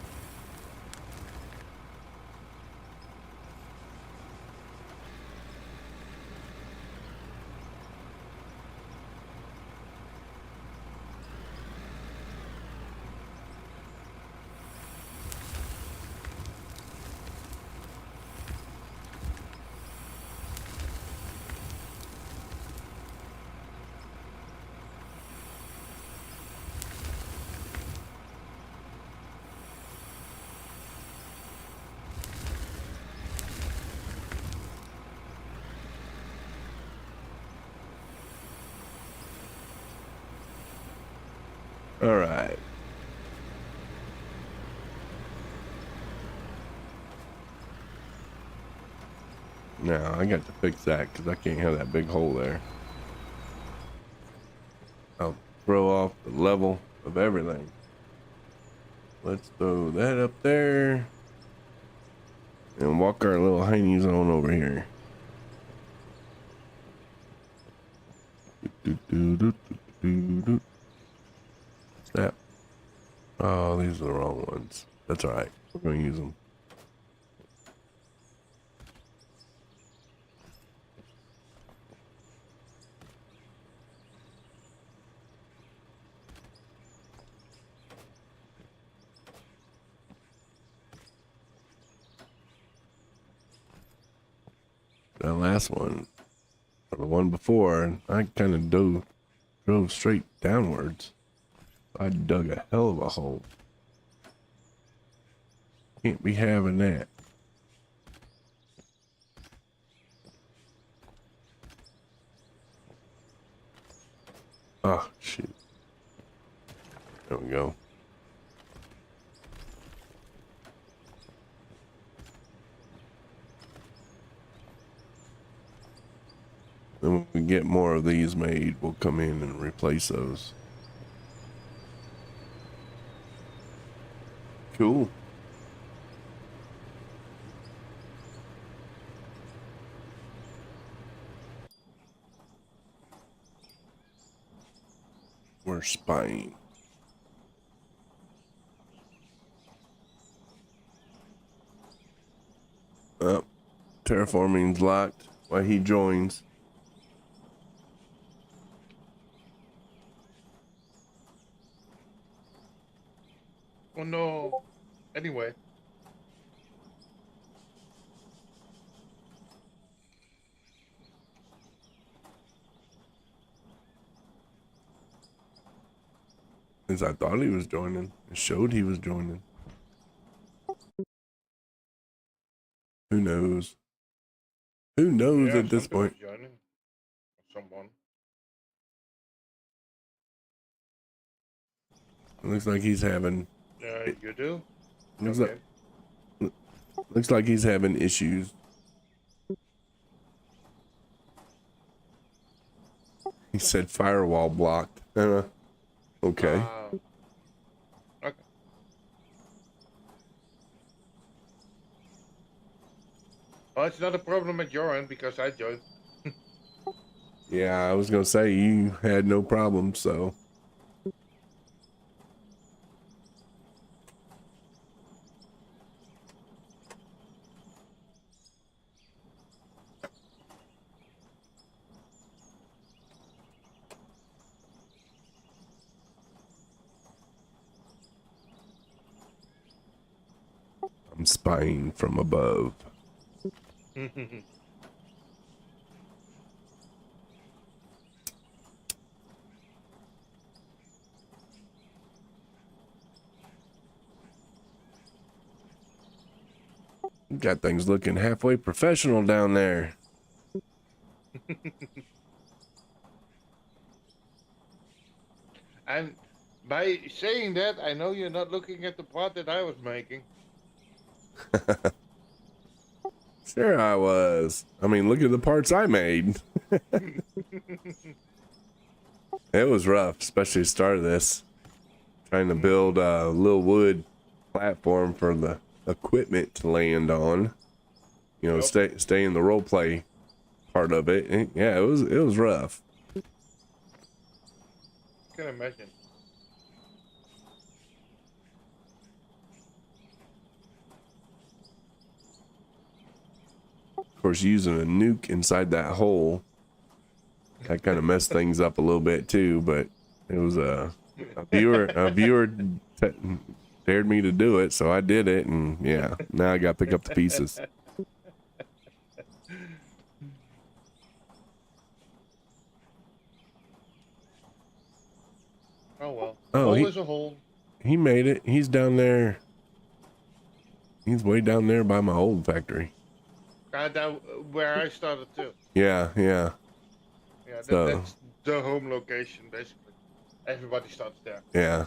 All right. Now I got to fix that because I can't have that big hole there. I'll throw off the level of everything. Let's throw that up there and walk our little heinies on over here. Snap. Oh, these are the wrong ones. That's all right. We're going to use them. That last one, or the one before, I kind of drove straight downwards. I dug a hell of a hole. Can't be having that. Oh, shoot. There we go. Then when we get more of these made, we'll come in and replace those. Cool. We're spying. Oh, terraforming's locked while he joins. Oh no. Anyway. Since I thought he was joining. It showed he was joining. Who knows? Who knows at this point? Joining. Someone. It looks like he's having. You do? Looks like he's having issues. He said firewall blocked. Okay. Okay. Well, it's not a problem at your end because I joined. Yeah, I was gonna say you had no problem, so. I'm spying from above. Got things looking halfway professional down there. And by saying that, I know you're not looking at the part that I was making. Sure I was. I mean, look at the parts I made. It was rough, especially the start of this. Trying to build a little wood platform for the equipment to land on. You know, stay in the role play part of it. And yeah, it was rough. I can imagine. Of course, using a nuke inside that hole, that kind of messed things up a little bit too. But it was a viewer dared me to do it, so I did it, and yeah, now I got to pick up the pieces. Oh well. Oh, hole is a hole. He made it. He's down there. He's way down there by my old factory. Where I started too. Yeah. Yeah, that's the home location basically. Everybody starts there. Yeah.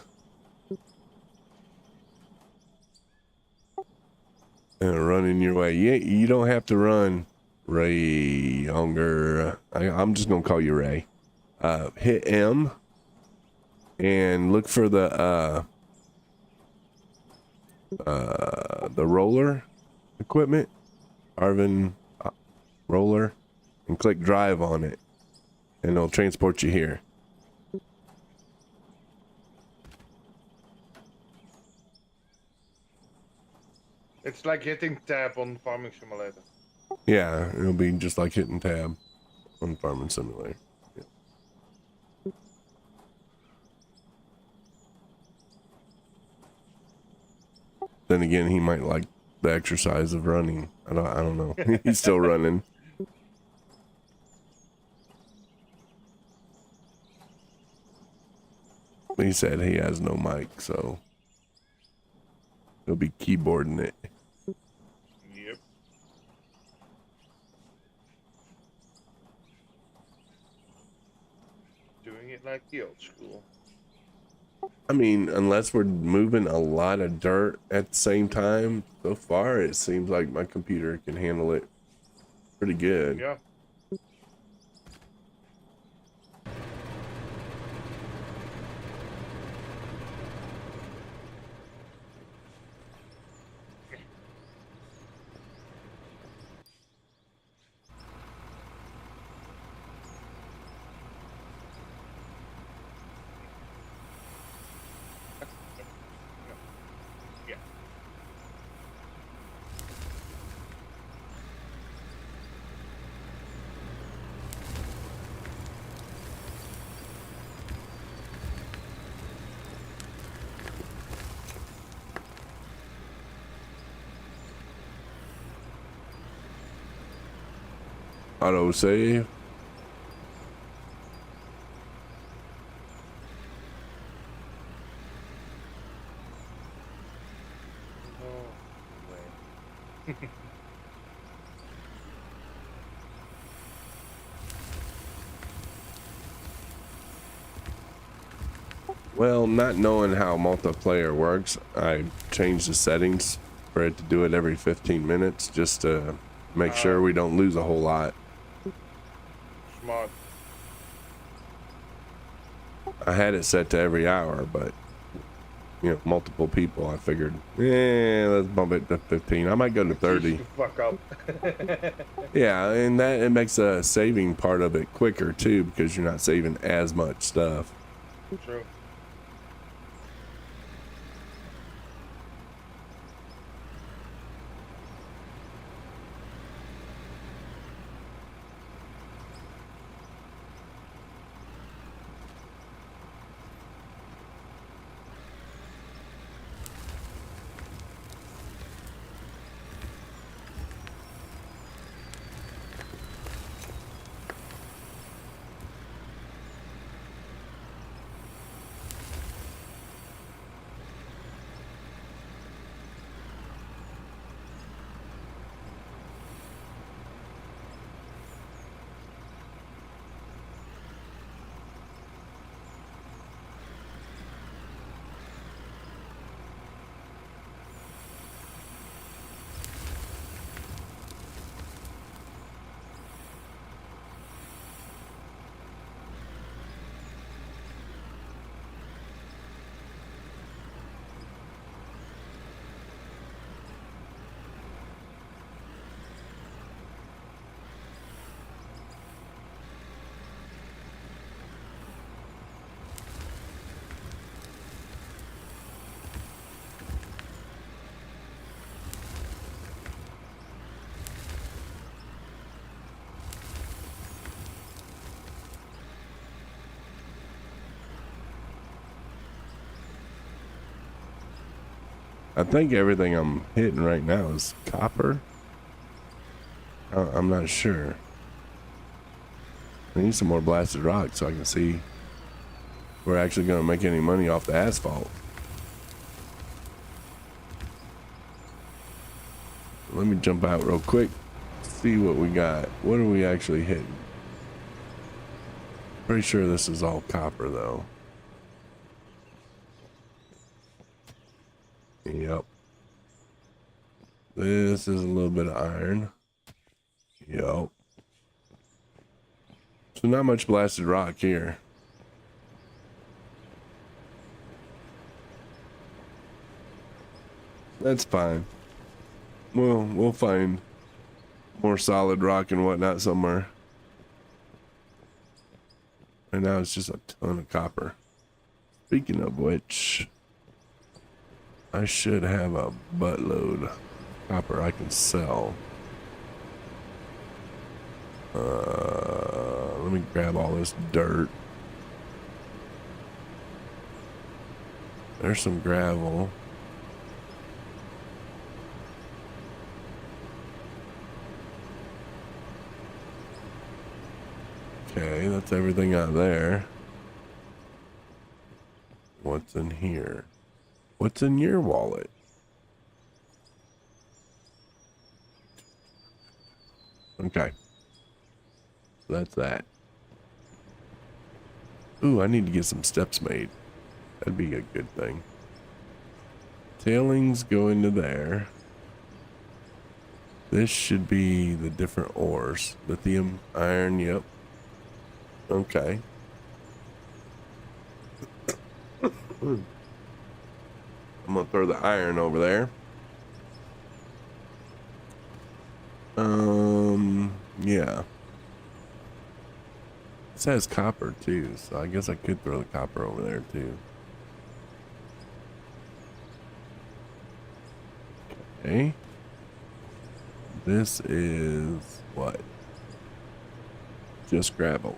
And running your way. You don't have to run, Ray Younger. I'm just gonna call you Ray. Hit M and look for the roller equipment, Arvin roller, and click drive on it, and it'll transport you here. It's like hitting tab on Farming Simulator. Yeah, it'll be just like hitting tab on Farming Simulator. Yeah. Then again, he might like the exercise of running. I don't know. He's still running. He said he has no mic, so he'll be keyboarding it. Yep. Doing it like the old school. I mean, unless we're moving a lot of dirt at the same time, so far it seems like my computer can handle it pretty good. Yeah. Auto save. No way. Well, not knowing how multiplayer works, I changed the settings for it to do it every 15 minutes just to make sure we don't lose a whole lot. Smart. I had it set to every hour, but you know, multiple people, I figured, let's bump it to 15. I might go to 30. Fuck up. Yeah, and that it makes a saving part of it quicker too, because you're not saving as much stuff. True. I think everything I'm hitting right now is copper. I'm not sure. I need some more blasted rock so I can see if we're actually going to make any money off the asphalt. Let me jump out real quick, see what we got. What are we actually hitting? Pretty sure this is all copper though. Yep. This is a little bit of iron. Yep. So not much blasted rock here. That's fine. We'll find more solid rock and whatnot somewhere. And now it's just a ton of copper. Speaking of which, I should have a buttload of copper I can sell. Let me grab all this dirt. There's some gravel. Okay, that's everything out there. What's in here? What's in your wallet? Okay. That's that. Ooh, I need to get some steps made. That'd be a good thing. Tailings go into there. This should be the different ores. Lithium, iron, yep. Okay. I'm gonna throw the iron over there. Yeah. This has copper too, so I guess I could throw the copper over there too. Okay. This is what? Just gravel.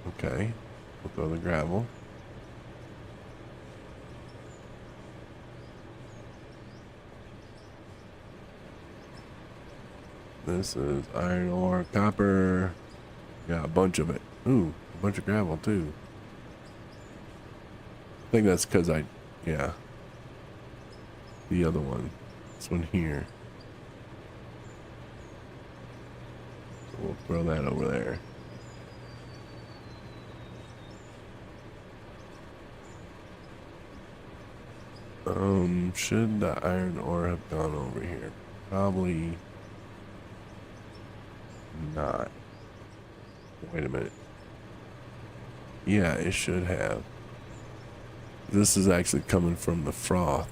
Okay. We'll throw the gravel. This is iron ore, copper. Got a bunch of it. Ooh, a bunch of gravel too. I think that's because yeah. The other one. This one here. So we'll throw that over there. Should the iron ore have gone over here? Probably not. Wait a minute. Yeah, it should have. This is actually coming from the froth.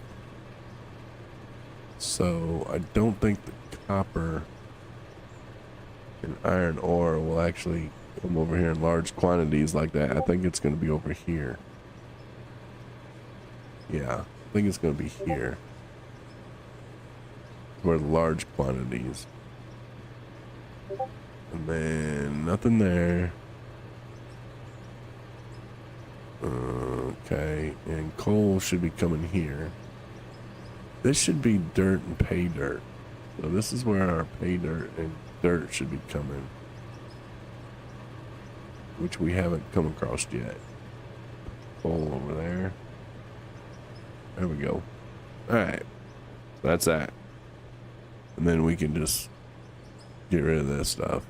So I don't think the copper and iron ore will actually come over here in large quantities like that. I think it's going to be over here. Yeah, I think it's going to be here. Where the large quantities. And then nothing there. Okay, and coal should be coming here. This should be dirt and pay dirt. So this is where our pay dirt and dirt should be coming. Which we haven't come across yet. Coal over there. There we go. Alright. So that's that. And then we can just get rid of this stuff.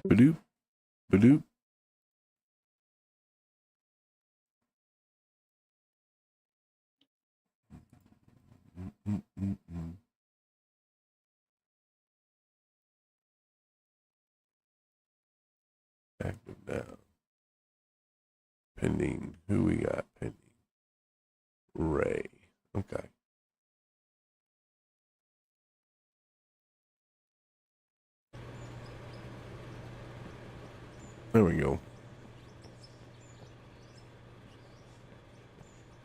Badoop. Badoop. Active now. Pending. Who we got pending? Ray. Okay. There we go.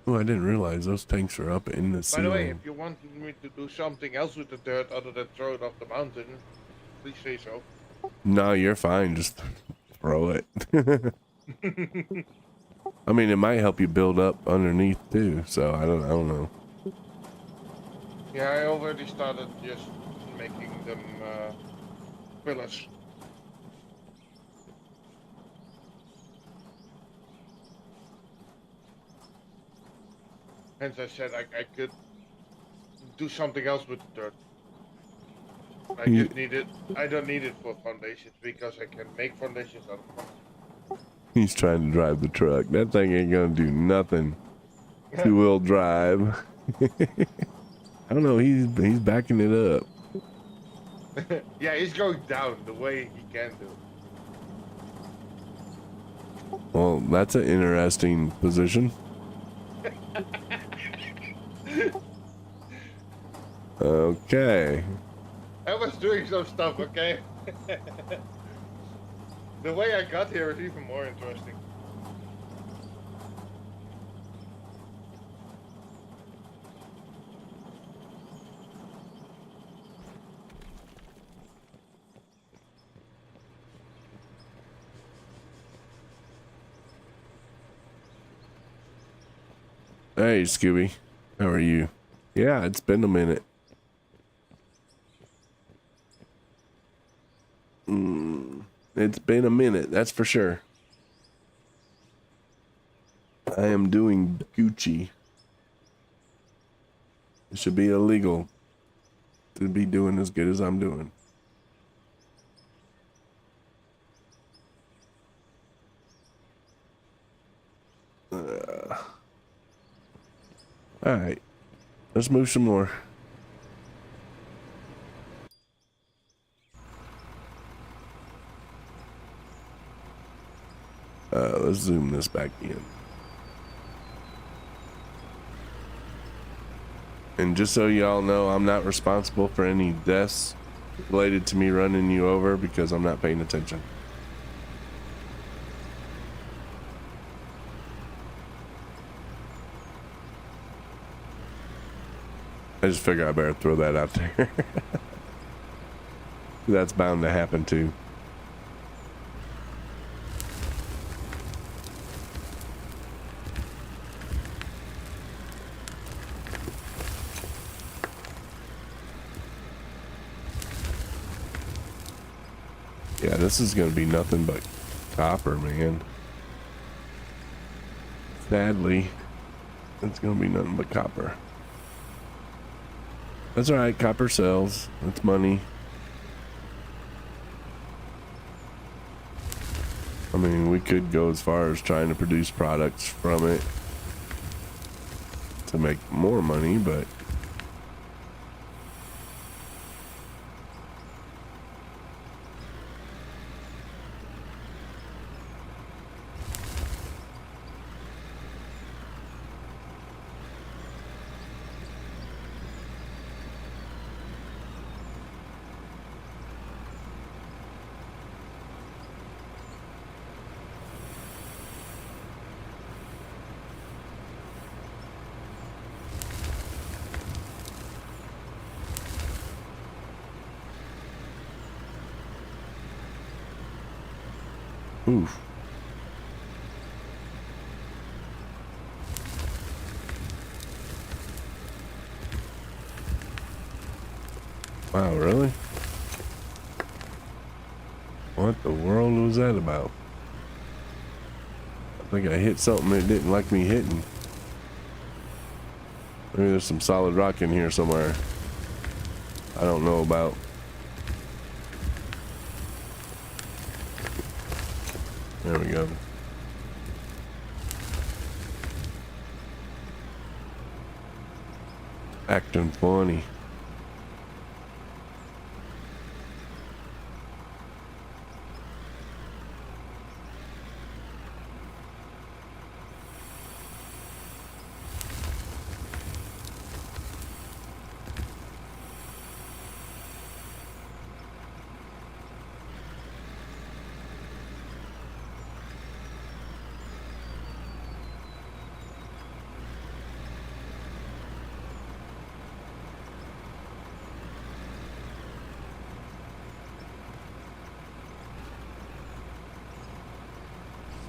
Oh, I didn't realize those tanks are up in the ceiling. By the way, if you want me to do something else with the dirt other than throw it off the mountain, please say so. No, you're fine. Just throw it. I mean, it might help you build up underneath too. So I don't know. Yeah, I already started just making them pillars. Hence I said I could do something else with the dirt. I just need it. I don't need it for foundations because I can make foundations out of it. He's trying to drive the truck. That thing ain't gonna do nothing. Two-wheel drive. I don't know. He's backing it up. Yeah, he's going down the way he can do. Well, that's an interesting position. Okay. I was doing some stuff, okay? The way I got here is even more interesting. Hey, Scooby. How are you? Yeah, it's been a minute. It's been a minute, that's for sure. I am doing Gucci. It should be illegal to be doing as good as I'm doing. All right, let's move some more. Let's zoom this back in. And just so y'all know, I'm not responsible for any deaths related to me running you over because I'm not paying attention. I just figure I better throw that out there. That's bound to happen too. Yeah, this is gonna be nothing but copper, man. Sadly, it's gonna be nothing but copper. That's all right. Copper sells. That's money. I mean, we could go as far as trying to produce products from it to make more money, but oof. Wow, really? What the world was that about? I think I hit something it didn't like me hitting. Maybe there's some solid rock in here somewhere I don't know about. There we go. Acting funny.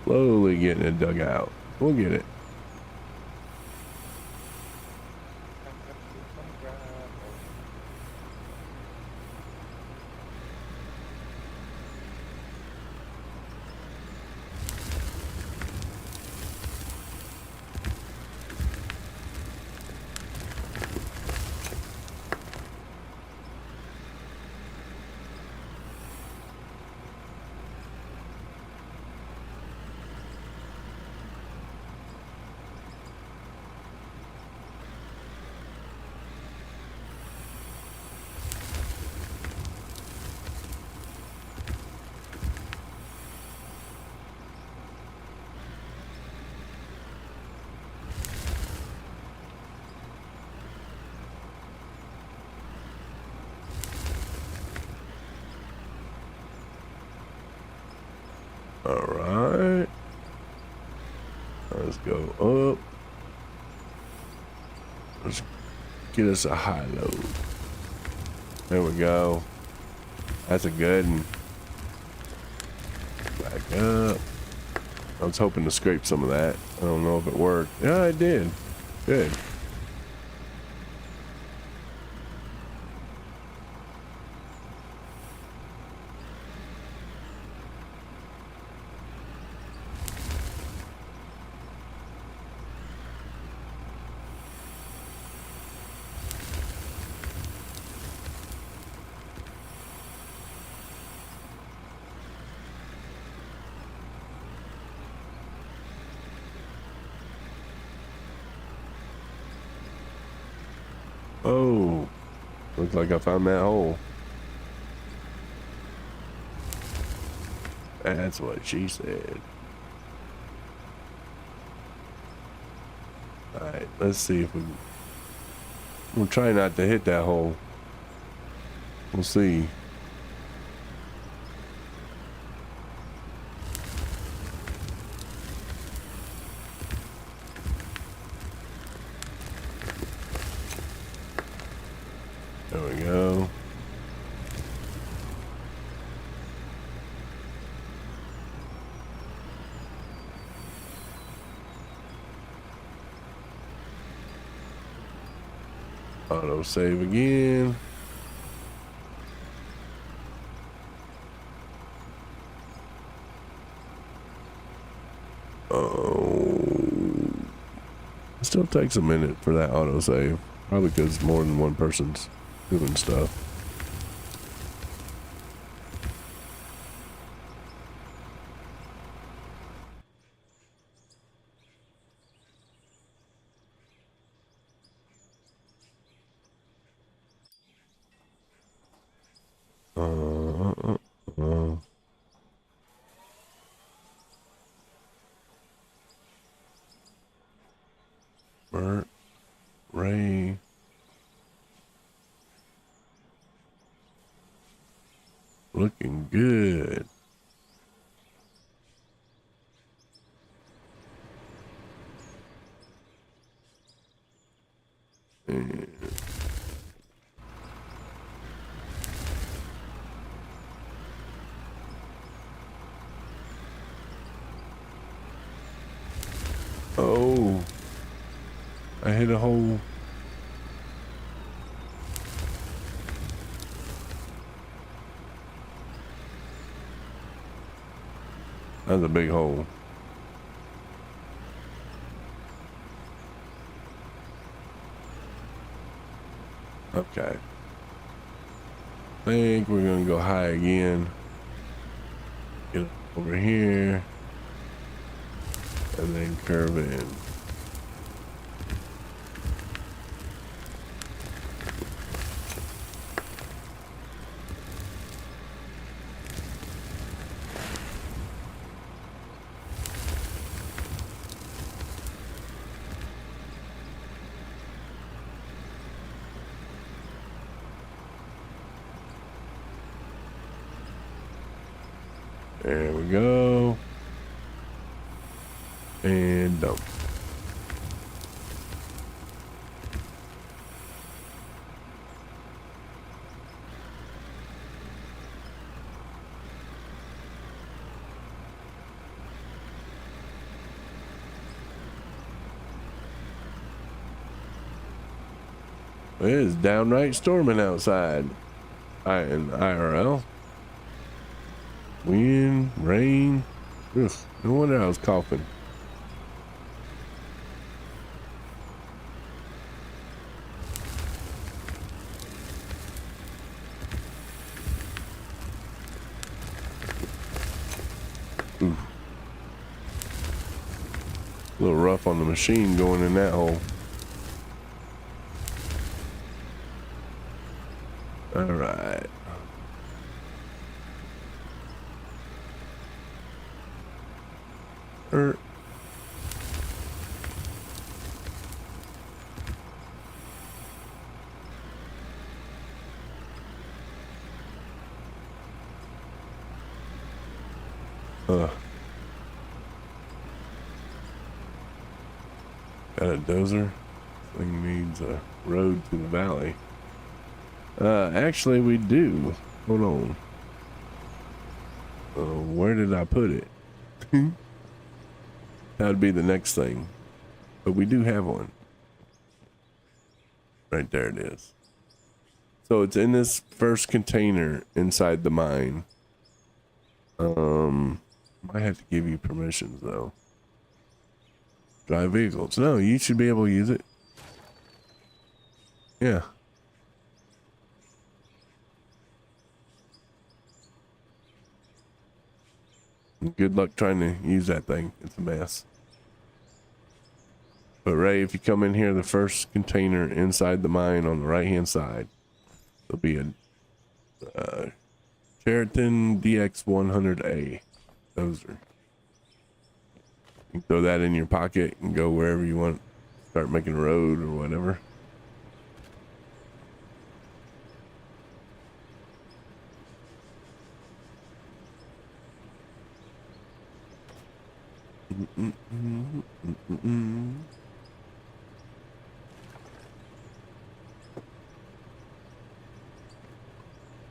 Slowly getting it dug out. We'll get it. Let's go up. Let's get us a high load. There we go. That's a good one. Back up. I was hoping to scrape some of that. I don't know if it worked. Yeah, it did. Good. Oh, looks like I found that hole. That's what she said. Alright, let's see if we'll try not to hit that hole. We'll see. There we go. Auto save again. Oh, it still takes a minute for that auto save. Probably because more than one person's doing stuff. Bert, Ray. Looking good. And oh, I hit a hole. That's a big hole. Okay. I think we're gonna go high again. Get over here. And then curve in. There we go. And dump. It is downright storming outside. In IRL. Wind, rain. Ugh, no wonder I was coughing. Ooh. A little rough on the machine going in that hole. All right. Got a dozer. Thing needs a road to the valley. Actually we do. Hold on. Where did I put it? That'd be the next thing. But we do have one. Right there it is. So it's in this first container inside the mine. Might have to give you permissions though. Drive vehicles. No, you should be able to use it. Yeah. Good luck trying to use that thing. It's a mess. But Ray, if you come in here, the first container inside the mine on the right hand side, there'll be a Cheriton DX100A. Those are. You can throw that in your pocket and go wherever you want. Start making a road or whatever.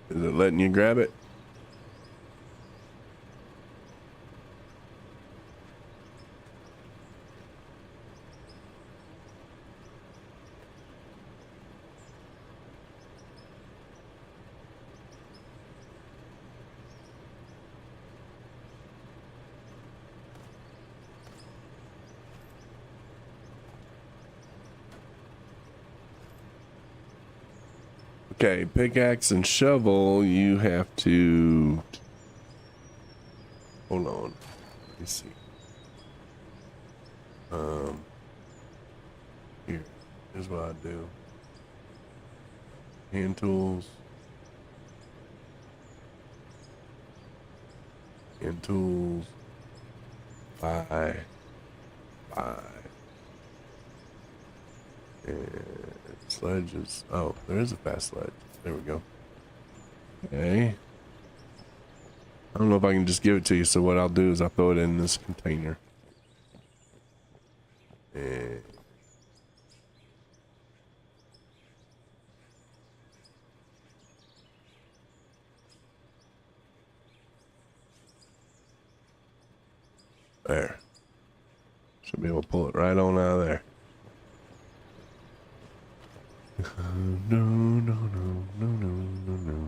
Is it letting you grab it? Okay, pickaxe and shovel, you have to... Hold on. Let me see. Here's what I do. Hand tools. Hand tools. Buy. And sledges. Oh, there is a fast sledge. There we go. Okay. I don't know if I can just give it to you, so what I'll do is I'll throw it in this container. And there. Should be able to pull it right on out of there. No, no, no, no, no, no, no.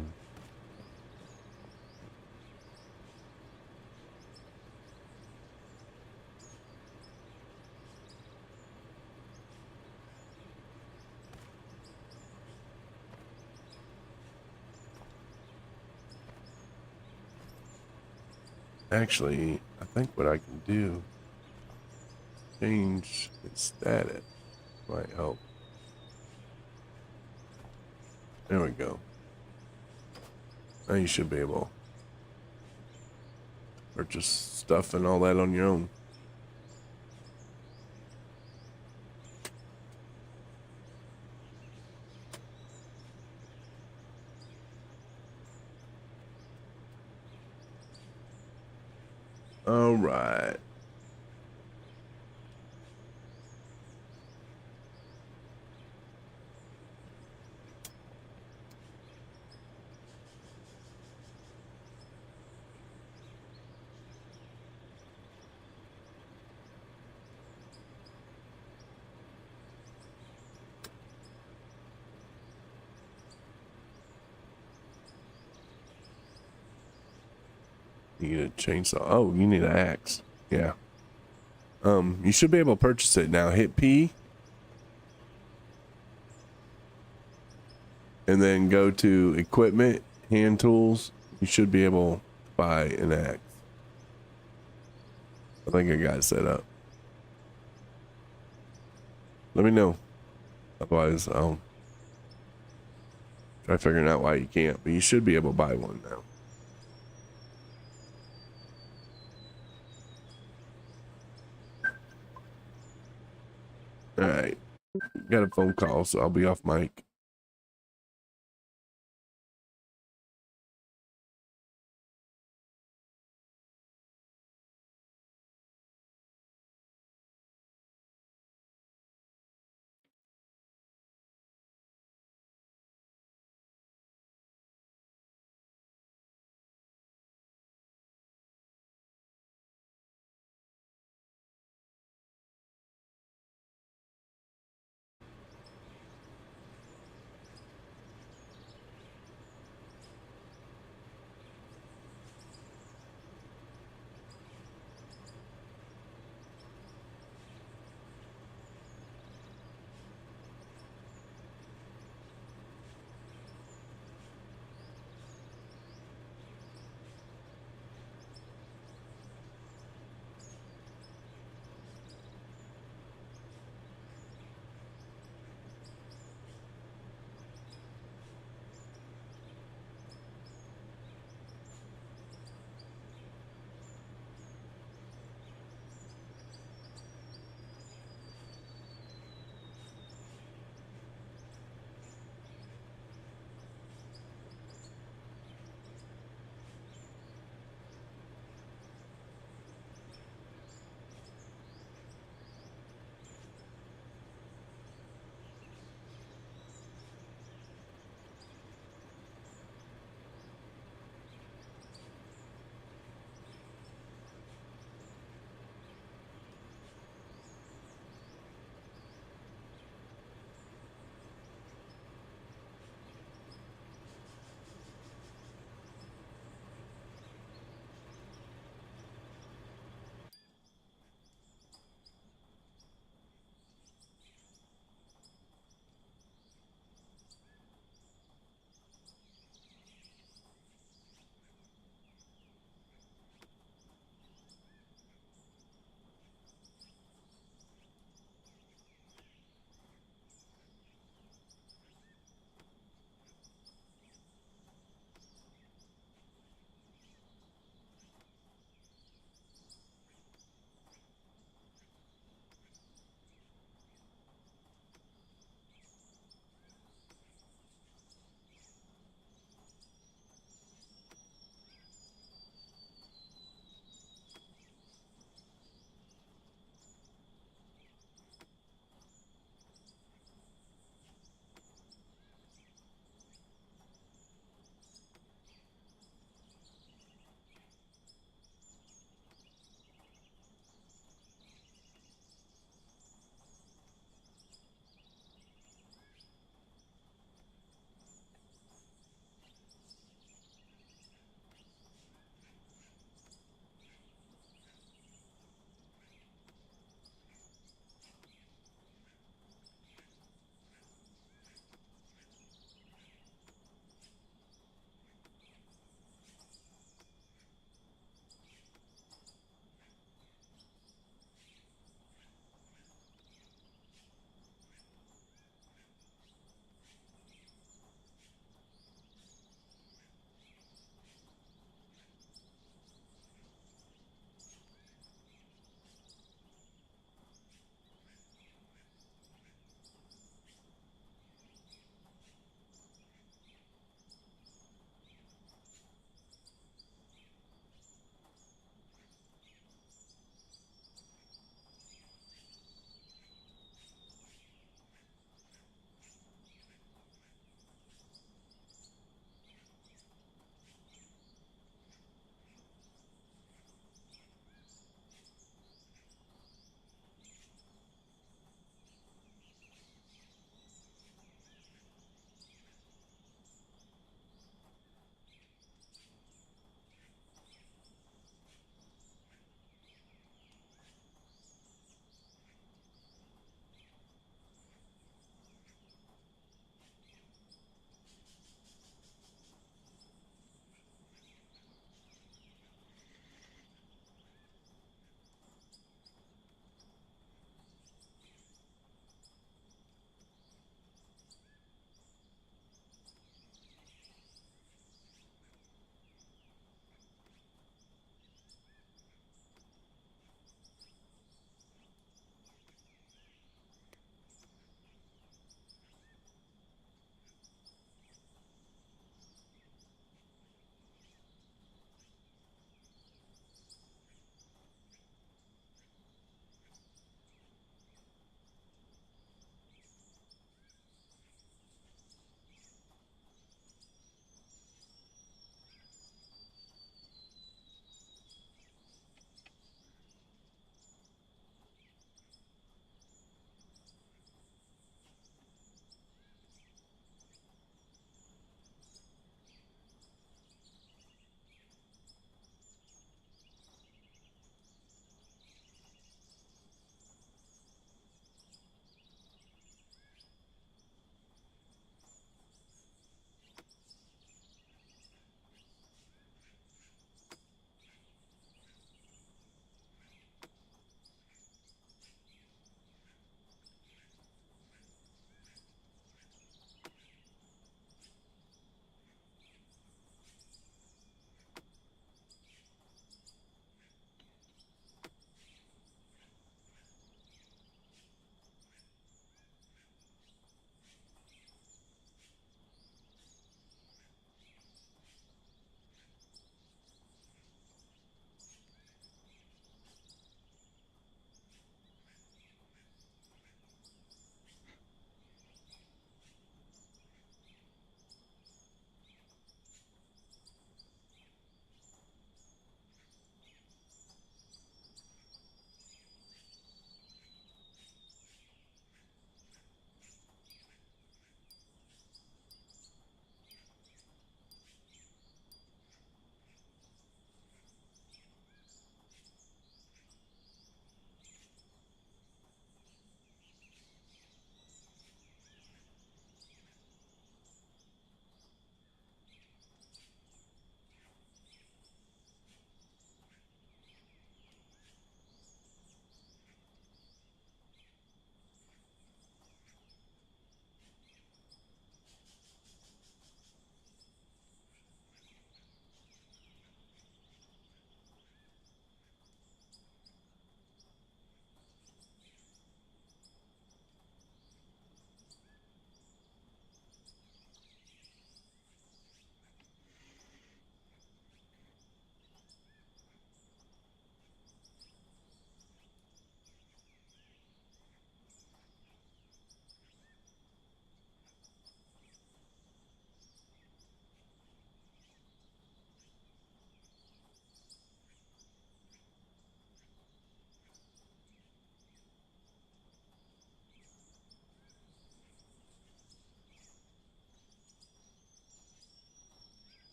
Actually, I think what I can do, change its status, might help. There we go. Now you should be able to purchase stuff and all that on your own. All right. You need a chainsaw. Oh, you need an axe. Yeah. You should be able to purchase it now. Hit P. And then go to equipment, hand tools. You should be able to buy an axe. I think I got it set up. Let me know. Otherwise, I'll try figuring out why you can't. But you should be able to buy one now. All right. Got a phone call, so I'll be off mic.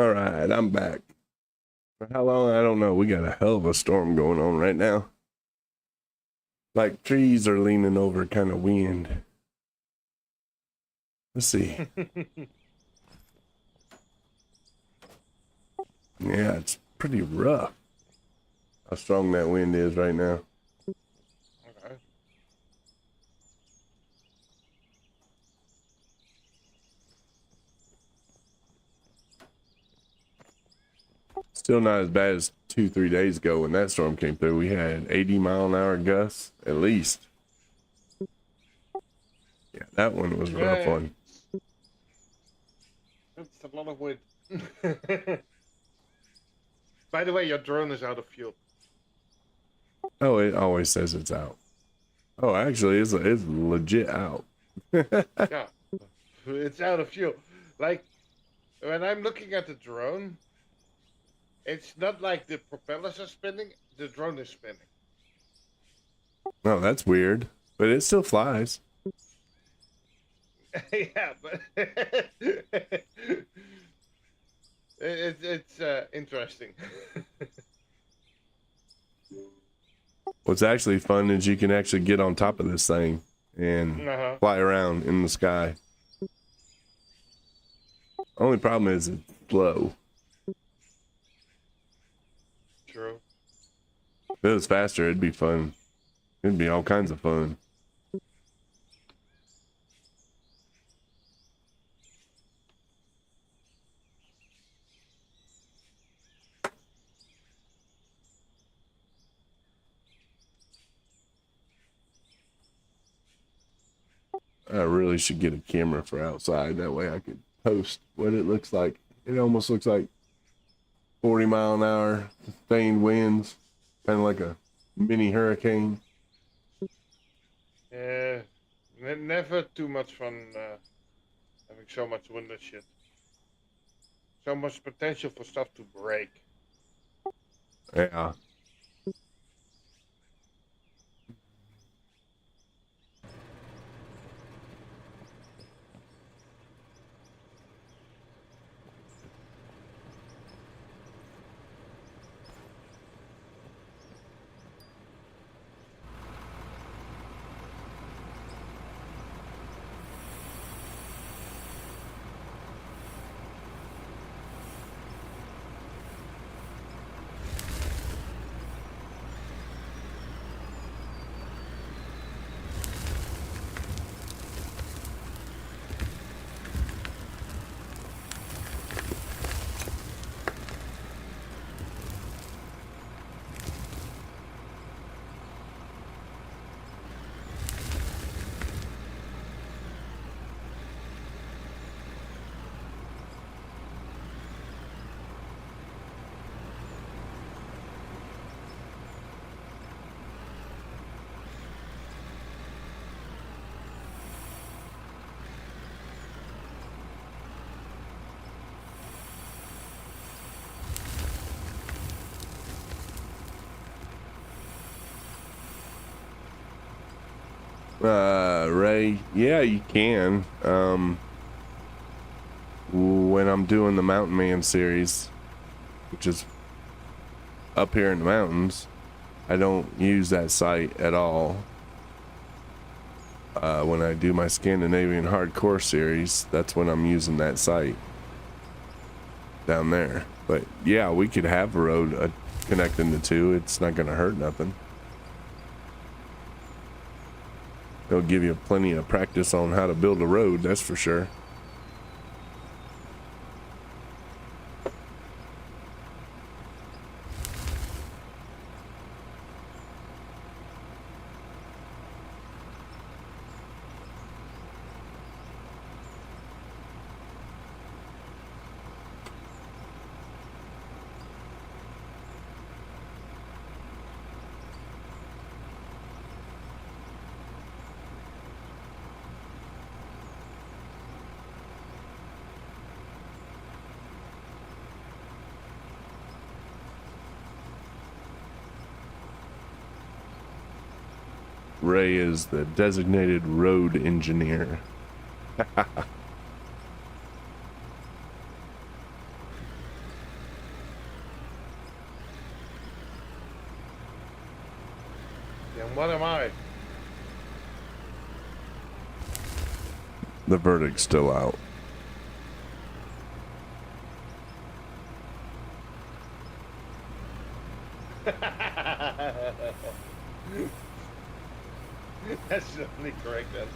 All right, I'm back. For how long? I don't know. We got a hell of a storm going on right now. Like trees are leaning over, kind of wind. Let's see. Yeah, it's pretty rough. How strong that wind is right now. Okay. Still not as bad as 2-3 days ago when that storm came through. We had 80-mile-an-hour gusts at least. Yeah, that one was a rough one. That's a lot of wind. By the way, your drone is out of fuel. Oh, it always says it's out. Oh, actually, it's legit out. Yeah, it's out of fuel. Like, when I'm looking at the drone, it's not like the propellers are spinning, the drone is spinning. Oh, that's weird. But it still flies. Yeah, but it's interesting. What's actually fun is you can actually get on top of this thing and fly around in the sky. Only problem is it's slow. True. If it was faster, it'd be fun. It'd be all kinds of fun. I really should get a camera for outside. That way I could post what it looks like. It almost looks like 40-mile-an-hour sustained winds, kind of like a mini hurricane. Yeah, never too much fun having so much wind and shit. So much potential for stuff to break. Yeah. Ray, yeah, you can. When I'm doing the MountainMan series, which is up here in the mountains, I don't use that site at all. When I do my Scandinavian hardcore series, that's when I'm using that site down there. But yeah, we could have a road connecting the two. It's not going to hurt nothing. It'll give you plenty of practice on how to build a road, that's for sure. Ray is the designated road engineer. Then what am I? The verdict's still out. That's the only correct answer.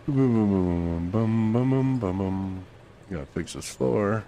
Boom, bum, bum, bum, bum, bum. Gotta fix this floor.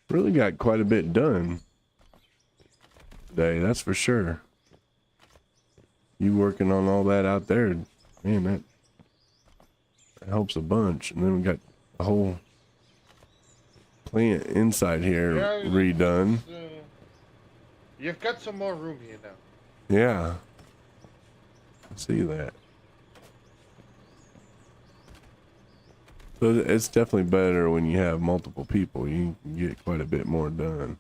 Really got quite a bit done today, that's for sure. You working on all that out there, man, that helps a bunch. And then we got the whole plant inside here redone. You've got some more room here now. Yeah, I see that. So it's definitely better when you have multiple people. You can get quite a bit more done.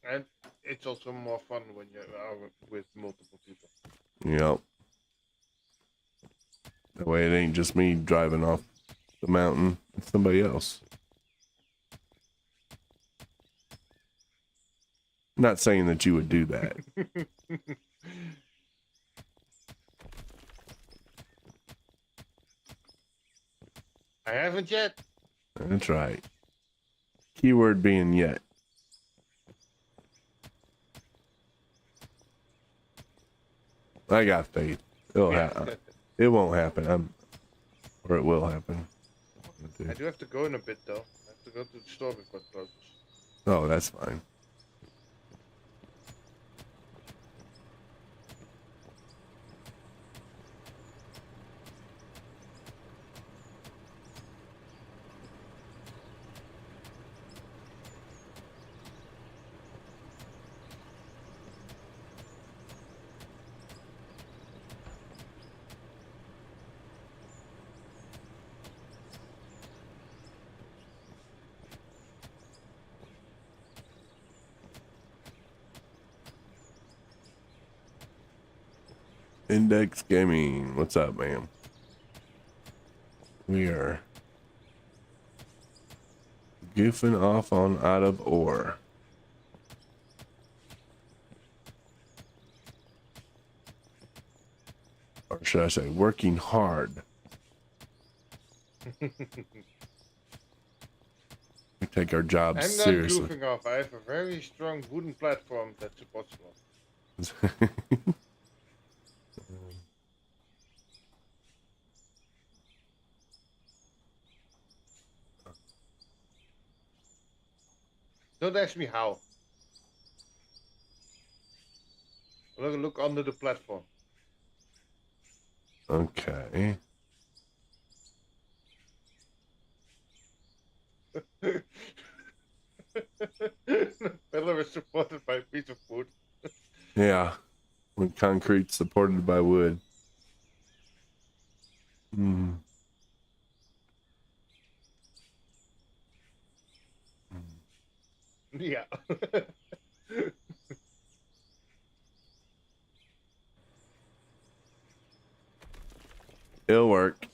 And it's also more fun when you're with multiple people. Yep. That way it ain't just me driving off the mountain. It's somebody else. Not saying that you would do that. I haven't yet. That's right. Keyword being yet. I got faith. It'll happen. It won't happen. Or it will happen. I do have to go in a bit though. I have to go to the store before it closes. Oh, that's fine. Index Gaming. What's up, ma'am? We are goofing off on out of ore. Or should I say working hard. We take our jobs I'm not seriously. goofing off. I have a very strong wooden platform that supports me. Don't ask me how. Look under the platform. Okay. The pillar is supported by a piece of wood. Yeah. When concrete's supported by wood. Hmm. Yeah. It'll work.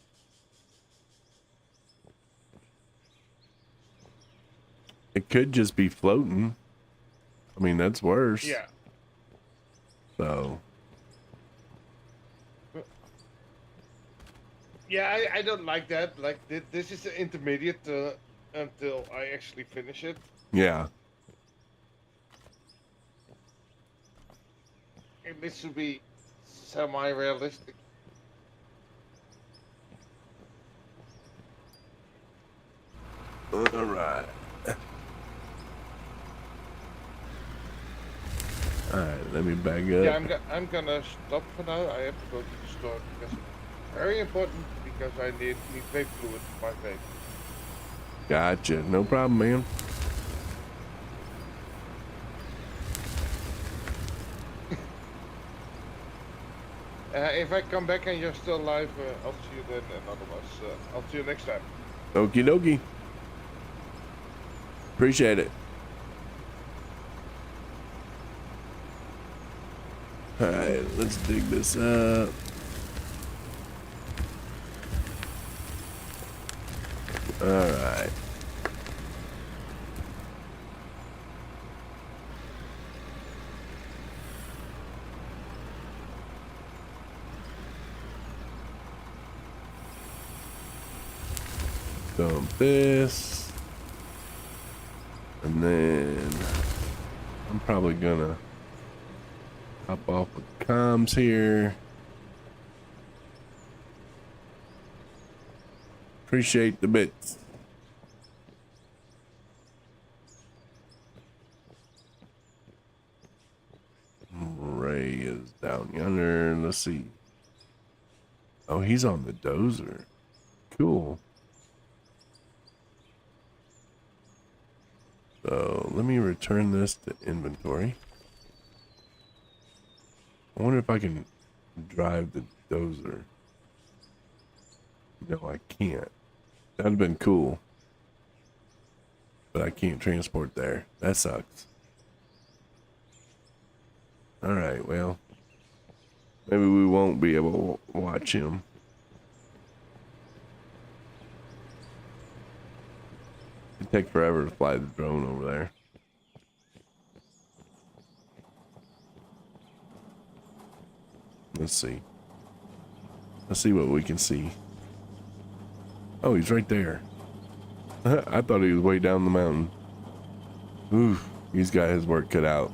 It could just be floating. I mean, that's worse. Yeah. So, Yeah, I don't like that. Like this is the intermediate until I actually finish it. yeah. And this should be semi-realistic. All right. All right, let me back Yeah, up. I'm gonna stop for now. I have to go to the store because it's very important because I need vape fluid for my vape. Gotcha. No problem, man. If I come back and you're still alive, I'll see you then, and otherwise, I'll see you next time. Okie dokie. Appreciate it. All right, let's dig this up. All right. Dump this. And then I'm probably gonna hop off with comms here. Appreciate the bits. Ray is down yonder. Let's see. Oh, he's on the dozer. Cool. So let me return this to inventory. I wonder if I can drive the dozer. No, I can't. That'd have been cool. But I can't transport there. That sucks. Alright, well. Maybe we won't be able to watch him. It'd take forever to fly the drone over there. Let's see. Let's see what we can see. Oh, he's right there. I thought he was way down the mountain. Oof, he's got his work cut out.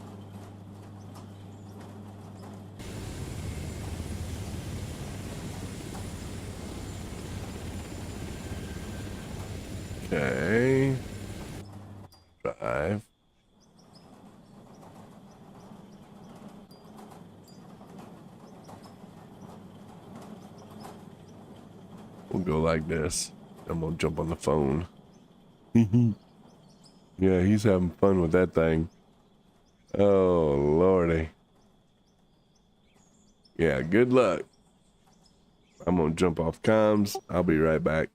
Okay. Drive. We'll go like this. I'm gonna jump on the phone. Yeah, he's having fun with that thing. Oh, lordy. Yeah, good luck. I'm gonna jump off comms. I'll be right back.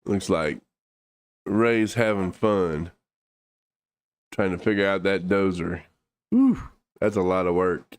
Looks like Ray's having fun trying to figure out that dozer. Whew, that's a lot of work.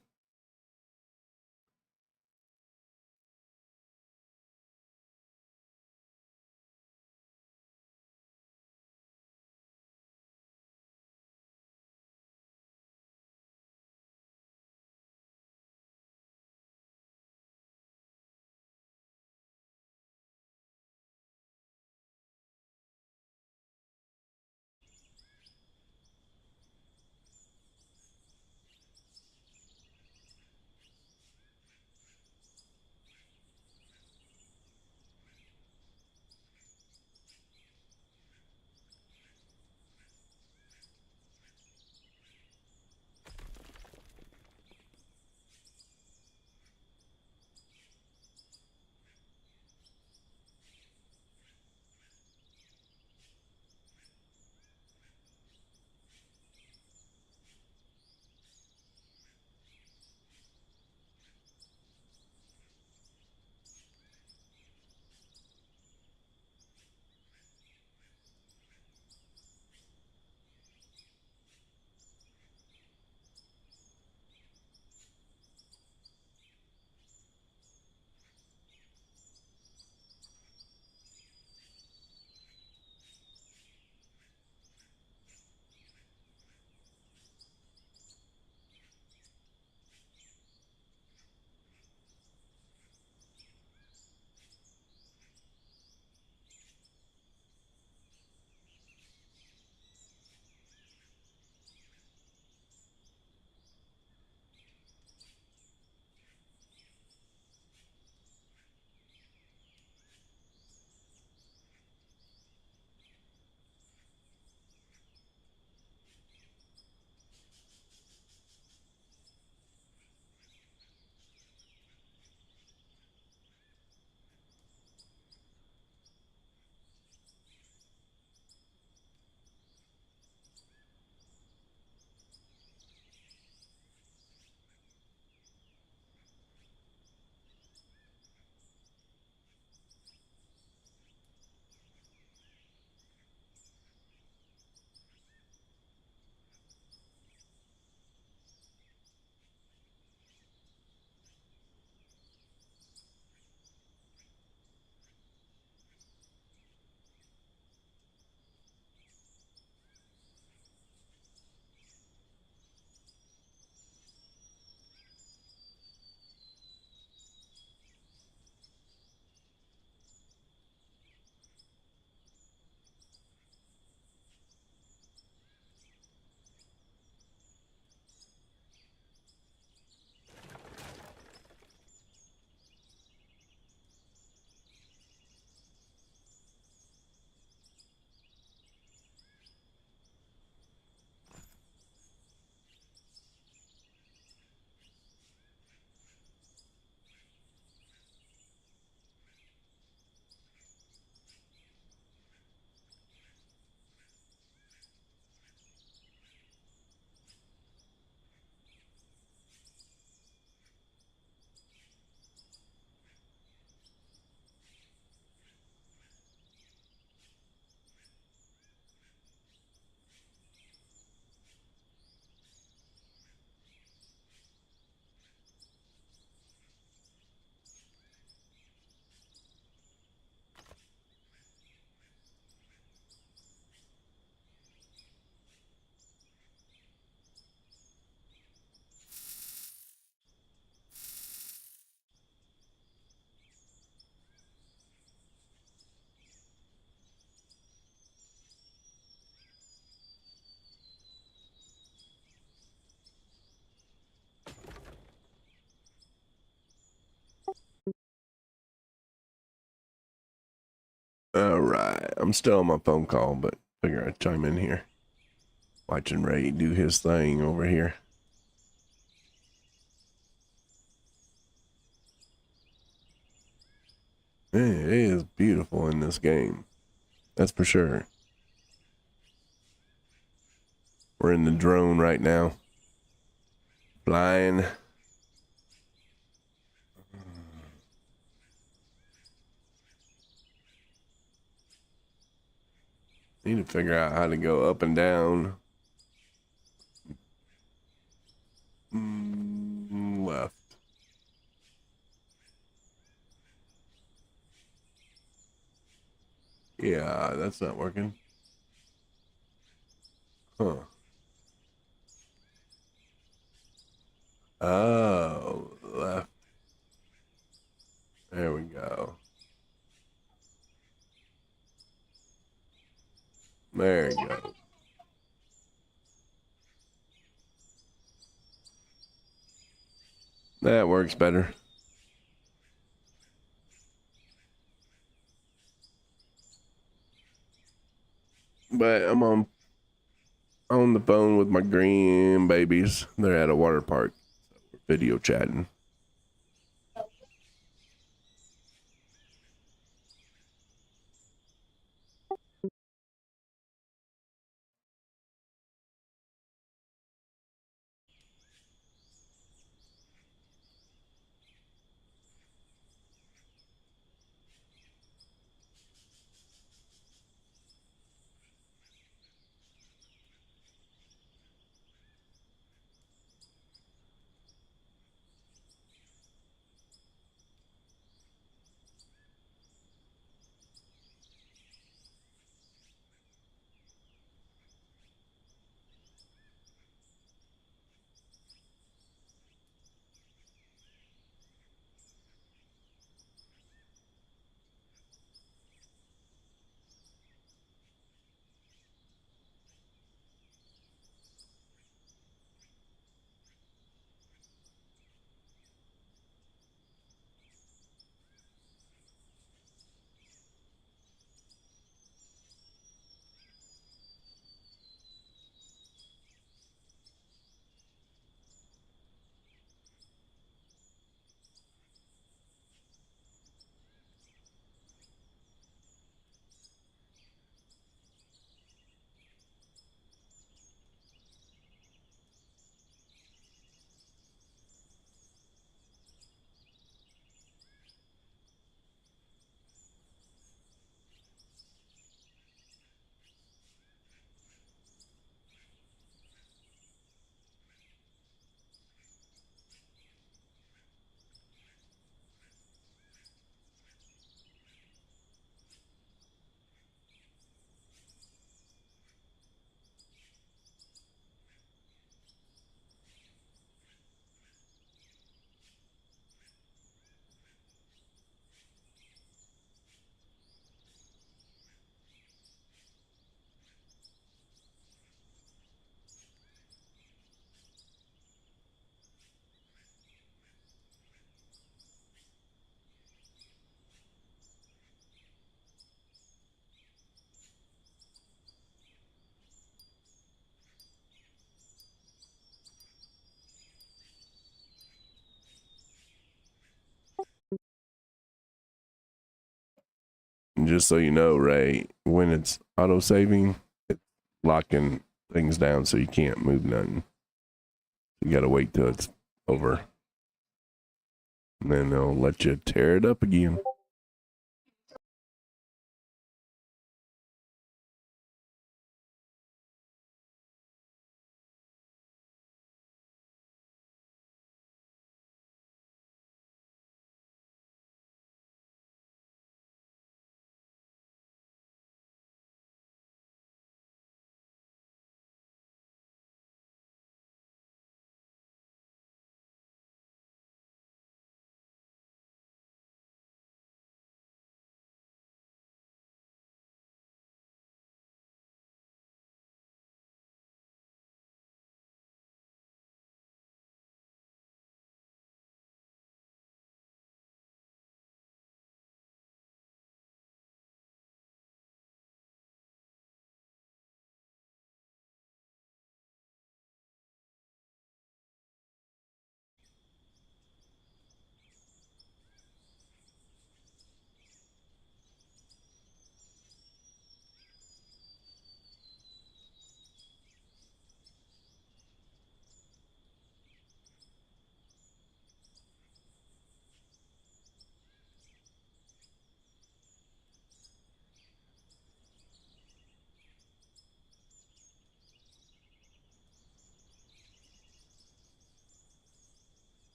All right, I'm still on my phone call, but figure I'd chime in here. Watching Ray do his thing over here. Man, it is beautiful in this game. That's for sure. We're in the drone right now. Flying. Need to figure out how to go up and down. Left. Yeah, that's not working. Huh. Oh, left. There we go. There you go. That works better. But I'm on the phone with my grandbabies. They're at a water park. So we're video chatting. And just so you know, Ray, when it's auto saving, it's locking things down so you can't move nothing. You gotta wait till it's over. And then they'll let you tear it up again.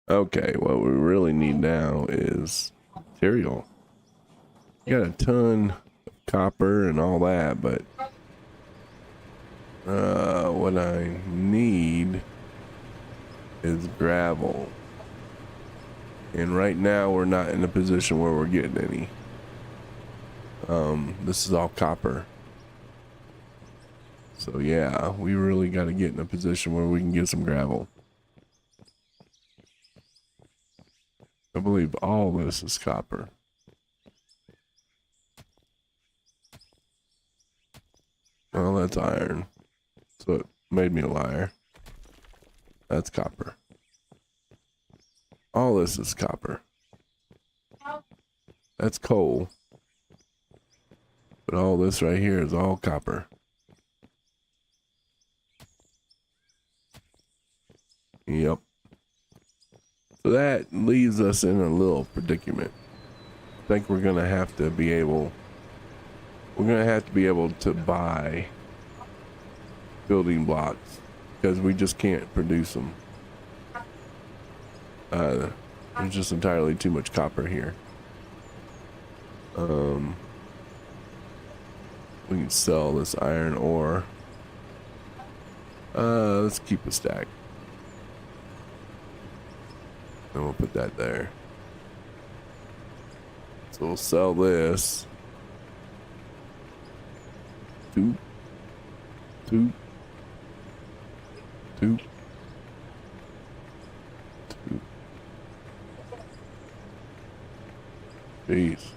Okay, what we really need now is material. Got a ton of copper and all that, but what I need is gravel. And right now we're not in a position where we're getting any. This is all copper. So yeah, we really got to get in a position where we can get some gravel. I believe all this is copper. Well, that's iron. So it made me a liar. That's copper. All this is copper. That's coal. But all this right here is all copper. Yep. So that leaves us in a little predicament. I think we're gonna have to be able to buy building blocks because we just can't produce them. There's just entirely too much copper here. We can sell this iron ore. Let's keep a stack. And we'll put that there. So we'll sell this. Two. Jeez.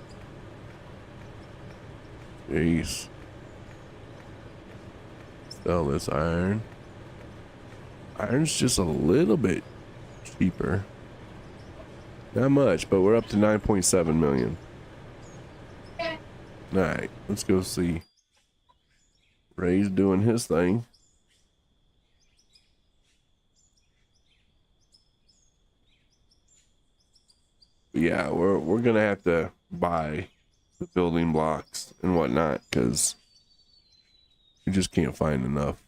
Sell this iron. Iron's just a little bit cheaper. Not much, but we're up to 9.7 million. Alright, let's go see. Ray's doing his thing. But yeah, we're gonna have to buy the building blocks and whatnot because we just can't find enough.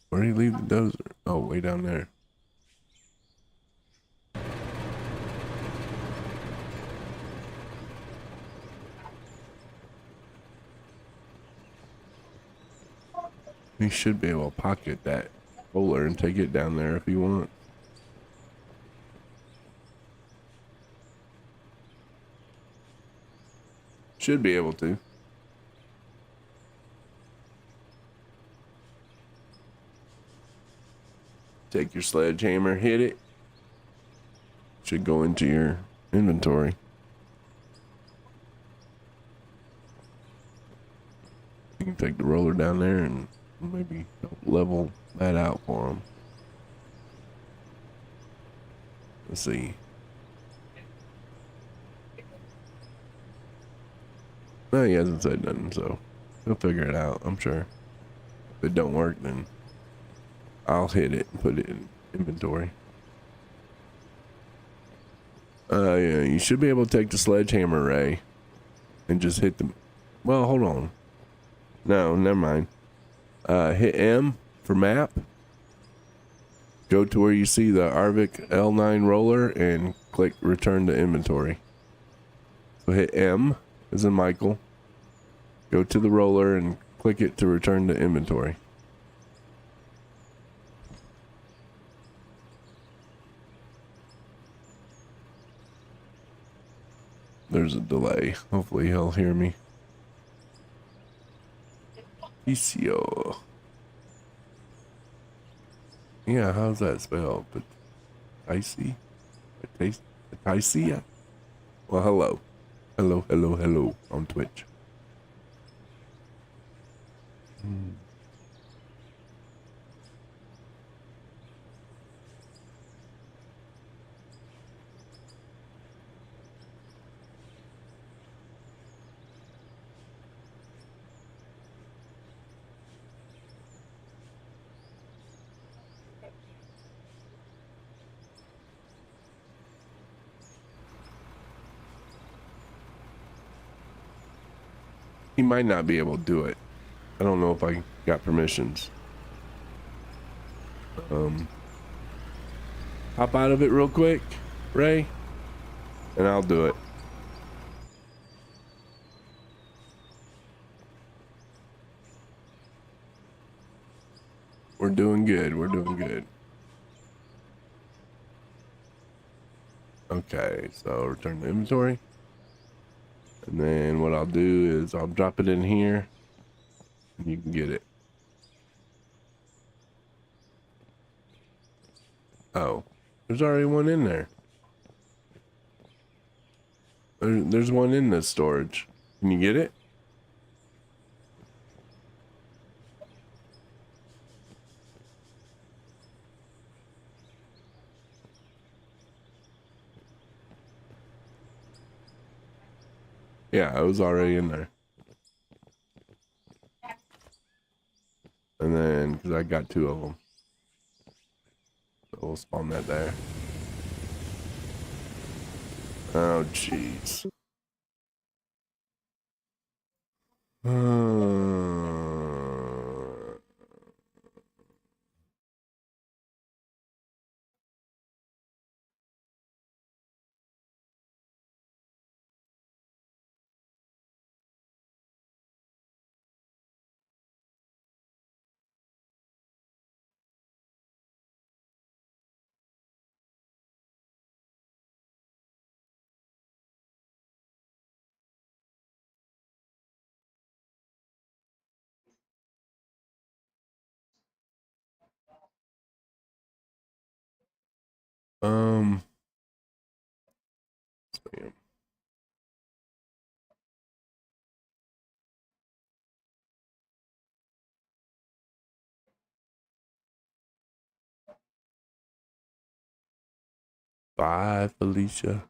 Where did he leave the dozer? Oh, way down there. He should be able to pocket that roller and take it down there if he wants. Should be able to. Take your sledgehammer, hit it. Should go into your inventory. You can take the roller down there and maybe level that out for him. Let's see. No, he hasn't said nothing, so he'll figure it out, I'm sure. If it don't work, then I'll hit it and put it in inventory. Yeah, you should be able to take the sledgehammer, Ray, and just hit the... Well, hold on. No, never mind. Hit M for map. Go to where you see the Arvik L9 roller and click return to inventory. So hit M as in Michael. Go to the roller and click it to return to inventory. There's a delay. Hopefully he'll hear me. Icio. Yeah, how's that spelled? But icy? Icia? Well, hello. Hello on Twitch. He might not be able to do it. I don't know if I got permissions. hop out of it real quick, Ray, and I'll do it. We're doing good. We're doing good. Okay, so return to inventory. And then what I'll do is I'll drop it in here and you can get it. Oh, there's already one in there. There's one in the storage. Can you get it? Yeah, it was already in there. And then, because I got 2 of them. So we'll spawn that there. Oh, jeez. um, 5, Felicia.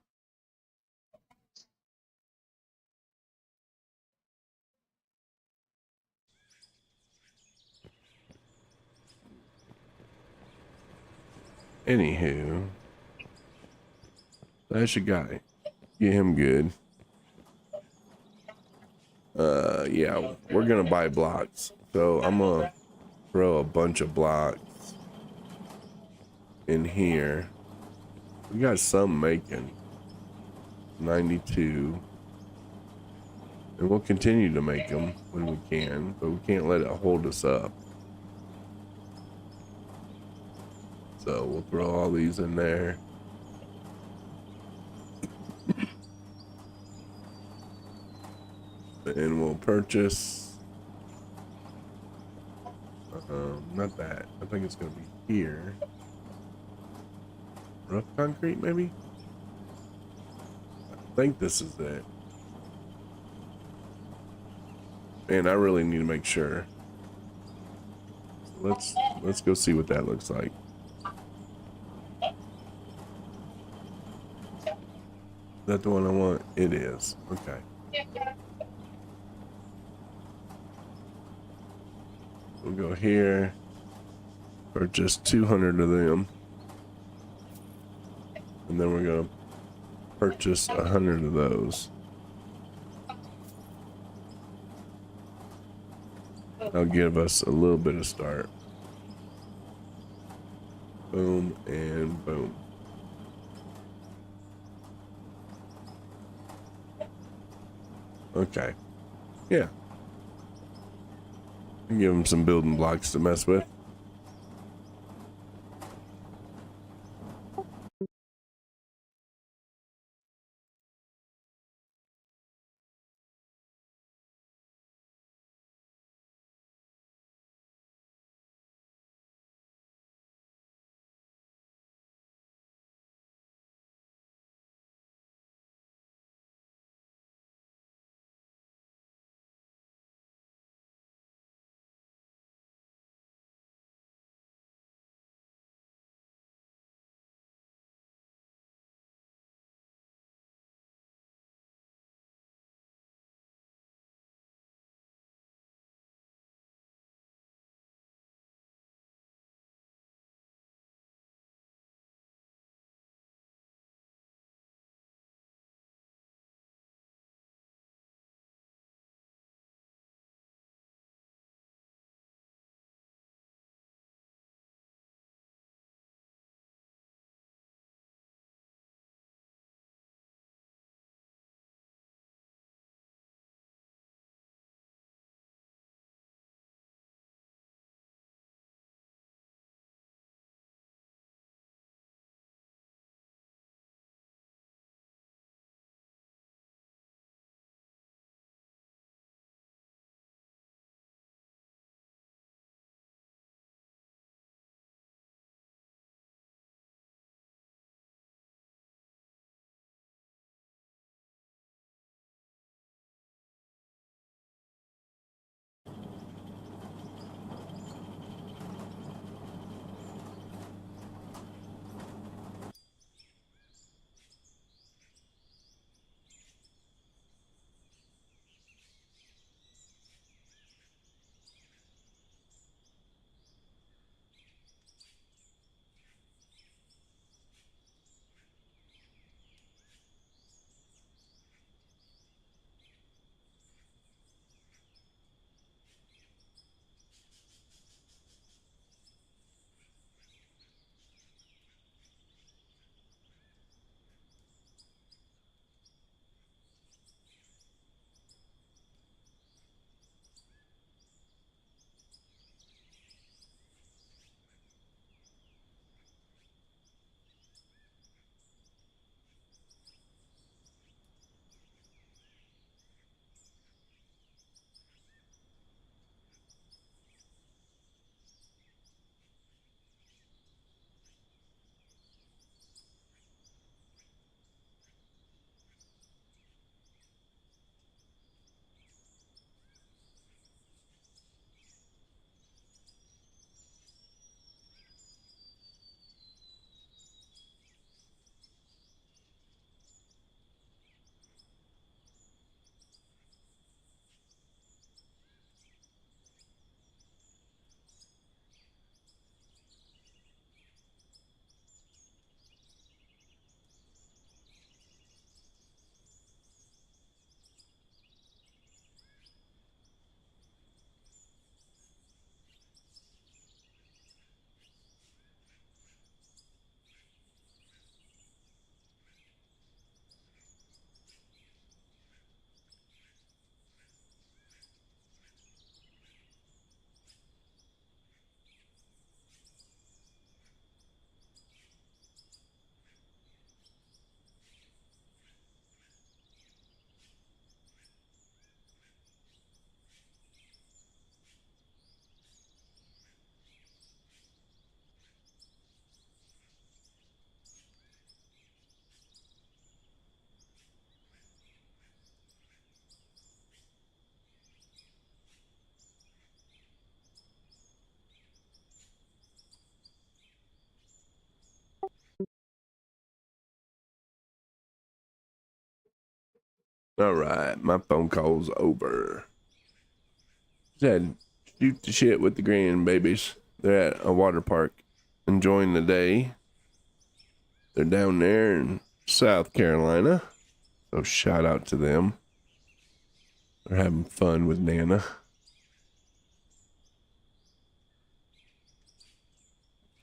Anywho, that's your guy. Get him good. Yeah, we're gonna buy blocks. So I'm gonna throw a bunch of blocks in here. We got some making. 92. And we'll continue to make them when we can, but we can't let it hold us up. So we'll throw all these in there. And we'll purchase, not that. I think it's gonna be here. Rough concrete, maybe? I think this is it. And I really need to make sure. So let's go see what that looks like. Is that the one I want? It is. Okay. We'll go here. Purchase 200 of them. And then we're gonna purchase 100 of those. That'll give us a little bit of start. Boom and boom. Okay. Yeah. Give them some building blocks to mess with. All right, my phone call's over. Said, shoot the shit with the grandbabies. They're at a water park, enjoying the day. They're down there in South Carolina, so shout out to them. They're having fun with Nana.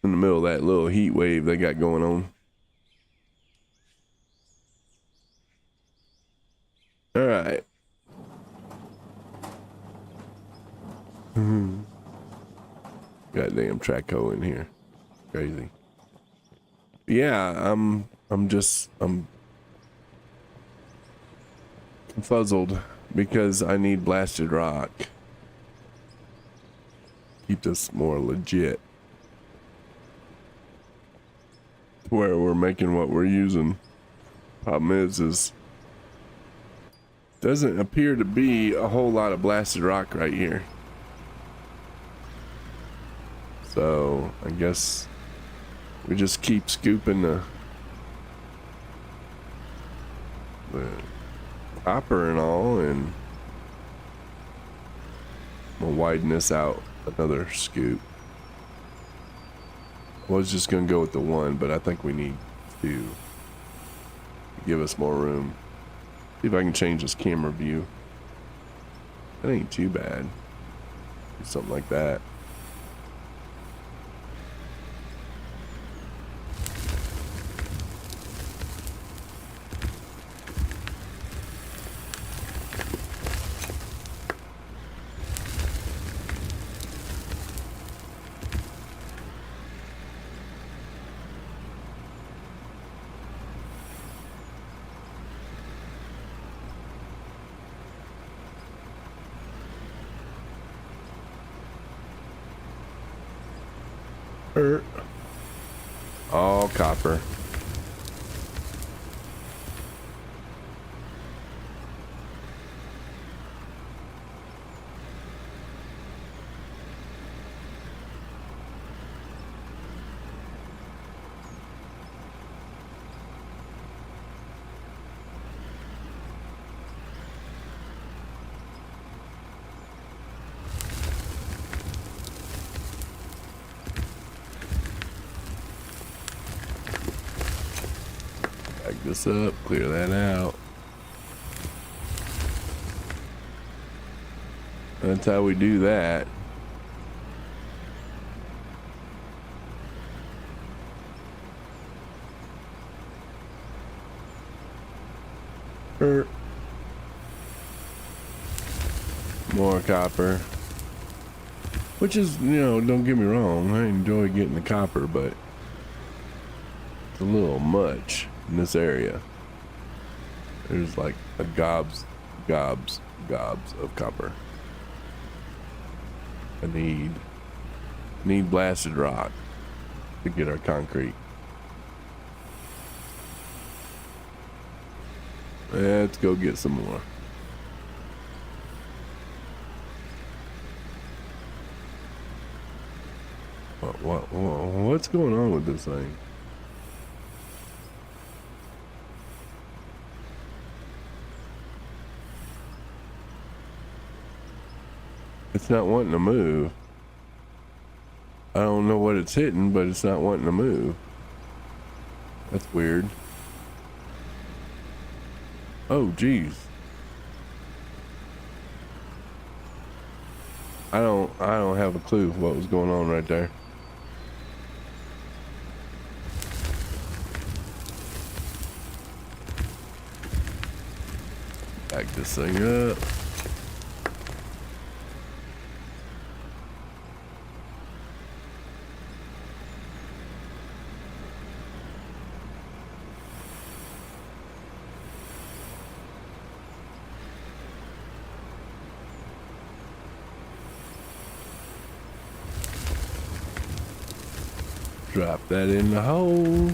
In the middle of that little heat wave they got going on. All right. Goddamn Traco in here. Crazy. Yeah, I'm confuzzled because I need blasted rock. Keep this more legit. Where we're making what we're using. Problem is doesn't appear to be a whole lot of blasted rock right here. So I guess we just keep scooping the copper and all, and we'll widen this out another scoop. I was just gonna go with the one, but I think we need two to give us more room. See if I can change this camera view. That ain't too bad. Do something like that. All copper. Back this up, clear that out. That's how we do that. More copper. Which is, you know, don't get me wrong, I enjoy getting the copper, but it's a little much in this area. There's like a gobs of copper. I need blasted rock to get our concrete. Let's go get some more. What's going on with this thing? It's not wanting to move. I don't know what it's hitting, but it's not wanting to move. That's weird. Oh, geez. I don't have a clue what was going on right there. Back this thing up. Drop that in the hole.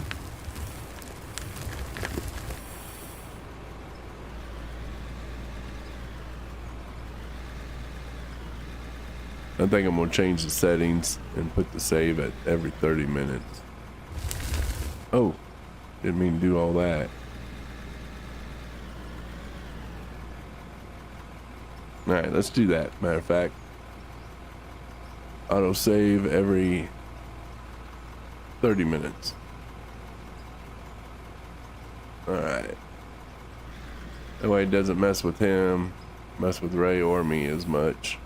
I think I'm gonna change the settings and put the save at every 30 minutes. Oh, didn't mean to do all that. All right, let's do that. Matter of fact, auto save every 30 minutes. All right. That way it doesn't mess with him, mess with Ray or me as much.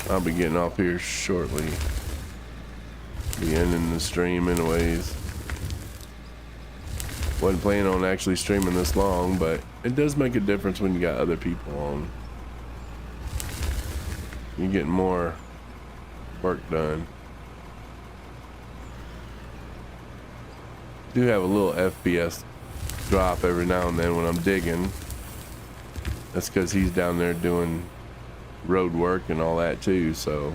I'll be getting off here shortly. Be ending the stream anyways. Wasn't planning on actually streaming this long, but it does make a difference when you got other people on. You're getting more work done. Do have a little FPS drop every now and then when I'm digging. That's because he's down there doing road work and all that too, so.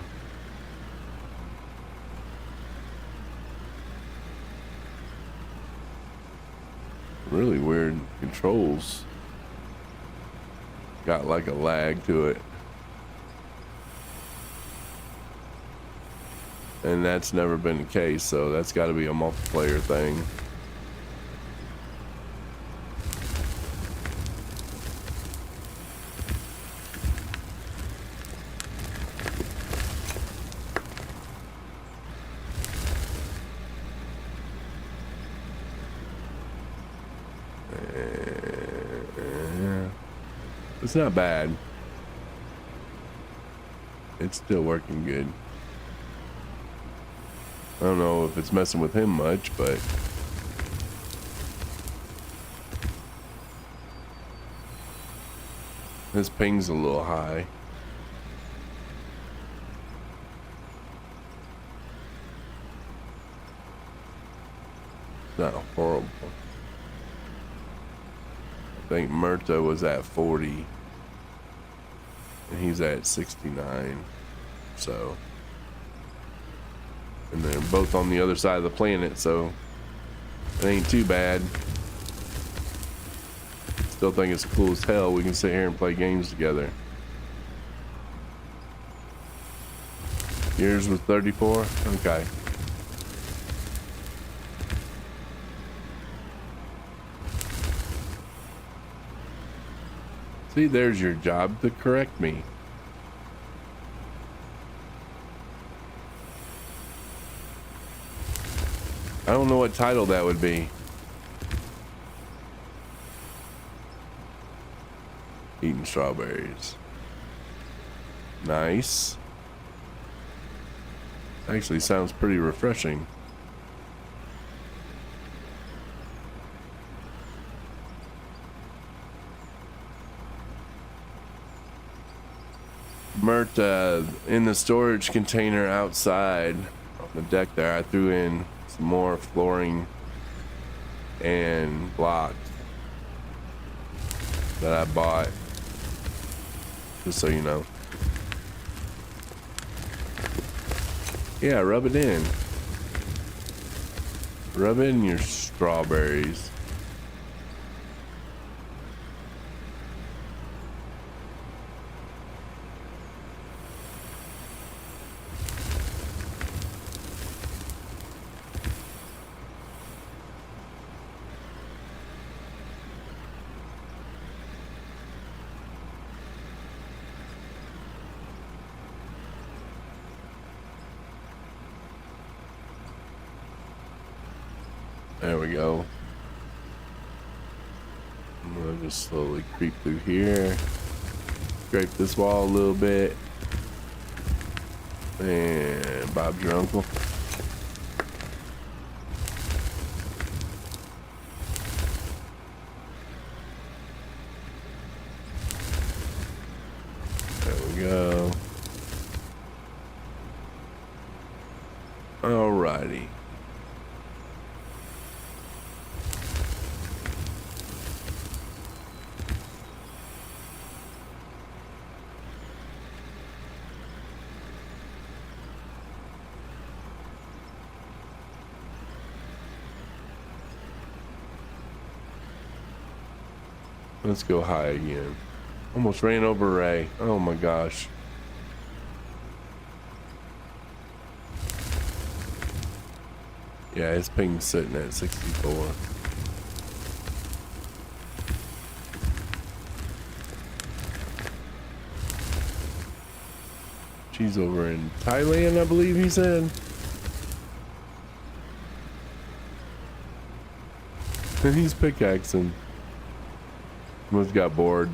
Really weird controls. Got like a lag to it. And that's never been the case, so that's got to be a multiplayer thing. It's not bad. It's still working good. I don't know if it's messing with him much, but his ping's a little high. Not horrible. I think Murta was at 40 and he's at 69, so, and they're both on the other side of the planet, so it ain't too bad. Still think it's cool as hell. We can sit here and play games together. Yours was 34? Okay. See, there's your job to correct me. I don't know what title that would be. Eating strawberries. Nice. Actually sounds pretty refreshing. Mert, in the storage container outside on the deck there, I threw in some more flooring and blocks that I bought, just so you know. Yeah, rub it in. Rub in your strawberries. There we go. I'm gonna just slowly creep through here. Scrape this wall a little bit. And Bob's your uncle. There we go. Alrighty. Let's go high again. Almost ran over Ray. Oh my gosh. Yeah, his ping's sitting at 64. She's over in Thailand, I believe he said. And he's pickaxing. Must got bored.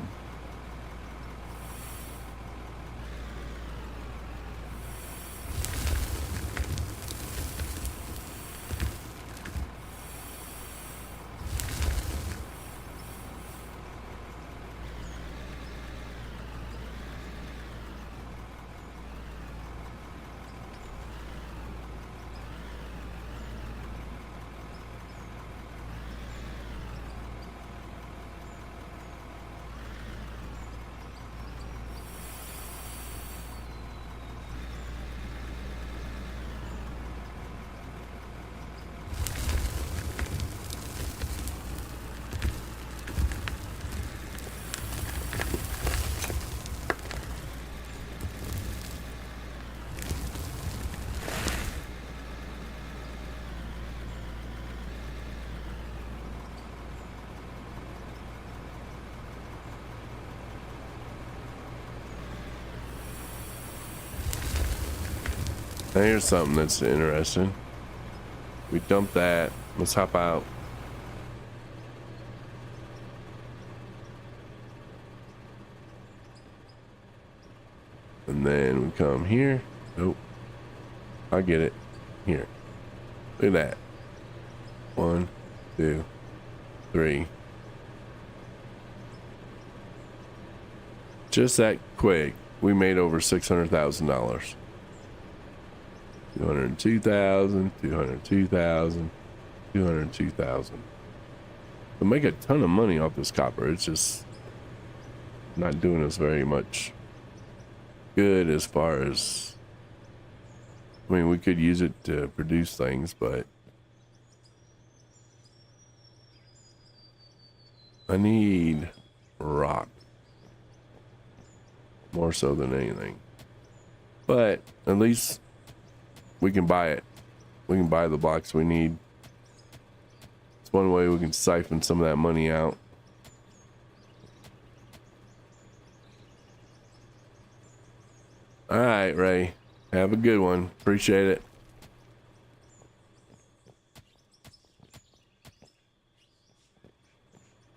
Now here's something that's interesting. We dump that. Let's hop out. And then we come here. Nope. I get it. Here. Look at that. 1, 2, 3. Just that quick, we made over $600,000. 202,000, 202,000, 202,000. We'll make a ton of money off this copper. It's just not doing us very much good as far as, I mean, we could use it to produce things, but I need rock more so than anything. But at least we can buy it. We can buy the blocks we need. It's one way we can siphon some of that money out. All right, Ray. Have a good one. Appreciate it.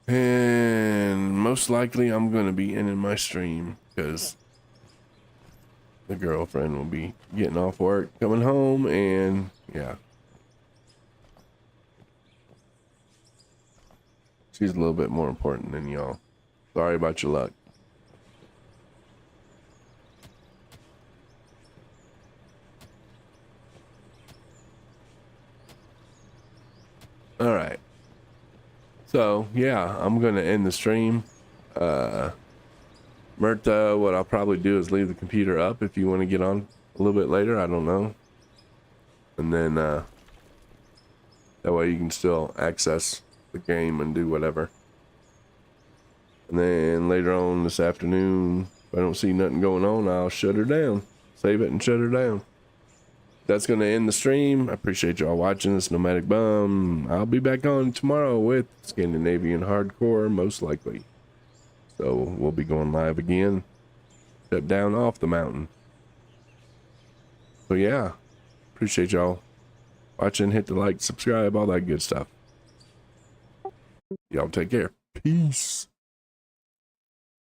And most likely I'm going to be ending my stream because the girlfriend will be getting off work, coming home, and yeah. She's a little bit more important than y'all. Sorry about your luck. All right. So, yeah, I'm going to end the stream. Murta, what I'll probably do is leave the computer up if you want to get on a little bit later. I don't know. And then that way you can still access the game and do whatever. And then later on this afternoon, if I don't see nothing going on, I'll shut her down. Save it and shut her down. That's going to end the stream. I appreciate y'all watching this Nomadic Bum. I'll be back on tomorrow with Scandinavian Hardcore, most likely. So we'll be going live again. Step down off the mountain. So yeah, appreciate y'all watching. Hit the like, subscribe, all that good stuff. Y'all take care. Peace.